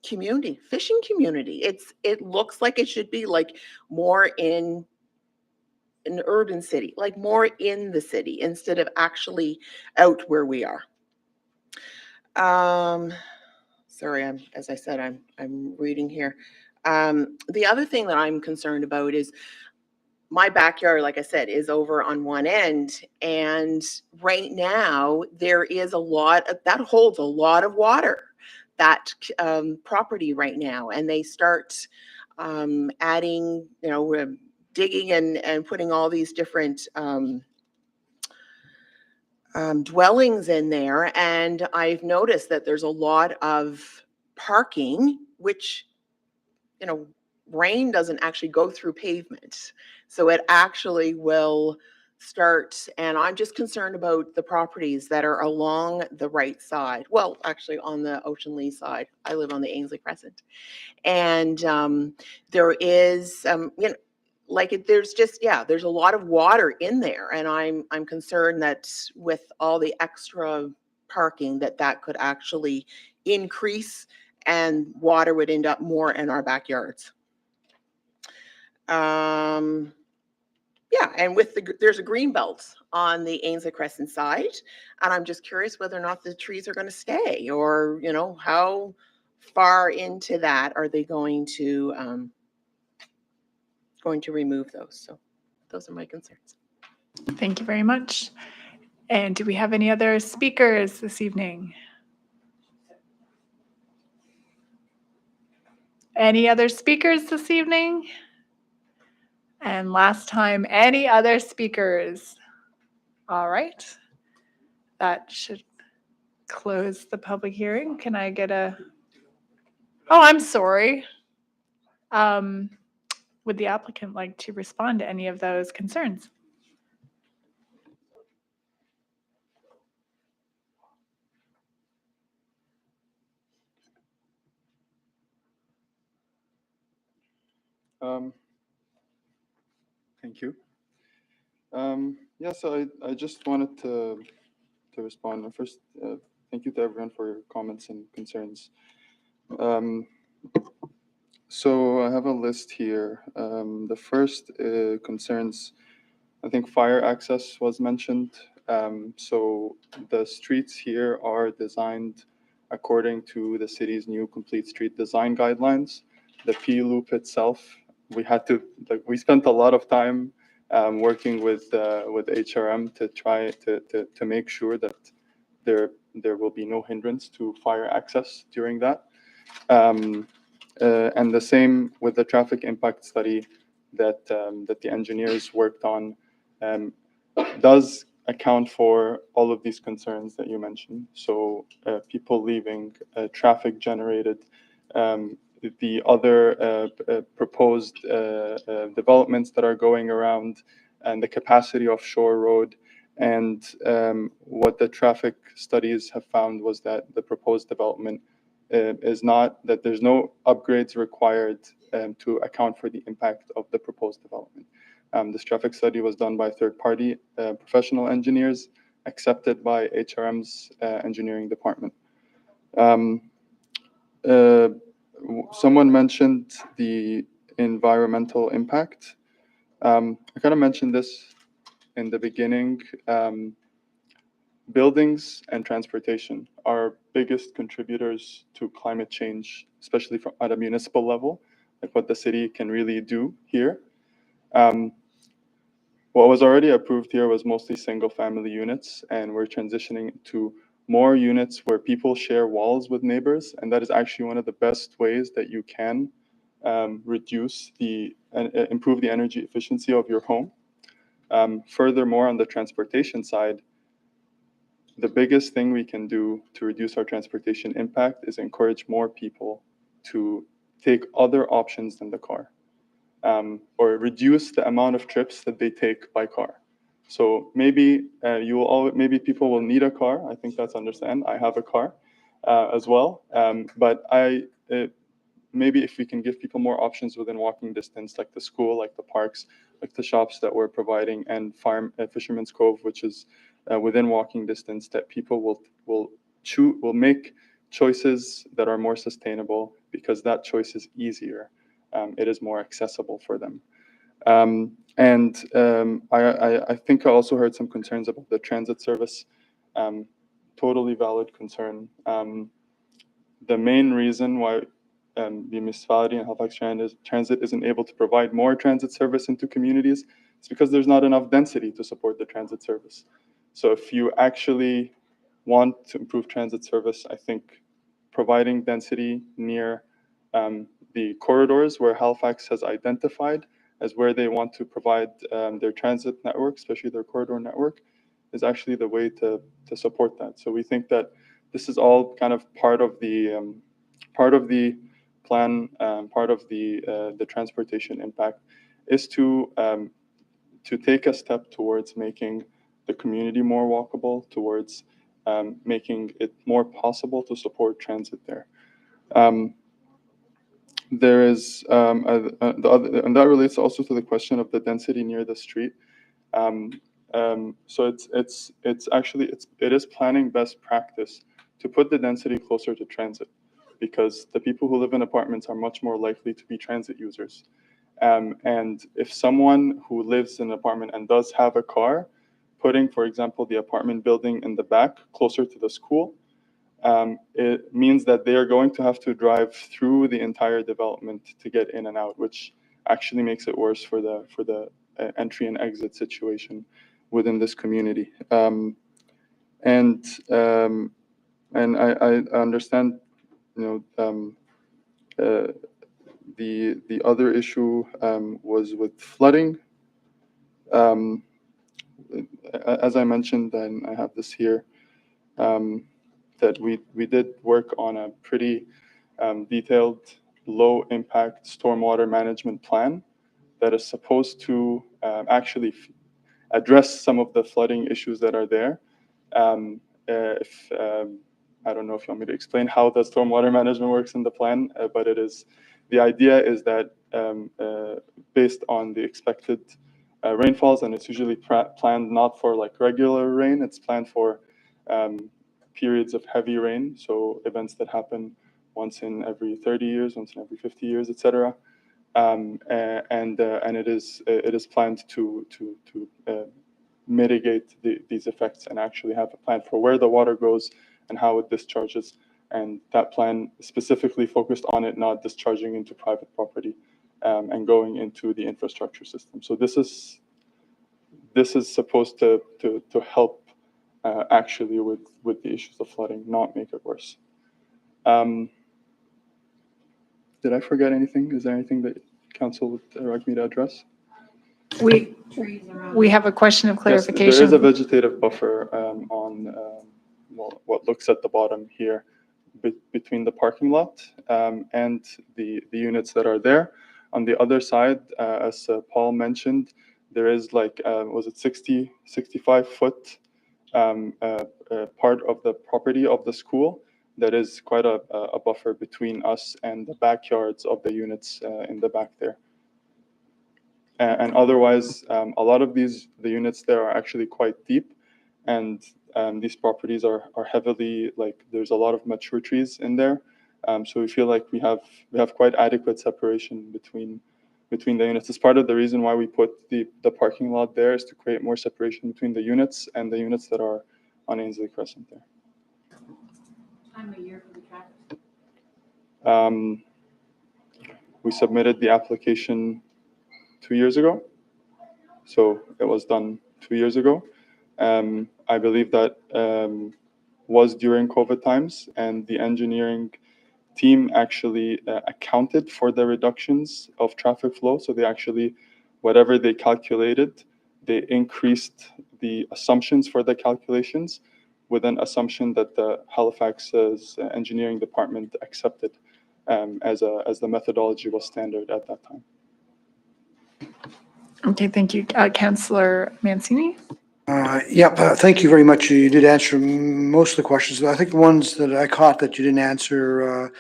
community, fishing community. It looks like it should be like more in an urban city, like more in the city instead of actually out where we are. Sorry, as I said, I'm reading here. The other thing that I'm concerned about is my backyard, like I said, is over on one end, and right now there is that holds a lot of water, that property right now, and they start adding, digging and putting all these different dwellings in there. And I've noticed that there's a lot of parking, which, you know, rain doesn't actually go through pavement. So it actually will start, and I'm just concerned about the properties that are along the right side. Well, actually on the Ocean Lee side. I live on the Ainsley Crescent. And there is, you know, there's just, yeah, there's a lot of water in there. And I'm concerned that with all the extra parking that could actually increase and water would end up more in our backyards. Yeah, and there's a green belt on the Ainsley Crescent side, and I'm just curious whether or not the trees are going to stay, or, you know, how far into that are they going to remove those? So those are my concerns. Thank you very much. And do we have any other speakers this evening? Any other speakers this evening? And last time, any other speakers? All right. That should close the public hearing. Can I get a... Oh, I'm sorry. Would the applicant like to respond to any of those concerns? Thank you. Yeah, so I just wanted to respond. And first, thank you to everyone for your comments and concerns. So I have a list here. The first concerns, I think fire access was mentioned. So the streets here are designed according to the city's new complete street design guidelines. The P loop itself, we we spent a lot of time working with HRM to try to make sure that there will be no hindrance to fire access during that. And the same with the traffic impact study that the engineers worked on, does account for all of these concerns that you mentioned. So people leaving, traffic generated, the other proposed developments that are going around, and the capacity of Shore Road. And what the traffic studies have found was that the proposed development is not, that there's no upgrades required to account for the impact of the proposed development. This traffic study was done by third-party professional engineers, accepted by HRM's engineering department. Someone mentioned the environmental impact. I kind of mentioned this in the beginning. Buildings and transportation are biggest contributors to climate change, especially at a municipal level, like what the city can really do here. What was already approved here was mostly single-family units, and we're transitioning to more units where people share walls with neighbors, and that is actually one of the best ways that you can improve the energy efficiency of your home. Furthermore, on the transportation side, the biggest thing we can do to reduce our transportation impact is encourage more people to take other options than the car, or reduce the amount of trips that they take by car. So maybe maybe people will need a car. I think that's understand. I have a car as well, but maybe if we can give people more options within walking distance, like the school, like the parks, like the shops that we're providing, and Fisherman's Cove, which is within walking distance, that people will make choices that are more sustainable, because that choice is easier. It is more accessible for them. I think I also heard some concerns about the transit service. Totally valid concern. The main reason why the municipality and Halifax Transit isn't able to provide more transit service into communities is because there's not enough density to support the transit service. So if you actually want to improve transit service, I think providing density near the corridors where Halifax has identified as where they want to provide their transit network, especially their corridor network, is actually the way to support that. So we think that this is all kind of part of the plan, part of the transportation impact, is to take a step towards making the community more walkable, towards making it more possible to support transit there. There is and that relates also to the question of the density near the street. So it is planning best practice to put the density closer to transit, because the people who live in apartments are much more likely to be transit users. And if someone who lives in an apartment and does have a car, putting, for example, the apartment building in the back closer to the school, it means that they are going to have to drive through the entire development to get in and out, which actually makes it worse for the entry and exit situation within this community. And I understand, the other issue was with flooding. As I mentioned, and I have this here, that we did work on a pretty detailed low impact stormwater management plan that is supposed to actually address some of the flooding issues that are there. I don't know if you want me to explain how the stormwater management works in the plan, but the idea is that based on the expected rainfalls, and it's usually planned not for like regular rain, it's planned for periods of heavy rain, so events that happen once in every 30 years, once in every 50 years, etc. And it is planned to mitigate these effects and actually have a plan for where the water goes and how it discharges. And that plan specifically focused on it not discharging into private property and going into the infrastructure system. So this is supposed to help actually with the issues of flooding, not make it worse. Did I forget anything? Is there anything that council would like me to address? We have a question of clarification. Yes, there is a vegetative buffer on what looks at the bottom here between the parking lot and the units that are there. On the other side, as Paul mentioned, there is like, was it 65 foot part of the property of the school that is quite a buffer between us and the backyards of the units in the back there. And otherwise, a lot of the units there are actually quite deep, and these properties are heavily, like, there's a lot of mature trees in there. So we feel like we have quite adequate separation between the units. It's part of the reason why we put the parking lot there, is to create more separation between the units and the units that are on Ainsley Crescent there. Time of year for the traffic. We submitted the application 2 years ago. So it was done 2 years ago. I believe that was during COVID times, and the engineering team actually accounted for the reductions of traffic flow. So they actually, whatever they calculated, they increased the assumptions for the calculations with an assumption that the Halifax's engineering department accepted as the methodology was standard at that time. Okay, thank you. Councillor Mancini? Thank you very much. You did answer most of the questions. I think the ones that I caught that you didn't answer,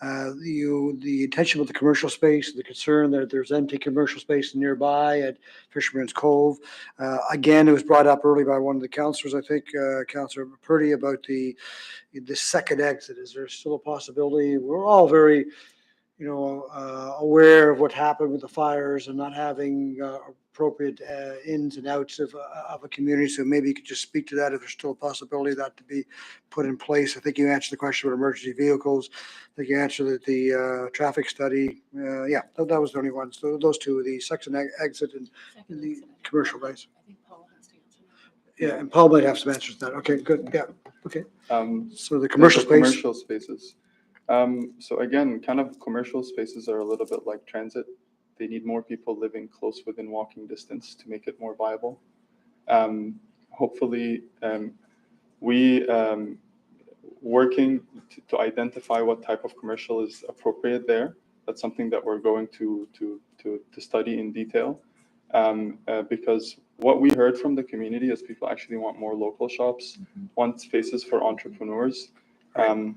the attention with the commercial space, the concern that there's empty commercial space nearby at Fisherman's Cove. Again, it was brought up early by one of the councillors, I think, Councillor Purdy, about the second exit. Is there still a possibility? We're all very, aware of what happened with the fires and not having appropriate ins and outs of a community. So maybe you could just speak to that, if there's still a possibility of that to be put in place. I think you answered the question about emergency vehicles. I think you answered the traffic study. That was the only ones. So those two, the second exit and the commercial base. Yeah, and Paul might have some answers to that. Okay, good. Yeah, okay. So the commercial space. Commercial spaces. So again, kind of commercial spaces are a little bit like transit they need more people living close within walking distance to make it more viable. Hopefully, we working to identify what type of commercial is appropriate there. That's something that we're going to study in detail, because what we heard from the community is people actually want more local shops, want spaces for entrepreneurs.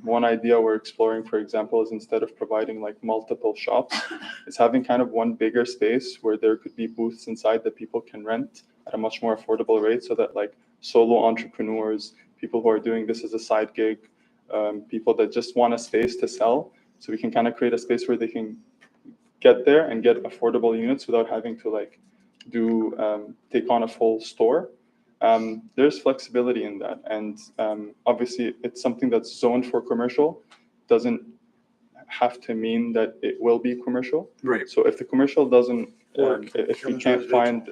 One idea we're exploring, for example, is instead of providing like multiple shops, is having kind of one bigger space where there could be booths inside that people can rent at a much more affordable rate, so that like solo entrepreneurs, people who are doing this as a side gig, people that just want a space to sell, so we can kind of create a space where they can get there and get affordable units without having to like take on a full store. There's flexibility in that, and obviously it's something that's zoned for commercial, doesn't have to mean that it will be commercial. Right. So if the commercial doesn't, if we becomes can't find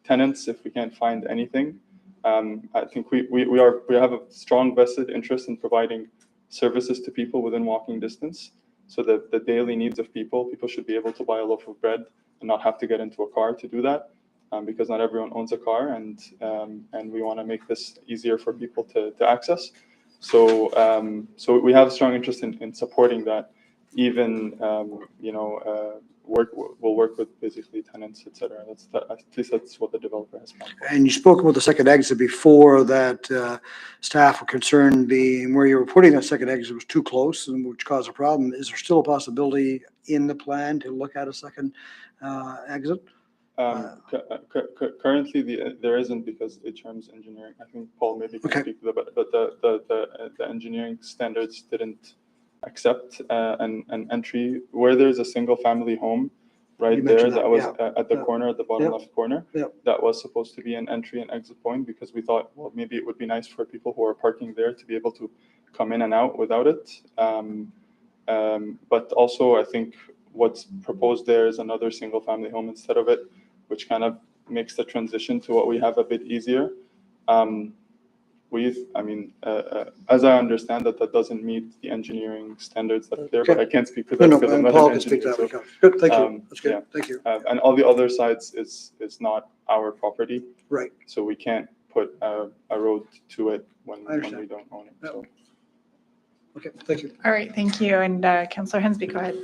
tenants, if we can't find anything, I think we have a strong vested interest in providing services to people within walking distance, so that the daily needs of people should be able to buy a loaf of bread and not have to get into a car to do that, because not everyone owns a car, and we want to make this easier for people to access. So so we have a strong interest in supporting that, even we'll work with basically tenants, etc. At least that's what the developer has planned for. And you spoke about the second exit before, that staff were concerned being where you were putting that second exit was too close, and which caused a problem. Is there still a possibility in the plan to look at a second exit? Currently, there isn't, because HRM's engineering. I think Paul maybe can speak to that, but the engineering standards didn't accept an entry where there's a single family home right there that was at the corner, at the bottom left corner. That was supposed to be an entry and exit point, because we thought, well, maybe it would be nice for people who are parking there to be able to come in and out without it. But also, I think what's proposed there is another single family home instead of it, which kind of makes the transition to what we have a bit easier. As I understand that doesn't meet the engineering standards that are there, but I can't speak to that because I'm not Paul an can speak to engineer. that. Good, thank you. That's good. Thank you. And all the other sides is not our property. Right. So we can't put a road to it when we don't own it. So. Okay, thank you. All right, thank you. And Councillor Hensby, go ahead.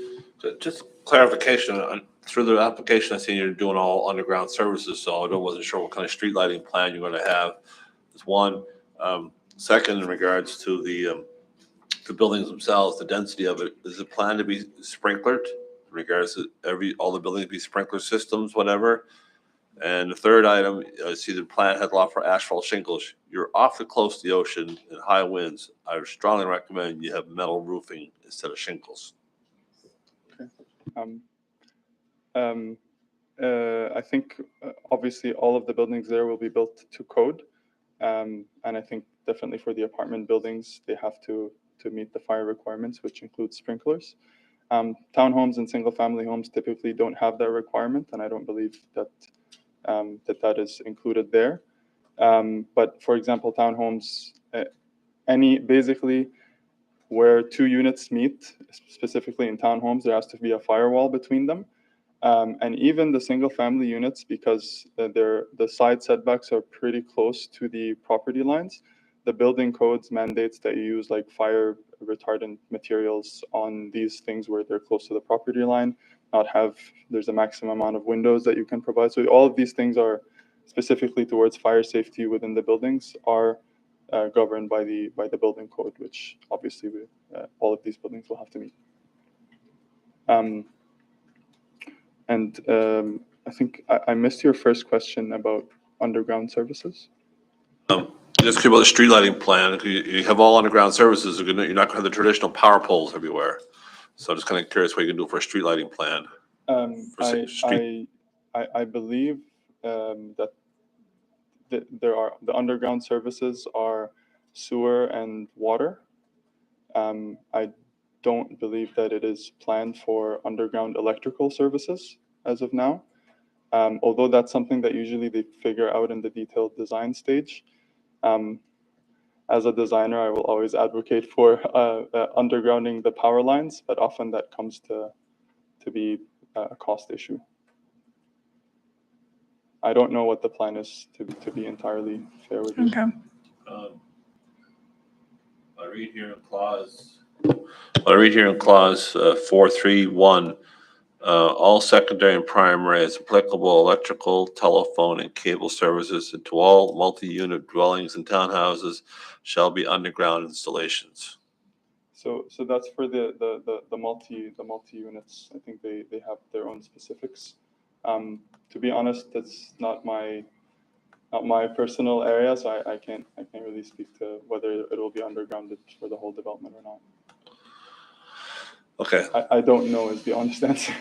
Just clarification, through the application, I see you're doing all underground services, so I wasn't sure what kind of street lighting plan you're gonna have. That's one. Second, in regards to the buildings themselves, the density of it, is it planned to be sprinklered? In regards to all the buildings be sprinkler systems, whatever? And the third item, I see the plan had a lot for asphalt shingles. You're awfully close to the ocean and high winds. I would strongly recommend you have metal roofing instead of shingles. I think obviously all of the buildings there will be built to code, and I think definitely for the apartment buildings they have to meet the fire requirements, which includes sprinklers. Townhomes and single-family homes typically don't have that requirement, and I don't believe that that is included there. But for example, townhomes, basically where two units meet, specifically in townhomes, there has to be a firewall between them. And even the single family units, because the side setbacks are pretty close to the property lines, the building codes mandates that you use like fire retardant materials on these things where they're close to the property line, there's a maximum amount of windows that you can provide. So all of these things are specifically towards fire safety within the buildings are governed by the building code, which obviously all of these buildings will have to meet. And I think I missed your first question about underground services. Just about the street lighting plan. You have all underground services. You're not going to have the traditional power poles everywhere. So I'm just kind of curious what you can do for a street lighting plan. I believe that the underground services are sewer and water. I don't believe that it is planned for underground electrical services as of now. Although that's something that usually they figure out in the detailed design stage. As a designer, I will always advocate for undergrounding the power lines, but often that comes to be a cost issue. I don't know what the plan is, to be entirely fair with you. Okay. I read here in clause 431, all secondary and primary as applicable electrical, telephone, and cable services into all multi-unit dwellings and townhouses shall be underground installations. So that's for the multi units. I think they have their own specifics. To be honest, that's not my personal area, so I can't really speak to whether it will be undergrounded for the whole development or not. Okay. I don't know is the honest answer.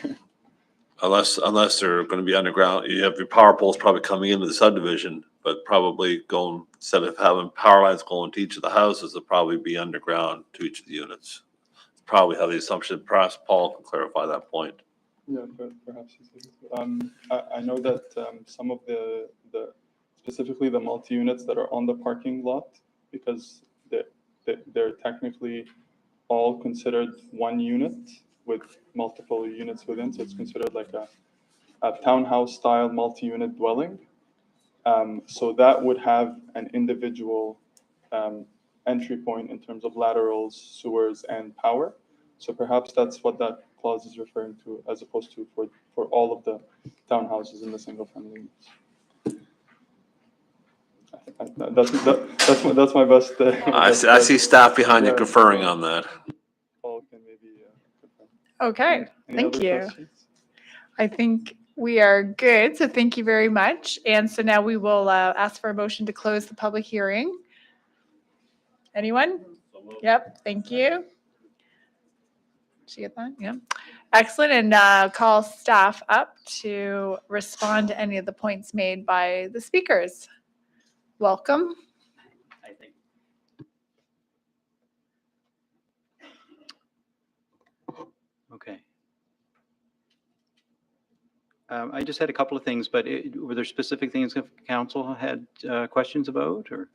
Unless they're going to be underground, you have your power poles probably coming into the subdivision, but probably going, instead of having power lines going to each of the houses, they'll probably be underground to each of the units. It's probably how the assumption, perhaps Paul can clarify that point. Yeah, perhaps. I know that some of the specifically the multi-units that are on the parking lot, because they're technically all considered one unit with multiple units within, so it's considered like a townhouse style multi-unit dwelling. So that would have an individual entry point in terms of laterals, sewers, and power. So perhaps that's what that clause is referring to, as opposed to for all of the townhouses in the single family units. That's my best. I see staff behind you conferring on that. Paul can maybe confirm. Okay, Any thank other you. questions? I think we are good, so thank you very much. And so now we will ask for a motion to close the public hearing. Anyone? Yep, thank you. Did you get that? Yeah. Excellent, and call staff up to respond to any of the points made by the speakers. Welcome. I think. Okay. I just had a couple of things, but were there specific things that council had questions about, or?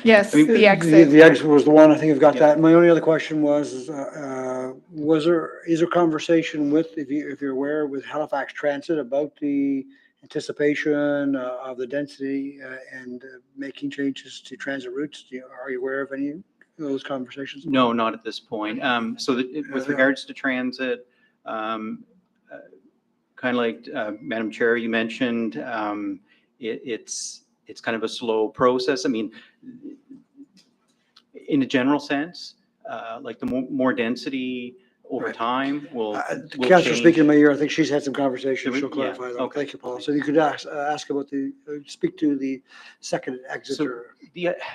Yes, I mean, the exit. The exit was the one, I think I've got Yeah. that. My only other question was, is there conversation with, if you're aware, with Halifax Transit about the anticipation of the density and making changes to transit routes? Are you aware of any of those conversations? No, not at this point. So with regards to transit, kind of like Madam Chair, you mentioned, it's kind of a slow process. I mean, in a general sense, like the more density over Right. time will Councillor change. speaking in my ear, I think she's had some conversations. She'll Yeah, clarify that. okay. Thank you, Paul. So you could ask about speak to the second exit So or.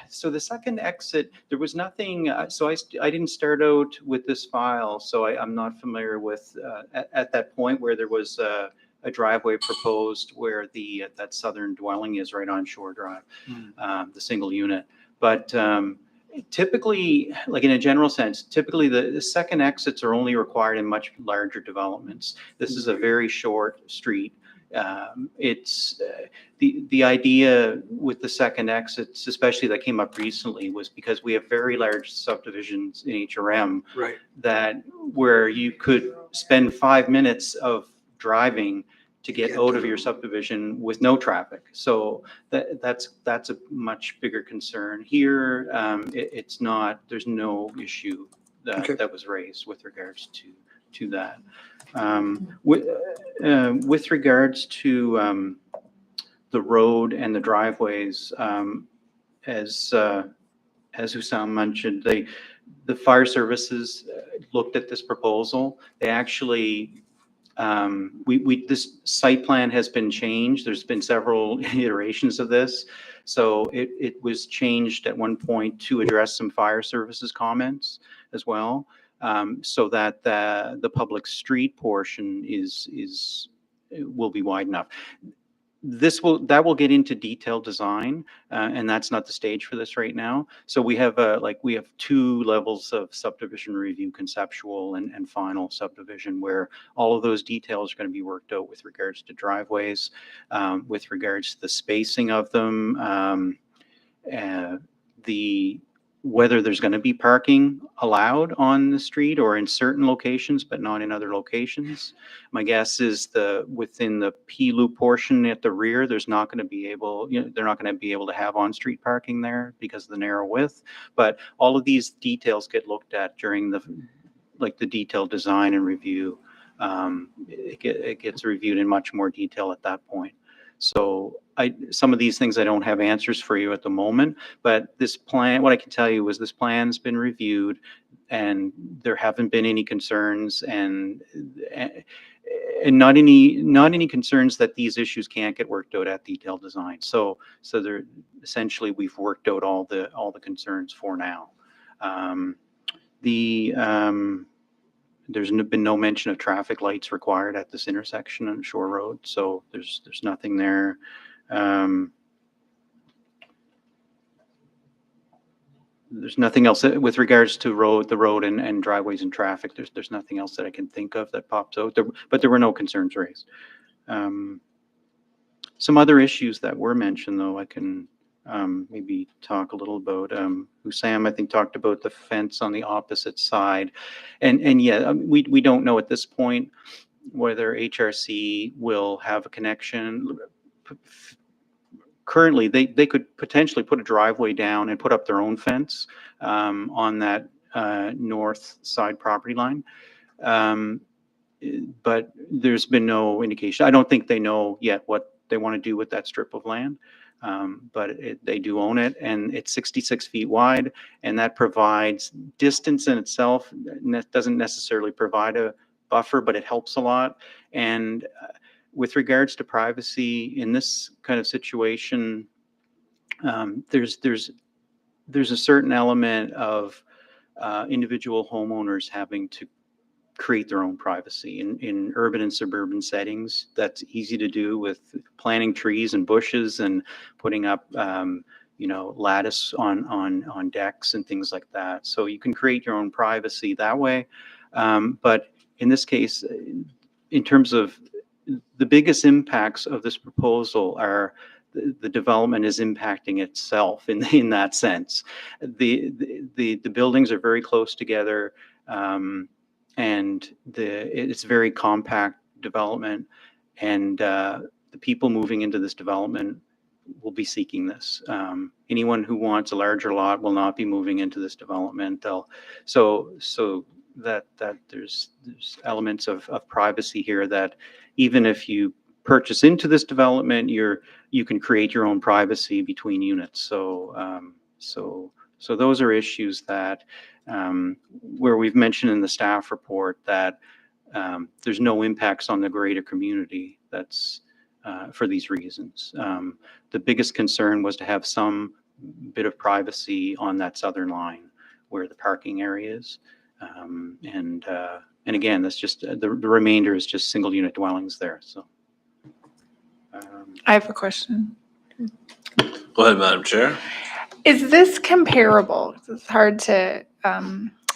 So the second exit, there was nothing, so I didn't start out with this file, so I'm not familiar with, at that point where there was a driveway proposed where that southern dwelling is right on Shore Drive, the single unit. But typically, like in a general sense, typically the second exits are only required in much larger developments. This is a very short street. It's the idea with the second exits, especially that came up recently, was because we have very large subdivisions in HRM, Right. that where you could spend 5 minutes of driving to get out of your subdivision with no traffic. So that's a much bigger concern. Here, it's not, there's no issue that was raised with regards to that. With regards to the road and the driveways, as Hussam mentioned, the fire services looked at this proposal. They actually, this site plan has been changed. There's been several iterations of this. So it was changed at one point to address some fire services comments as well. So that the public street portion will be wide enough. That will get into detailed design, and that's not the stage for this right now. So we have we have 2 levels of subdivision review: conceptual and final subdivision, where all of those details are going to be worked out with regards to driveways, with regards to the spacing of them, whether there's going to be parking allowed on the street or in certain locations, but not in other locations. My guess is within the P loop portion at the rear, they're not going to be able to have on-street parking there because of the narrow width. But all of these details get looked at during the detailed design and review. It gets reviewed in much more detail at that point. So some of these things I don't have answers for you at the moment, but this plan, what I can tell you is this plan's been reviewed and there haven't been any concerns and not any concerns that these issues can't get worked out at detailed design. So they're essentially, we've worked out all the concerns for now. There's been no mention of traffic lights required at this intersection on Shore Road, so there's nothing there. There's nothing else with regards to the road and driveways and traffic. There's nothing else that I can think of that pops out there, but there were no concerns raised. Some other issues that were mentioned, though, I can maybe talk a little about. Sam, I think, talked about the fence on the opposite side, and yeah, we don't know at this point whether HRC will have a connection. Currently, they could potentially put a driveway down and put up their own fence on that north side property line. But there's been no indication. I don't think they know yet what they want to do with that strip of land. But they do own it, and it's 66 feet wide, and that provides distance in itself. Doesn't necessarily provide a buffer, but it helps a lot. And with regards to privacy in this kind of situation, there's a certain element of individual homeowners having to create their own privacy in urban and suburban settings. That's easy to do with planting trees and bushes and putting up lattice on decks and things like that. So you can create your own privacy that way. But in this case, in terms of the biggest impacts of this proposal are the development is impacting itself in that sense. The buildings are very close together. And it's very compact development, and the people moving into this development will be seeking this. Anyone who wants a larger lot will not be moving into this development. So that there's elements of privacy here that even if you purchase into this development, you can create your own privacy between units. So those are issues that where we've mentioned in the staff report that there's no impacts on the greater community. That's for these reasons. The biggest concern was to have some bit of privacy on that southern line where the parking area is. And again, that's just the remainder is just single unit dwellings there. So I have a question. Go ahead, Madam Chair. Is this comparable? It's hard to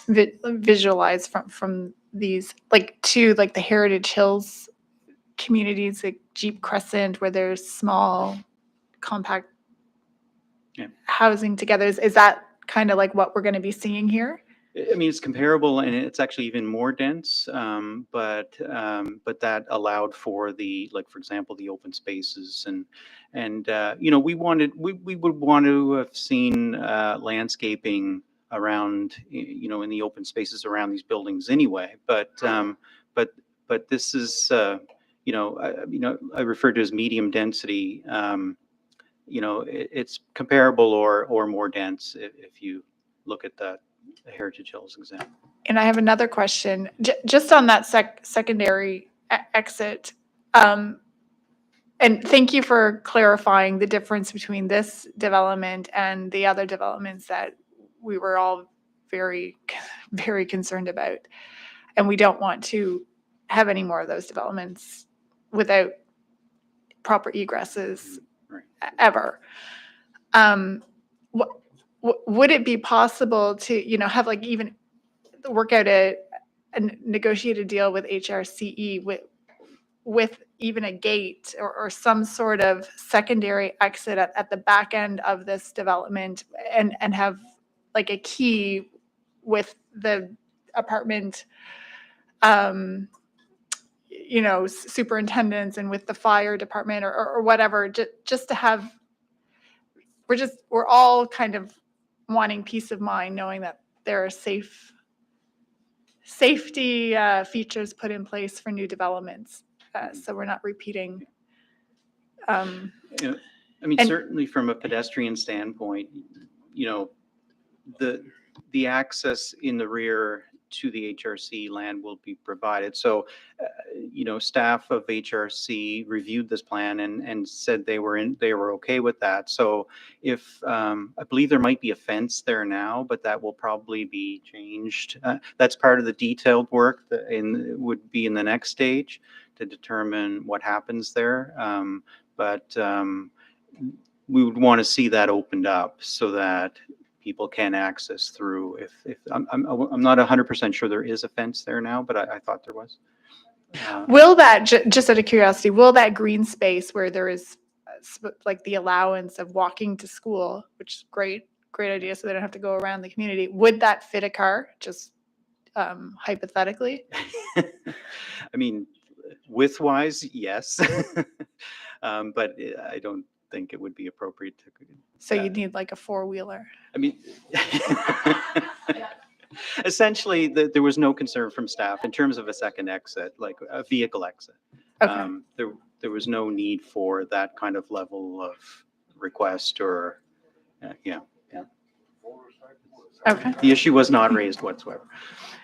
visualize from these, to the Heritage Hills communities, like Jeep Crescent, where there's small, compact housing together. Is that kind of like what we're going to be seeing here? I mean, it's comparable, and it's actually even more dense. But that allowed for for example, the open spaces, and we would want to have seen landscaping around, in the open spaces around these buildings anyway. But this is, I referred to as medium density. It's comparable or more dense if you look at the Heritage Hills example. And I have another question, just on that secondary exit. And thank you for clarifying the difference between this development and the other developments that we were all very, very concerned about. And we don't want to have any more of those developments without proper egresses ever. Would it be possible to, have even work out a negotiated deal with HRCE with even a gate or some sort of secondary exit at the back end of this development and have like a key with the apartment, superintendents and with the fire department or whatever, just to have, we're all kind of wanting peace of mind knowing that there are safety features put in place for new developments. So we're not repeating. You know, I mean, And- certainly from a pedestrian standpoint, the access in the rear to the HRC land will be provided. So, staff of HRC reviewed this plan and said they were okay with that. So if, I believe there might be a fence there now, but that will probably be changed. That's part of the detailed work that would be in the next stage to determine what happens there. But we would want to see that opened up so that people can access through. If I'm not 100% sure there is a fence there now, but I thought there was. Will that, just out of curiosity, will that green space where there is like the allowance of walking to school, which is great idea, so they don't have to go around the community, would that fit a car, just hypothetically? I mean, width-wise, yes. But I don't think it would be appropriate to. So you'd need like a four-wheeler. I mean, essentially, there was no concern from staff in terms of a second exit, like a vehicle exit. Okay. There was no need for that kind of level of request or, yeah. Okay. The issue was not raised whatsoever.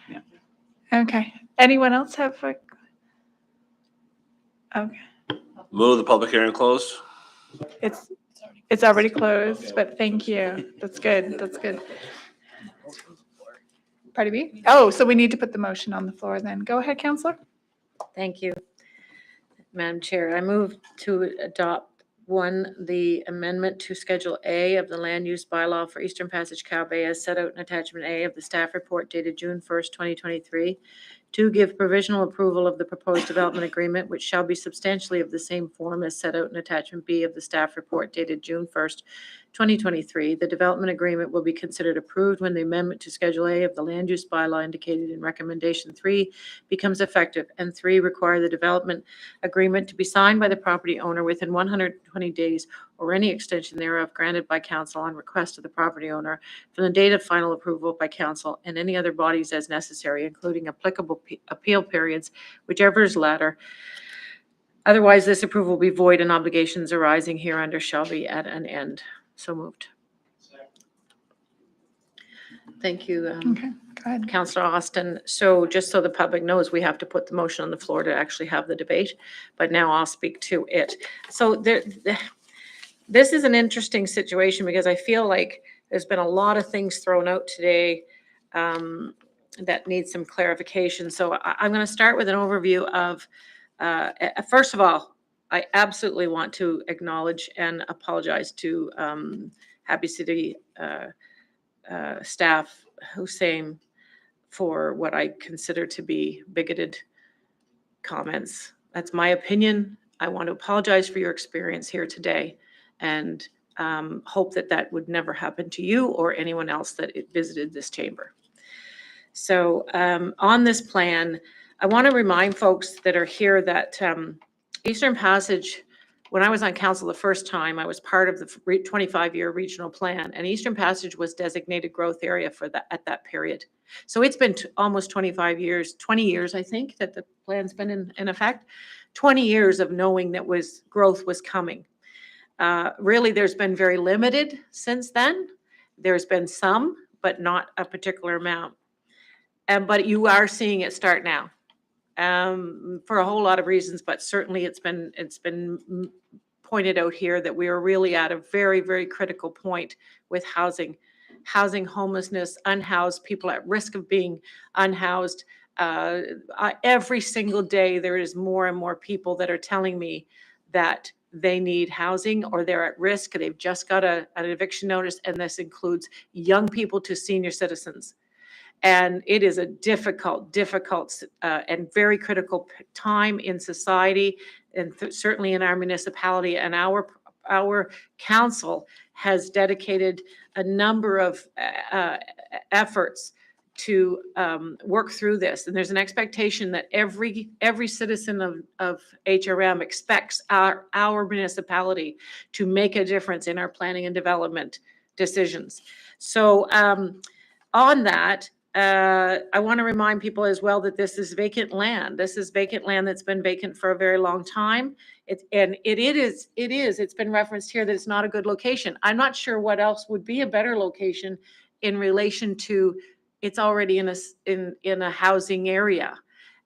Yeah. Okay. Anyone else have a? Okay. Move the public hearing closed. It's already closed, but thank you. That's good. That's good. Pardon me? Oh, so we need to put the motion on the floor then. Go ahead, Councillor. Thank you, Madam Chair. I move to adopt the amendment to Schedule A of the Land Use Bylaw for Eastern Passage Cow Bay as set out in Attachment A of the staff report dated June 1st, 2023. To give provisional approval of the proposed development agreement, which shall be substantially of the same form as set out in Attachment B of the staff report dated June 1st, 2023. The development agreement will be considered approved when the amendment to Schedule A of the Land Use Bylaw indicated in Recommendation 3 becomes effective, and 3, require the development agreement to be signed by the property owner within 120 days or any extension thereof granted by council on request of the property owner from the date of final approval by council and any other bodies as necessary, including applicable appeal periods, whichever is latter. Otherwise, this approval will be void and obligations arising hereunder shall be at an end. So moved. Thank you. Okay, go ahead. Councillor Austin. So just so the public knows, we have to put the motion on the floor to actually have the debate, but now I'll speak to it. So this is an interesting situation because I feel like there's been a lot of things thrown out today that need some clarification. So I'm going to start with an overview of, first of all, I absolutely want to acknowledge and apologize to Happy City staff, Hussein, for what I consider to be bigoted comments. That's my opinion. I want to apologize for your experience here today and hope that that would never happen to you or anyone else that visited this chamber. So on this plan, I want to remind folks that are here that Eastern Passage, when I was on council the first time, I was part of the 25-year regional plan, and Eastern Passage was designated growth area for that at that period. So it's been almost 25 years, 20 years, I think, that the plan's been in effect. 20 years of knowing that growth was coming. Really, there's been very limited since then. There's been some, but not a particular amount. But you are seeing it start now. For a whole lot of reasons, but certainly it's been pointed out here that we are really at a very, very critical point with housing, homelessness, unhoused, people at risk of being unhoused. Every single day, there is more and more people that are telling me that they need housing or they're at risk. They've just got an eviction notice, and this includes young people to senior citizens. And it is a difficult and very critical time in society, and certainly in our municipality and our our council has dedicated a number of efforts to work through this. And there's an expectation that every citizen of HRM expects our municipality to make a difference in our planning and development decisions. So on that, I want to remind people as well that this is vacant land. This is vacant land that's been vacant for a very long time. It's been referenced here that it's not a good location. I'm not sure what else would be a better location in relation to it's already in a housing area.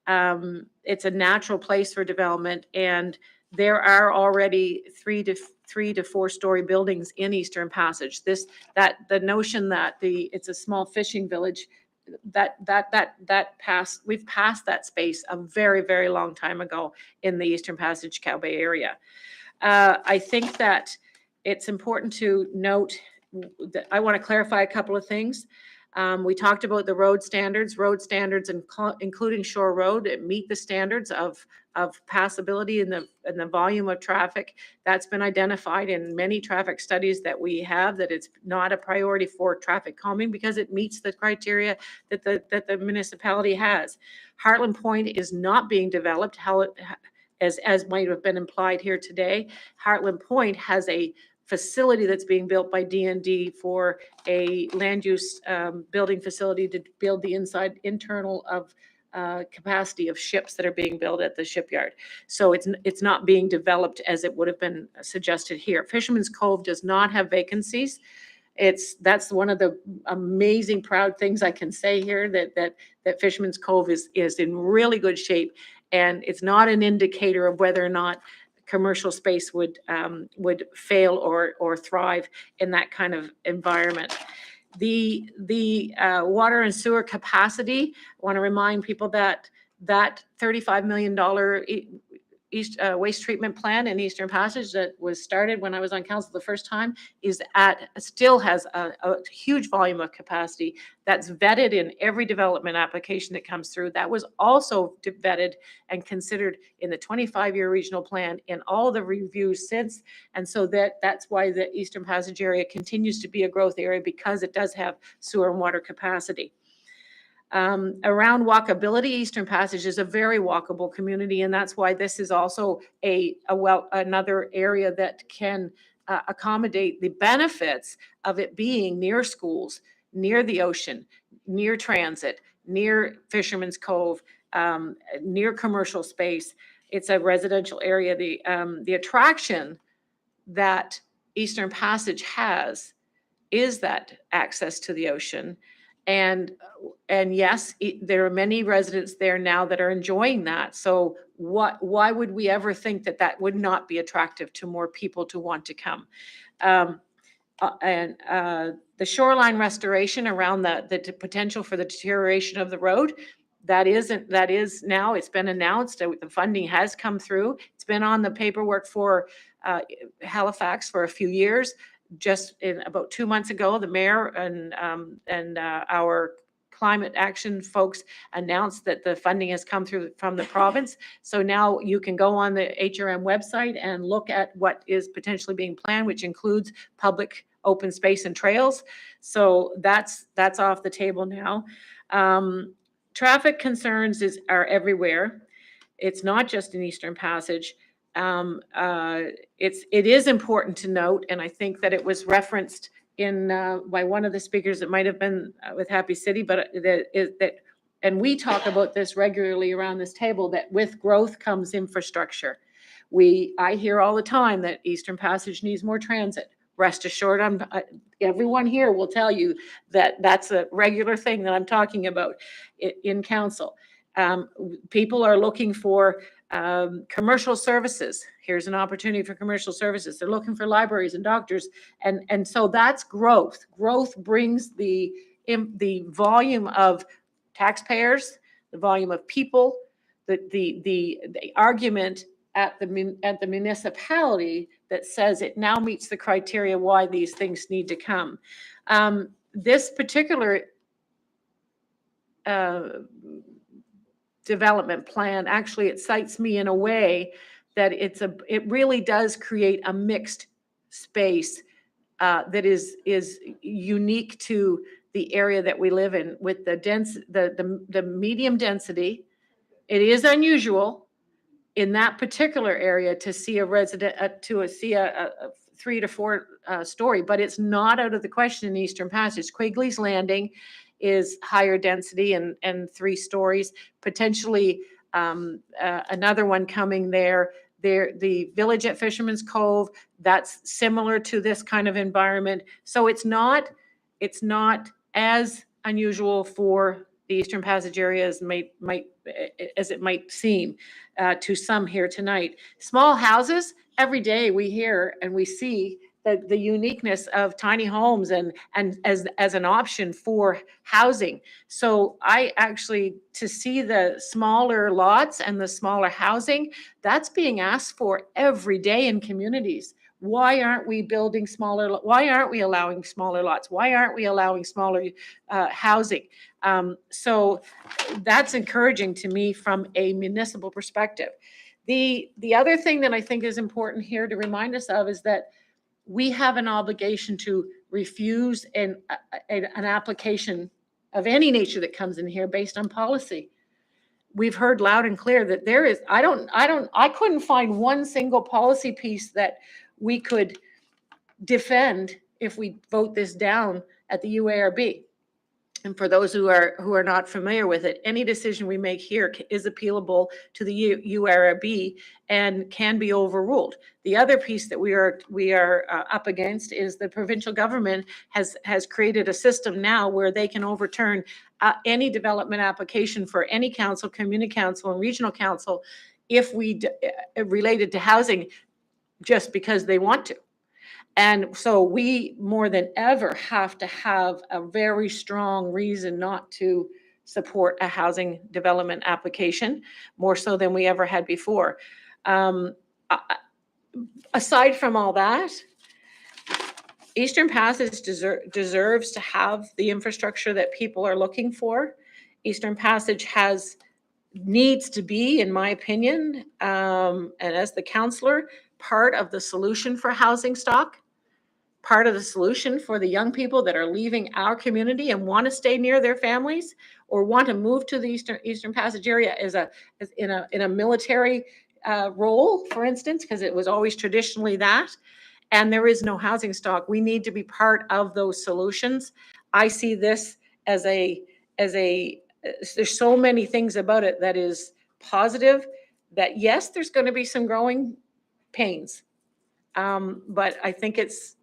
It's a natural place for development, and there are already three to 4 story buildings in Eastern Passage. The notion that it's a small fishing village, we've passed that space a very, very long time ago in the Eastern Passage Cow Bay area. I think that it's important to note that I want to clarify a couple of things. We talked about the road standards, including Shore Road, meet the standards of passability and the volume of traffic. That's been identified in many traffic studies that we have, that it's not a priority for traffic calming because it meets the criteria that the municipality has. Heartland Point is not being developed as might have been implied here today. Heartland Point has a facility that's being built by D&D for a land use building facility to build the internal of capacity of ships that are being built at the shipyard. So it's not being developed as it would have been suggested here. Fisherman's Cove does not have vacancies. That's one of the amazing proud things I can say here, that Fisherman's Cove is in really good shape, and it's not an indicator of whether or not commercial space would fail or thrive in that kind of environment. The water and sewer capacity, I want to remind people that $35 million waste treatment plan in Eastern Passage that was started when I was on council the first time still has a huge volume of capacity that's vetted in every development application that comes through. That was also vetted and considered in the 25-year regional plan in all the reviews since. And so that's why the Eastern Passage area continues to be a growth area, because it does have sewer and water capacity. Around walkability, Eastern Passage is a very walkable community, and that's why this is also another area that can accommodate the benefits of it being near schools, near the ocean, near transit, near Fisherman's Cove, near commercial space. It's a residential area. The attraction that Eastern Passage has is that access to the ocean. And yes, there are many residents there now that are enjoying that. So why would we ever think that would not be attractive to more people to want to come? The shoreline restoration around the potential for the deterioration of the road, that is now, it's been announced, the funding has come through. It's been on the paperwork for Halifax for a few years. Just about 2 months ago, the mayor and our climate action folks announced that the funding has come through from the province. So now you can go on the HRM website and look at what is potentially being planned, which includes public open space and trails. So that's off the table now. Traffic concerns are everywhere. It's not just in Eastern Passage. It is important to note, and I think that it was referenced in by one of the speakers. It might have been with Happy City, but and we talk about this regularly around this table, that with growth comes infrastructure. I hear all the time that Eastern Passage needs more transit. Rest assured, everyone here will tell you that that's a regular thing that I'm talking about in council. People are looking for commercial services. Here's an opportunity for commercial services. They're looking for libraries and doctors. And so that's growth. Growth brings the volume of taxpayers, the volume of people, the argument at the municipality that says it now meets the criteria why these things need to come. This particular development plan, actually, it cites me in a way that it really does create a mixed space that is unique to the area that we live in with the medium density. It is unusual in that particular area to see a resident, see a 3 to 4 story, but it's not out of the question in Eastern Passage. Quigley's Landing is higher density and 3 stories, potentially another one coming there. The village at Fisherman's Cove, that's similar to this kind of environment. So it's not as unusual for the Eastern Passage area as it might seem to some here tonight. Small houses, every day we hear and we see the uniqueness of tiny homes and as an option for housing. So I actually, to see the smaller lots and the smaller housing, that's being asked for every day in communities. Why aren't we building smaller? Why aren't we allowing smaller lots? Why aren't we allowing smaller housing? So that's encouraging to me from a municipal perspective. The other thing that I think is important here to remind us of is that we have an obligation to refuse an application of any nature that comes in here based on policy. We've heard loud and clear that there is, I couldn't find one single policy piece that we could defend if we vote this down at the UARB. And for those who are not familiar with it, any decision we make here is appealable to the UARB and can be overruled. The other piece that we are up against is the provincial government has created a system now where they can overturn any development application for any council, community council, and regional council if we related to housing, just because they want to. And so we more than ever have to have a very strong reason not to support a housing development application, more so than we ever had before. Aside from all that, Eastern Passage deserves to have the infrastructure that people are looking for. Eastern Passage needs to be, in my opinion, and as the councillor, part of the solution for housing stock. Part of the solution for the young people that are leaving our community and want to stay near their families or want to move to the Eastern Passage area as in a military role, for instance, because it was always traditionally that, and there is no housing stock. We need to be part of those solutions. I see this as there's so many things about it that is positive, that yes, there's going to be some growing pains. But I think it's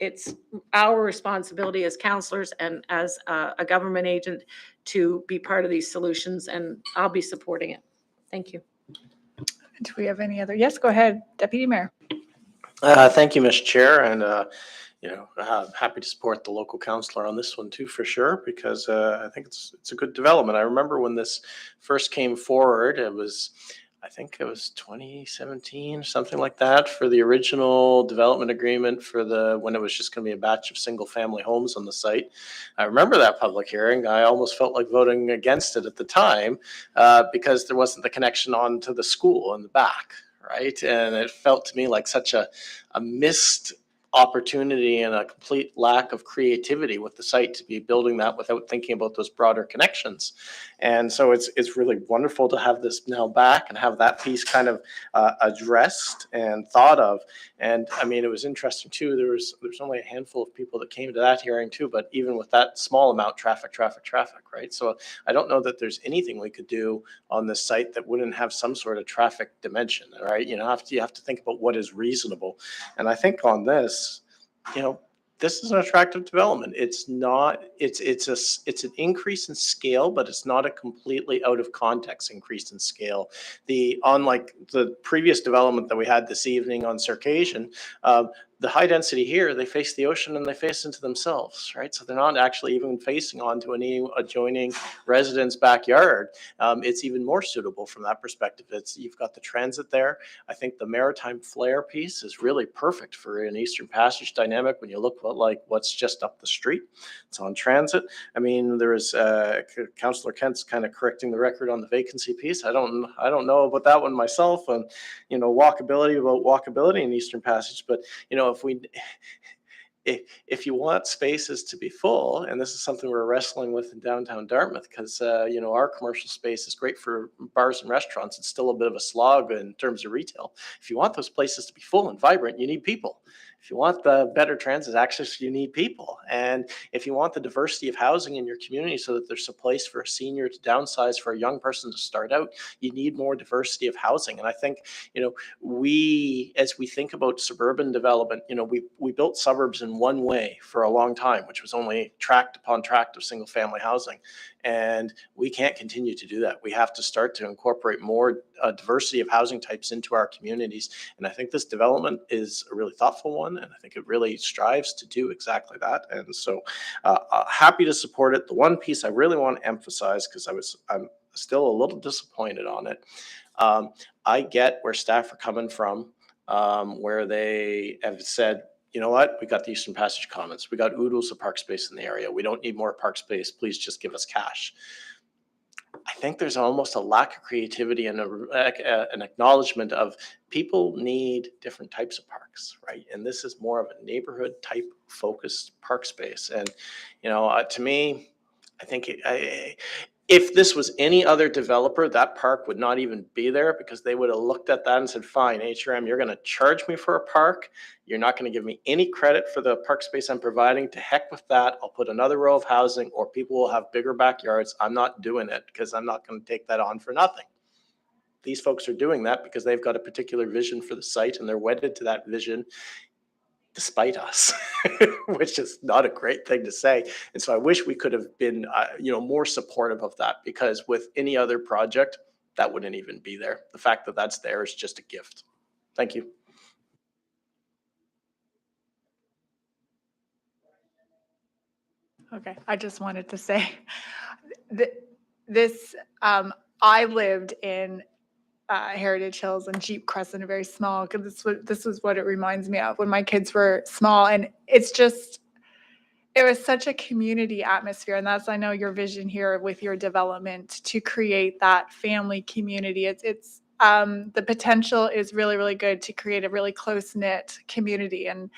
our responsibility as councillors and as a government agent to be part of these solutions, and I'll be supporting it. Thank you. Do we have any other? Yes, go ahead, Deputy Mayor. Thank you, Mr. Chair, and happy to support the local councillor on this one too, for sure, because I think it's a good development. I remember when this first came forward, I think it was 2017, something like that, for the original development agreement for when it was just going to be a batch of single family homes on the site. I remember that public hearing. I almost felt like voting against it at the time because there wasn't the connection on to the school in the back, right? And it felt to me like such a missed opportunity and a complete lack of creativity with the site to be building that without thinking about those broader connections. And so it's really wonderful to have this now back and have that piece kind of addressed and thought of. And I mean, it was interesting too. There's only a handful of people that came to that hearing too, but even with that small amount, traffic, right? So I don't know that there's anything we could do on this site that wouldn't have some sort of traffic dimension, right? You have to think about what is reasonable. And I think on this, this is an attractive development. It's not, it's an increase in scale, but it's not a completely out of context increase in scale. Unlike the previous development that we had this evening on Circassian, the high density here, they face the ocean and they face into themselves, right? So they're not actually even facing onto any adjoining resident's backyard. It's even more suitable from that perspective. You've got the transit there. I think the maritime flair piece is really perfect for an Eastern Passage dynamic when you look at what's just up the street. It's on transit. I mean, there is Councillor Kent's kind of correcting the record on the vacancy piece. I don't know about that one myself, and walkability in Eastern Passage, but if you want spaces to be full, and this is something we're wrestling with in downtown Dartmouth, because our commercial space is great for bars and restaurants. It's still a bit of a slog in terms of retail. If you want those places to be full and vibrant, you need people. If you want the better transit access, you need people. And if you want the diversity of housing in your community so that there's a place for a senior to downsize, for a young person to start out, you need more diversity of housing. And I think, as we think about suburban development, we built suburbs in one way for a long time, which was only tract upon tract of single family housing. And we can't continue to do that. We have to start to incorporate more diversity of housing types into our communities. And I think this development is a really thoughtful one. And I think it really strives to do exactly that. And so happy to support it. The one piece I really want to emphasize, because I'm still a little disappointed on it. I get where staff are coming from, where they have said, you know what, we got the Eastern Passage Commons. We got oodles of park space in the area. We don't need more park space. Please just give us cash. I think there's almost a lack of creativity and an acknowledgement of people need different types of parks, right? And this is more of a neighborhood type focused park space. And, to me, I think if this was any other developer, that park would not even be there, because they would have looked at that and said, fine, HRM, you're going to charge me for a park. You're not going to give me any credit for the park space I'm providing. To heck with that. I'll put another row of housing, or people will have bigger backyards. I'm not doing it, because I'm not going to take that on for nothing. These folks are doing that because they've got a particular vision for the site, and they're wedded to that vision despite us, which is not a great thing to say. And so I wish we could have been, more supportive of that, because with any other project, that wouldn't even be there. The fact that that's there is just a gift. Thank you. Okay, I just wanted to say this, I lived in Heritage Hills and Jeep Crescent, very small, because this was what it reminds me of when my kids were small. And it was such a community atmosphere. And that's, I know, your vision here with your development to create that family community. It's the potential is really, really good to create a really close-knit community. And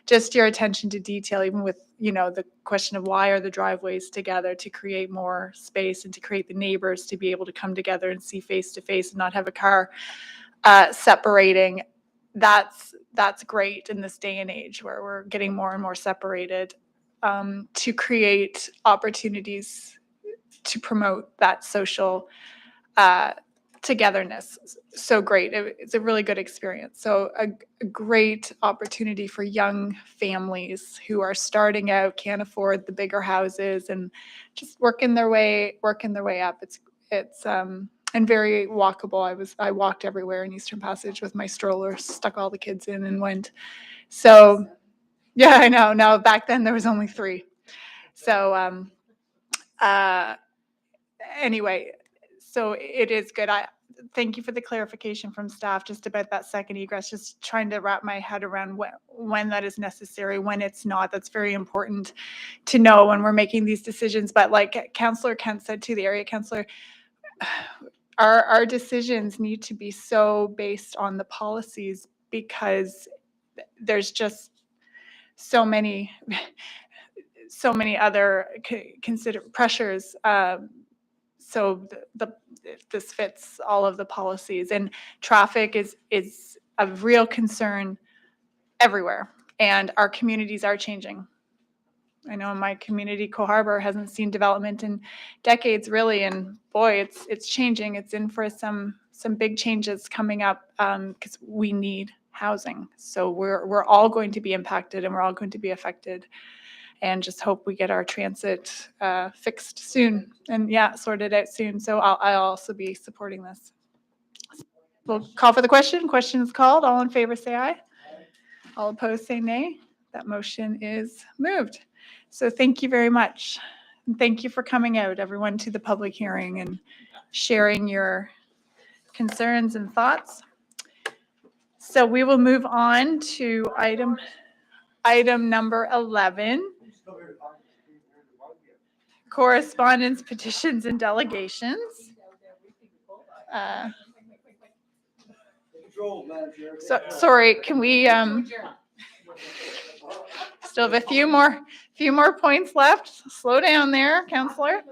just your attention to detail, even with, the question of why are the driveways together, to create more space and to create the neighbors to be able to come together and see face to face and not have a car separating. That's great in this day and age where we're getting more and more separated, to create opportunities to promote that social togetherness. So great. It's a really good experience. So a great opportunity for young families who are starting out, can't afford the bigger houses, and just working their way up. It's and very walkable. I walked everywhere in Eastern Passage with my stroller, stuck all the kids in and went. So yeah, I know. No, back then there was only 3. So anyway, so it is good. I thank you for the clarification from staff just about that second egress, just trying to wrap my head around when that is necessary, when it's not. That's very important to know when we're making these decisions. But like Councillor Kent said to the area councillor, our decisions need to be so based on the policies, because there's just so many other consider pressures. So this fits all of the policies, and traffic is a real concern everywhere, and our communities are changing. I know my community, Harbour, hasn't seen development in decades, really, and boy, it's changing. It's in for some big changes coming up, because we need housing. So we're all going to be impacted, and we're all going to be affected. And just hope we get our transit fixed soon, and sorted out soon. So I'll also be supporting this. We'll call for the question. Question is called. All in favor, say aye. All opposed, say nay. That motion is moved. So thank you very much. And thank you for coming out, everyone, to the public hearing and sharing your concerns and thoughts. So we will move on to item number 11. Correspondence, petitions, and delegations. So sorry, can we Still have a few more points left. Slow down there, Counselor.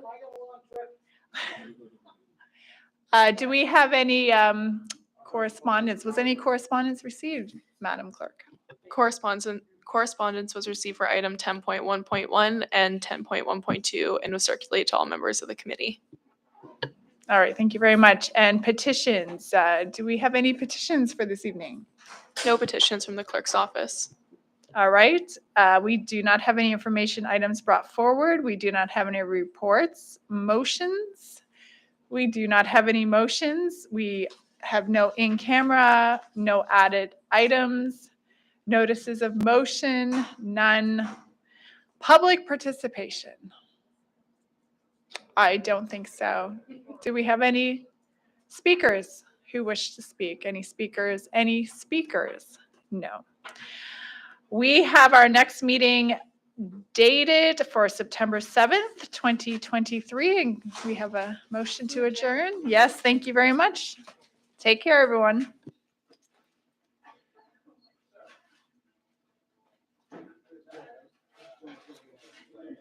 Do we have any correspondence? Was any correspondence received, Madam Clerk? Correspondence was received for item 10.1.1 and 10.1.2 and was circulated to all members of the committee. All right, thank you very much. And petitions, do we have any petitions for this evening? No petitions from the clerk's office. All right, we do not have any information items brought forward. We do not have any reports. Motions, we do not have any motions. We have no in-camera, no added items, notices of motion, none. Public participation. I don't think so. Do we have any speakers who wish to speak? Any speakers? Any speakers? No. We have our next meeting dated for September 7th, 2023. And we have a motion to adjourn. Yes, thank you very much. Take care, everyone.